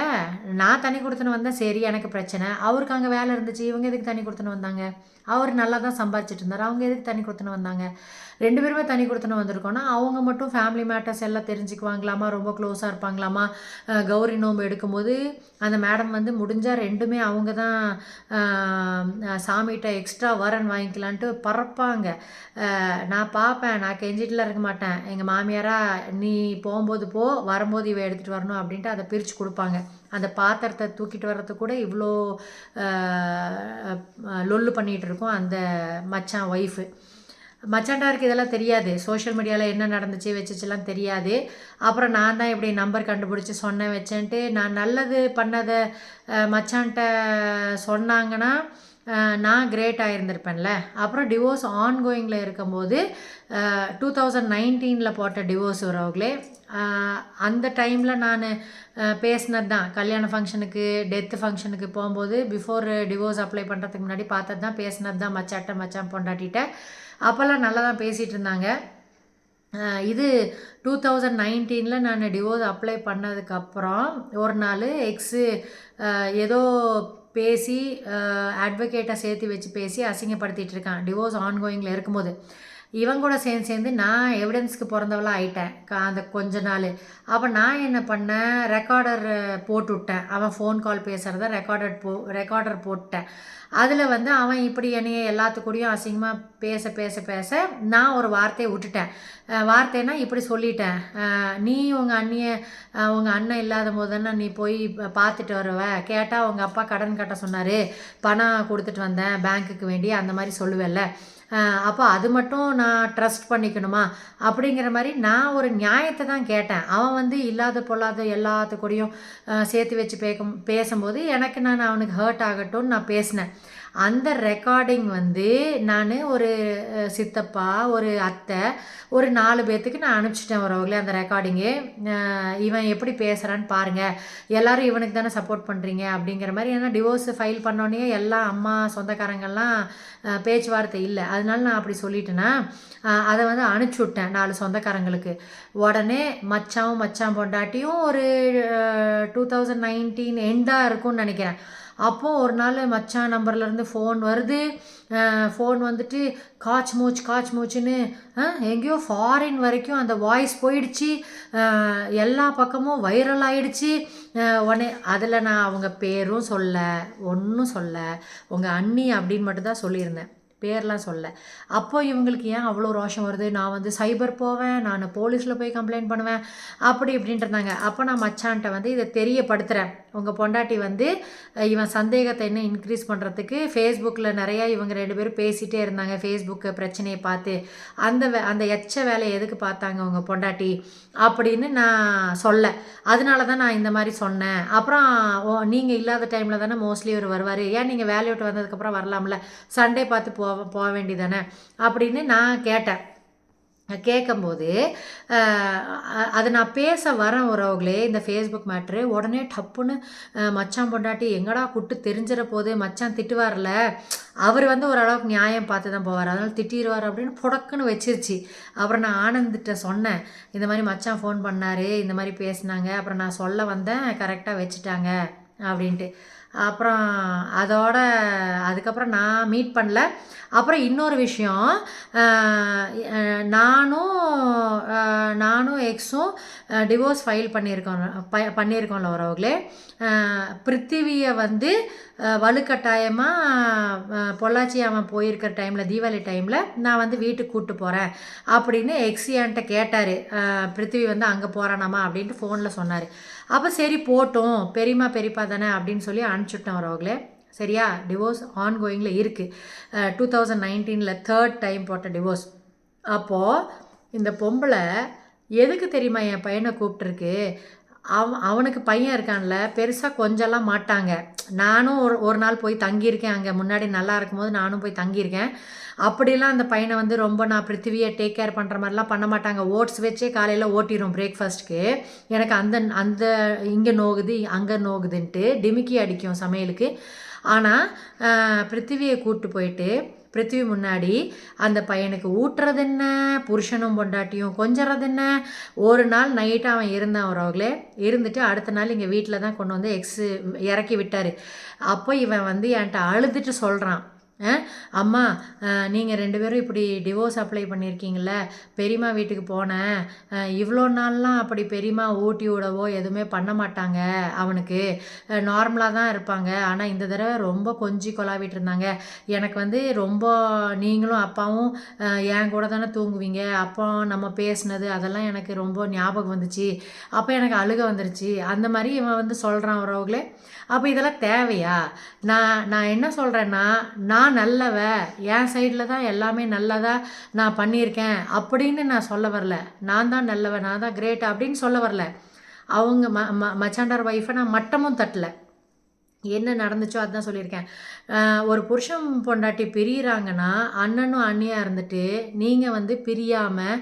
நான் தனி கொடுத்துன்னு வந்தேன், சரி எனக்கு பிரச்சனை. அவருக்கு அங்கே வேலை இருந்துச்சு, இவங்க எதுக்கு தனி கொடுத்துன்னு வந்தாங்க? அவர் நல்லா தான் சம்பாதிச்சிட்டு இருந்தார், அவங்க எதுக்கு தனி கொடுத்துன்னு வந்தாங்க? 2 பேருமே தனி கொடுத்துன்னு வந்திருக்கோன்னா அவங்க மட்டும் ஃபேமிலி மேட்டர்ஸ் எல்லாம் தெரிஞ்சுக்குவாங்களாமா, ரொம்ப க்ளோஸாக இருப்பாங்களாமா. கௌரி நோம்பு எடுக்கும்போது அந்த மேடம் வந்து முடிஞ்சால் 2மே அவங்க தான் சாமிகிட்ட எக்ஸ்ட்ரா வரன் வாங்கிக்கலான்ட்டு பறப்பாங்க. நான் பார்ப்பேன், நான் கெஞ்சிட்டுலாம் இருக்க மாட்டேன். எங்கள் மாமியாரா நீ போகும்போது போ, வரும்போது இவ எடுத்துகிட்டு வரணும் அப்படின்ட்டு அதை பிரித்து கொடுப்பாங்க. அந்த பாத்திரத்தை தூக்கிட்டு வர்றதுக்கு கூட இவ்வளோ லொல்லு பண்ணிகிட்டு இருக்கோம் அந்த மச்சான் ஒய்ஃபு. மச்சாண்டாருக்கு இதெல்லாம் தெரியாது, சோஷியல் மீடியாவில் என்ன நடந்துச்சு வச்சுச்சுலாம் தெரியாது. அப்புறம் நான் தான் இப்படி நம்பர் கண்டுபிடிச்சி சொன்னேன் வச்சேன்ட்டு. நான் நல்லது பண்ணதை மச்சான்ட்ட சொன்னாங்கன்னா நான் கிரேட் ஆகியிருந்திருப்பேன்ல. அப்புறம் டிவோர்ஸ் ஆன்கோயிங்கில் இருக்கும்போது 2019 போட்ட டிவோர்ஸ் வரவங்களே. அந்த டைமில் நான் பேசினது தான், கல்யாண ஃபங்க்ஷனுக்கு டெத்து ஃபங்க்ஷனுக்கு போகும்போது பிஃபோர் டிவோர்ஸ் அப்ளை பண்ணுறதுக்கு முன்னாடி பார்த்தது தான், பேசினது தான் மச்சான் பொண்டாட்டிட்ட. அப்போல்லாம் நல்லா தான் பேசிகிட்டு இருந்தாங்க. இது 2019 நான் டிவோர்ஸ் அப்ளை பண்ணதுக்கப்புறம் ஒரு நாள் எக்ஸு ஏதோ பேசி அட்வொகேட்டை சேர்த்து வச்சு பேசி அசிங்கப்படுத்திகிட்டு இருக்கான் டிவோர்ஸ் ஆன்கோயிங்கில் இருக்கும்போது. இவன் கூட சேர்ந்து நான் எவிடன்ஸ்க்கு பிறந்தவளாக ஆயிட்டேன் அந்த கொஞ்ச நாள். அப்போ நான் என்ன பண்ணேன், ரெக்கார்டர் போட்டு விட்டேன். அவன் ஃபோன் கால் பேசுகிறத ரெக்கார்டர் போட்டேன். அதில் வந்து அவன் இப்படி என்னைய எல்லாத்துக்கூடையும் அசிங்கமாக பேச நான் ஒரு வார்த்தையை விட்டுட்டேன். வார்த்தைன்னா இப்படி சொல்லிட்டேன், நீ உங்கள் அண்ணன் இல்லாத போது தானே நீ போய் பார்த்துட்டு வருவ, கேட்டால் உங்கள் அப்பா கடன் கட்ட சொன்னார், பணம் கொடுத்துட்டு வந்தேன் பேங்க்குக்கு வேண்டி, அந்த மாதிரி சொல்லுவேல்ல. அப்போ அது மட்டும் நான் ட்ரஸ்ட் பண்ணிக்கணுமா அப்படிங்கிற மாதிரி நான் ஒரு நியாயத்தை தான் கேட்டேன். அவன் வந்து இல்லாத பொல்லாத எல்லாத்துக்கூடையும் சேர்த்து வச்சு பேசும்போது எனக்கு நான் அவனுக்கு ஹர்ட் ஆகட்டும்னு நான் பேசினேன். அந்த ரெக்கார்டிங் வந்து நான் ஒரு சித்தப்பா, ஒரு அத்தை, ஒரு 4 பேர்த்துக்கு நான் அனுப்பிச்சிட்டேன் வரவங்களே அந்த ரெக்கார்டிங்கு. இவன் எப்படி பேசுகிறான்னு பாருங்கள், எல்லோரும் இவனுக்கு தானே சப்போர்ட் பண்ணுறீங்க அப்படிங்கிற மாதிரி. ஏன்னா டிவோர்ஸ் ஃபைல் பண்ணோன்னே எல்லாம் அம்மா சொந்தக்காரங்கள்லாம் பேச்சுவார்த்தை இல்லை, அதனால நான் அப்படி சொல்லிட்டேன்னா அதை வந்து அனுப்பிச்சி விட்டேன் 4 சொந்தக்காரங்களுக்கு. உடனே மச்சான் பொண்டாட்டியும் ஒரு 2019 எண்டாக இருக்கும்னு நினைக்கிறேன். அப்போது ஒரு நாள் மச்சான் நம்பர்லேருந்து ஃபோன் வருது. ஃபோன் வந்துட்டு காச் மூச்சுன்னு எங்கேயோ ஃபாரின் வரைக்கும் அந்த வாய்ஸ் போயிடுச்சு. எல்லா பக்கமும் வைரல் ஆகிடுச்சு. உடனே அதில் நான் அவங்க பேரும் ஒன்றும் உங்கள் அண்ணி அப்படின்னு மட்டும்தான் சொல்லியிருந்தேன், பேர்லாம் சொல்ல. அப்போ இவங்களுக்கு ஏன் அவ்வளோ ரோஷம் வருது, நான் வந்து சைபர் போவேன், நான் போலீஸில் போய் கம்ப்ளைண்ட் பண்ணுவேன் அப்படி இப்படின்ட்டுருந்தாங்க. அப்போ நான் மச்சான்ட்ட வந்து இதை தெரியப்படுத்துகிறேன், உங்கள் பொண்டாட்டி வந்து இவன் சந்தேகத்தை இன்னும் இன்க்ரீஸ் பண்ணுறதுக்கு ஃபேஸ்புக்கில் நிறையா இவங்க 2 பேரும் பேசிகிட்டே இருந்தாங்க. ஃபேஸ்புக்கு பிரச்சனையை பார்த்து அந்த எச்ச வேலையை எதுக்கு பார்த்தாங்க உங்கள் பொண்டாட்டி அப்படின்னு நான் அதனால தான் நான் இந்த மாதிரி சொன்னேன். அப்புறம் நீங்கள் இல்லாத டைமில் தானே மோஸ்ட்லி அவர் வருவார், ஏன் நீங்கள் வேலையை விட்டு வந்ததுக்கப்புறம் வரலாம்ல, சண்டே பார்த்து போக வேண்டியதானே அப்படின்னு நான் கேட்கும்போது அதை நான் பேச வரேன் உறவுகளே. இந்த ஃபேஸ்புக் மேட்ரு உடனே டப்புன்னு மச்சான் பொண்டாட்டி எங்கடா கூட்டு தெரிஞ்சிட போது, மச்சான் திட்டுவார்ல, அவர் வந்து ஓரளவுக்கு நியாயம் பார்த்து தான் போவார், அதனால் திட்டிடுவார் அப்படின்னு புடக்குன்னு வச்சிருச்சு. அப்புறம் நான் ஆனந்திட்ட சொன்னேன், இந்த மாதிரி மச்சான் ஃபோன் பண்ணார், இந்த மாதிரி பேசினாங்க, அப்புறம் நான் சொல்ல வந்தேன், கரெக்டாக வச்சுட்டாங்க அப்படின்ட்டு. அப்புறம் அதுக்கப்புறம் நான் மீட் பண்ணல. அப்புறம் இன்னொரு விஷயம், நானும் எக்ஸும் டிவோர்ஸ் ஃபைல் பண்ணியிருக்கோம்ல உறவுகளே. பிருத்திவியை வந்து வலுக்கட்டாயமாக பொள்ளாச்சி அவன் போயிருக்கிற டைமில், தீபாவளி டைமில் நான் வந்து வீட்டுக்கு கூப்பிட்டு போகிறேன் அப்படின்னு என்கிட்ட கேட்டார். பிருத்திவி வந்து அங்கே போகிறானாமா அப்படின்ட்டு ஃபோனில் சொன்னார். அப்போ சரி போட்டோம், பெரியப்பா தானே அப்படின்னு சொல்லி அனுப்பிச்சுட்டேன் உறவுகளே. சரியா, டிவோர்ஸ் ஆன்கோயிங்கில் இருக்குது. 2019 3rd டைம் போட்ட டிவோர்ஸ். அப்போது இந்த பொம்பளை எதுக்கு தெரியுமா என் பையனை கூப்பிட்டுருக்கு, அவனுக்கு பையன் இருக்கான்ல, பெருசாக கொஞ்சம்லாம் மாட்டாங்க. நானும் ஒரு நாள் போய் தங்கியிருக்கேன் அங்கே. முன்னாடி நல்லா இருக்கும்போது நானும் போய் தங்கியிருக்கேன். அப்படிலாம் அந்த பையனை வந்து ரொம்ப நான் பிருத்திவியை டேக் கேர் பண்ணுற மாதிரிலாம் பண்ண மாட்டாங்க. ஓட்ஸ் வச்சே காலையில் ஓட்டிடும் பிரேக்ஃபாஸ்ட்டுக்கு. எனக்கு அந்த அந்த இங்கே நோகுது அங்கே நோகுதுன்ட்டு டிமிக்கி அடிக்கும் சமையலுக்கு. ஆனால் பிருத்திவியை கூப்பிட்டு போயிட்டு பிருத்திவி முன்னாடி அந்த பையனுக்கு ஊட்டுறது என்ன, புருஷனும் பொண்டாட்டியும் கொஞ்சறது என்ன. ஒரு நாள் நைட்டு அவன் இருந்தான் அவர்களே. இருந்துட்டு அடுத்த நாள் எங்கள் வீட்டில் தான் கொண்டு வந்து இறக்கி விட்டார். அப்போ இவன் வந்து என்கிட்ட அழுதுட்டு சொல்கிறான், அம்மா நீங்கள் 2 பேரும் இப்படி டிவோர்ஸ் அப்ளை பண்ணியிருக்கீங்கள, பெரியம்மா வீட்டுக்கு போனேன், இவ்வளோ நாள்லாம் அப்படி பெரியம்மா ஊட்டி விடவோ எதுவுமே பண்ண மாட்டாங்க, அவனுக்கு நார்மலாக தான் இருப்பாங்க. ஆனால் இந்த தடவை ரொம்ப கொஞ்சி கொலாவிட்டு இருந்தாங்க. எனக்கு வந்து ரொம்ப நீங்களும் அப்பாவும் என் கூட தானே தூங்குவீங்க, அப்போ நம்ம பேசுனது அதெல்லாம் எனக்கு ரொம்ப ஞாபகம் வந்துச்சு. அப்போ எனக்கு அழுக வந்துருச்சு. அந்த மாதிரி இவன் வந்து சொல்கிறான் அவர்களே. அப்போ இதெல்லாம் தேவையா? நான் என்ன சொல்கிறேன்னா, நான் நல்லவ, என் சைடில் தான் எல்லாமே நல்லதாக நான் பண்ணியிருக்கேன் அப்படின்னு நான் சொல்ல வரல. நான் தான் நல்லவ, நான் தான் கிரேட் அப்படின்னு சொல்ல வரல. அவங்க மச்சாண்டார் ஒய்ஃபை நான் மட்டமும் தட்டலை. என்ன நடந்துச்சோ அதுதான் சொல்லியிருக்கேன். ஒரு புருஷன் பொண்டாட்டி பிரியிறாங்கன்னா அண்ணனும் அண்ணியாக இருந்துட்டு நீங்கள் வந்து பிரியாமல்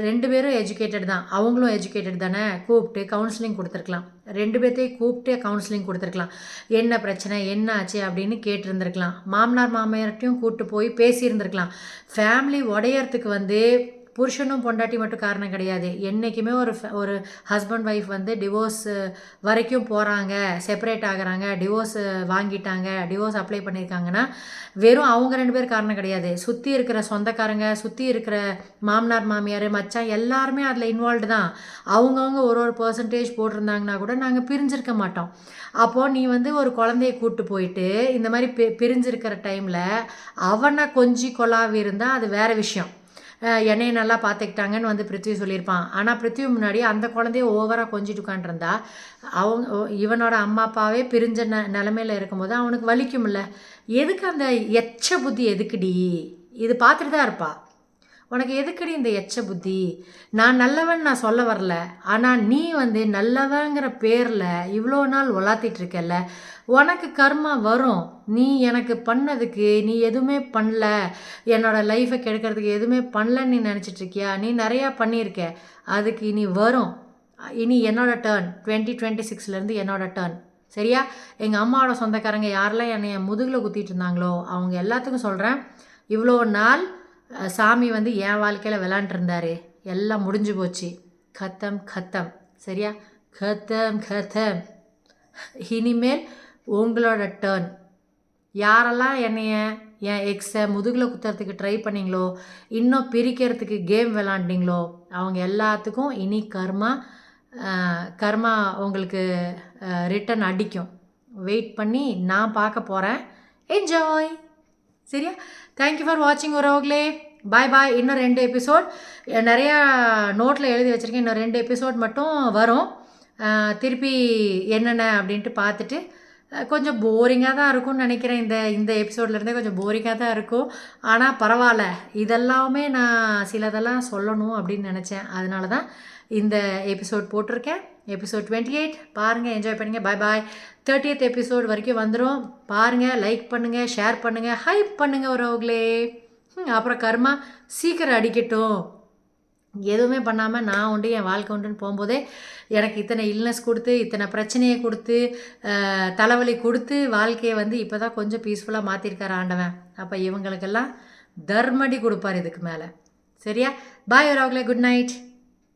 2 பேரும் எஜுகேட்டட் தான், அவங்களும் எஜுகேட்டட் தானே, கூப்பிட்டு கவுன்சிலிங் கொடுத்துருக்கலாம். 2 பேர்த்தையும் கூப்பிட்டு கவுன்சிலிங் கொடுத்துருக்கலாம். என்ன பிரச்சனை என்ன ஆச்சு அப்படின்னு கேட்டிருந்துருக்கலாம். மாமனார் மாமியார்ட்டையும் கூப்பிட்டு போய் பேசியிருந்துருக்கலாம். ஃபேமிலி உடையறதுக்கு வந்து புருஷனும் பொண்டாட்டி மட்டும் காரணம் கிடையாது. என்றைக்குமே ஒரு ஹஸ்பண்ட் ஒய்ஃப் வந்து டிவோர்ஸ் வரைக்கும் போகிறாங்க, செப்பரேட் ஆகுறாங்க, டிவோர்ஸ் வாங்கிட்டாங்க, டிவோர்ஸ் அப்ளை பண்ணியிருக்காங்கன்னா வெறும் அவங்க 2 பேர் காரணம் கிடையாது. சுற்றி இருக்கிற சொந்தக்காரங்க, சுற்றி இருக்கிற மாமனார் மாமியார் மச்சான் எல்லாருமே அதில் இன்வால்வ்டு தான். அவங்கவுங்க ஒரு பர்சன்டேஜ் போட்டிருந்தாங்கன்னா கூட நாங்கள் பிரிஞ்சிருக்க மாட்டோம். அப்போது நீ வந்து ஒரு குழந்தைய கூப்பிட்டு போயிட்டு இந்த மாதிரி பிரிஞ்சிருக்கிற டைமில் அவனை கொஞ்சி கொலாவி இருந்தால் அது வேறு விஷயம். என்னையை நல்லா பார்த்துக்கிட்டாங்கன்னு வந்து பிருத்திவி சொல்லியிருப்பான். ஆனால் பிருத்திவி முன்னாடி அந்த குழந்தைய ஓவராக கொஞ்சிட்டு உட்காண்ட்ருந்தா இவனோட அம்மா அப்பாவே பிரிஞ்ச நிலமையில் இருக்கும்போது அவனுக்கு வலிக்கும்ல. எதுக்கு அந்த எச்ச புத்தி எதுக்குடி? இது பார்த்துட்டு தான் இருப்பா. உனக்கு எதுக்குடி இந்த எச்ச புத்தி? நான் நல்லவன் நான் சொல்ல வரல. ஆனால் நீ வந்து நல்லவங்கிற பேரில் இவ்வளோ நாள் உலாத்திட்டு இருக்கல, உனக்கு கர்மா வரும். நீ எனக்கு பண்ணதுக்கு நீ எதுவுமே பண்ணல, என்னோடய லைஃப்பை கெடுக்கிறதுக்கு எதுவுமே பண்ணலன்னு நீ நினச்சிட்ருக்கியா? நீ நிறையா பண்ணியிருக்க, அதுக்கு இனி வரும். இனி என்னோடய டேர்ன். 2026லேருந்து என்னோடய டேர்ன். சரியா? எங்கள் அம்மாவோட சொந்தக்காரங்க யாரெல்லாம் என்னை முதுகில் குத்திட்டு இருந்தாங்களோ அவங்க எல்லாத்துக்கும் சொல்கிறேன், இவ்வளோ நாள் சாமி வந்து என் வாழ்க்கையில் விளாண்டுருந்தாரு, எல்லாம் முடிஞ்சு போச்சு. கத்தம் கத்தம். சரியா? கத்தம் கத்தம். இனிமேல் உங்களோட டேர்ன். யாரெல்லாம் என்னைய என் எக்ஸை முதுகில் குத்துறதுக்கு ட்ரை பண்ணிங்களோ, இன்னும் பிரிக்கிறதுக்கு கேம் விளாண்டிங்களோ அவங்க எல்லாத்துக்கும் இனி கர்மா உங்களுக்கு ரிட்டன் அடிக்கும். வெயிட் பண்ணி நான் பார்க்க போகிறேன். என்ஜாய். சரியா? தேங்க்யூ ஃபார் வாட்சிங் உறவுகளே. பாய் பாய். இன்னும் 2 எபிசோட் நிறையா நோட்டில் எழுதி வச்சுருக்கேன். இன்னும் 2 எபிசோட் மட்டும் வரும். திருப்பி என்னென்ன அப்படின்ட்டு பார்த்துட்டு கொஞ்சம் போரிங்காக தான் இருக்கும்னு நினைக்கிறேன். இந்த எபிசோட்லேருந்தே கொஞ்சம் போரிங்காக தான் இருக்கும். ஆனால் பரவாயில்ல, இதெல்லாமே நான் சிலதெல்லாம் சொல்லணும் அப்படின்னு நினச்சேன். அதனால தான் இந்த எபிசோட் போட்டிருக்கேன். எபிசோட் 28 பாருங்கள், என்ஜாய் பண்ணுங்கள். பாய் பாய். 30th எபிசோட் வரைக்கும் வந்துடும். பாருங்கள், லைக் பண்ணுங்கள், ஷேர் பண்ணுங்கள், ஹைப் பண்ணுங்கள் உறவுகளே. அப்புறம் கர்மா சீக்கிரம் அடிக்கட்டும். எதுவுமே பண்ணாமல் நான் உண்டு என் வாழ்க்கை உண்டுன்னு போகும்போதே எனக்கு இத்தனை இல்னஸ் கொடுத்து, இத்தனை பிரச்சனையை கொடுத்து, தலைவலி கொடுத்து வாழ்க்கையை வந்து இப்போ தான் கொஞ்சம் பீஸ்ஃபுல்லாக மாற்றிருக்கார் ஆண்டவன். அப்போ இவங்களுக்கெல்லாம் தர்மடி கொடுப்பார் இதுக்கு மேலே. சரியா? பாய் உறவுகளே. Good night.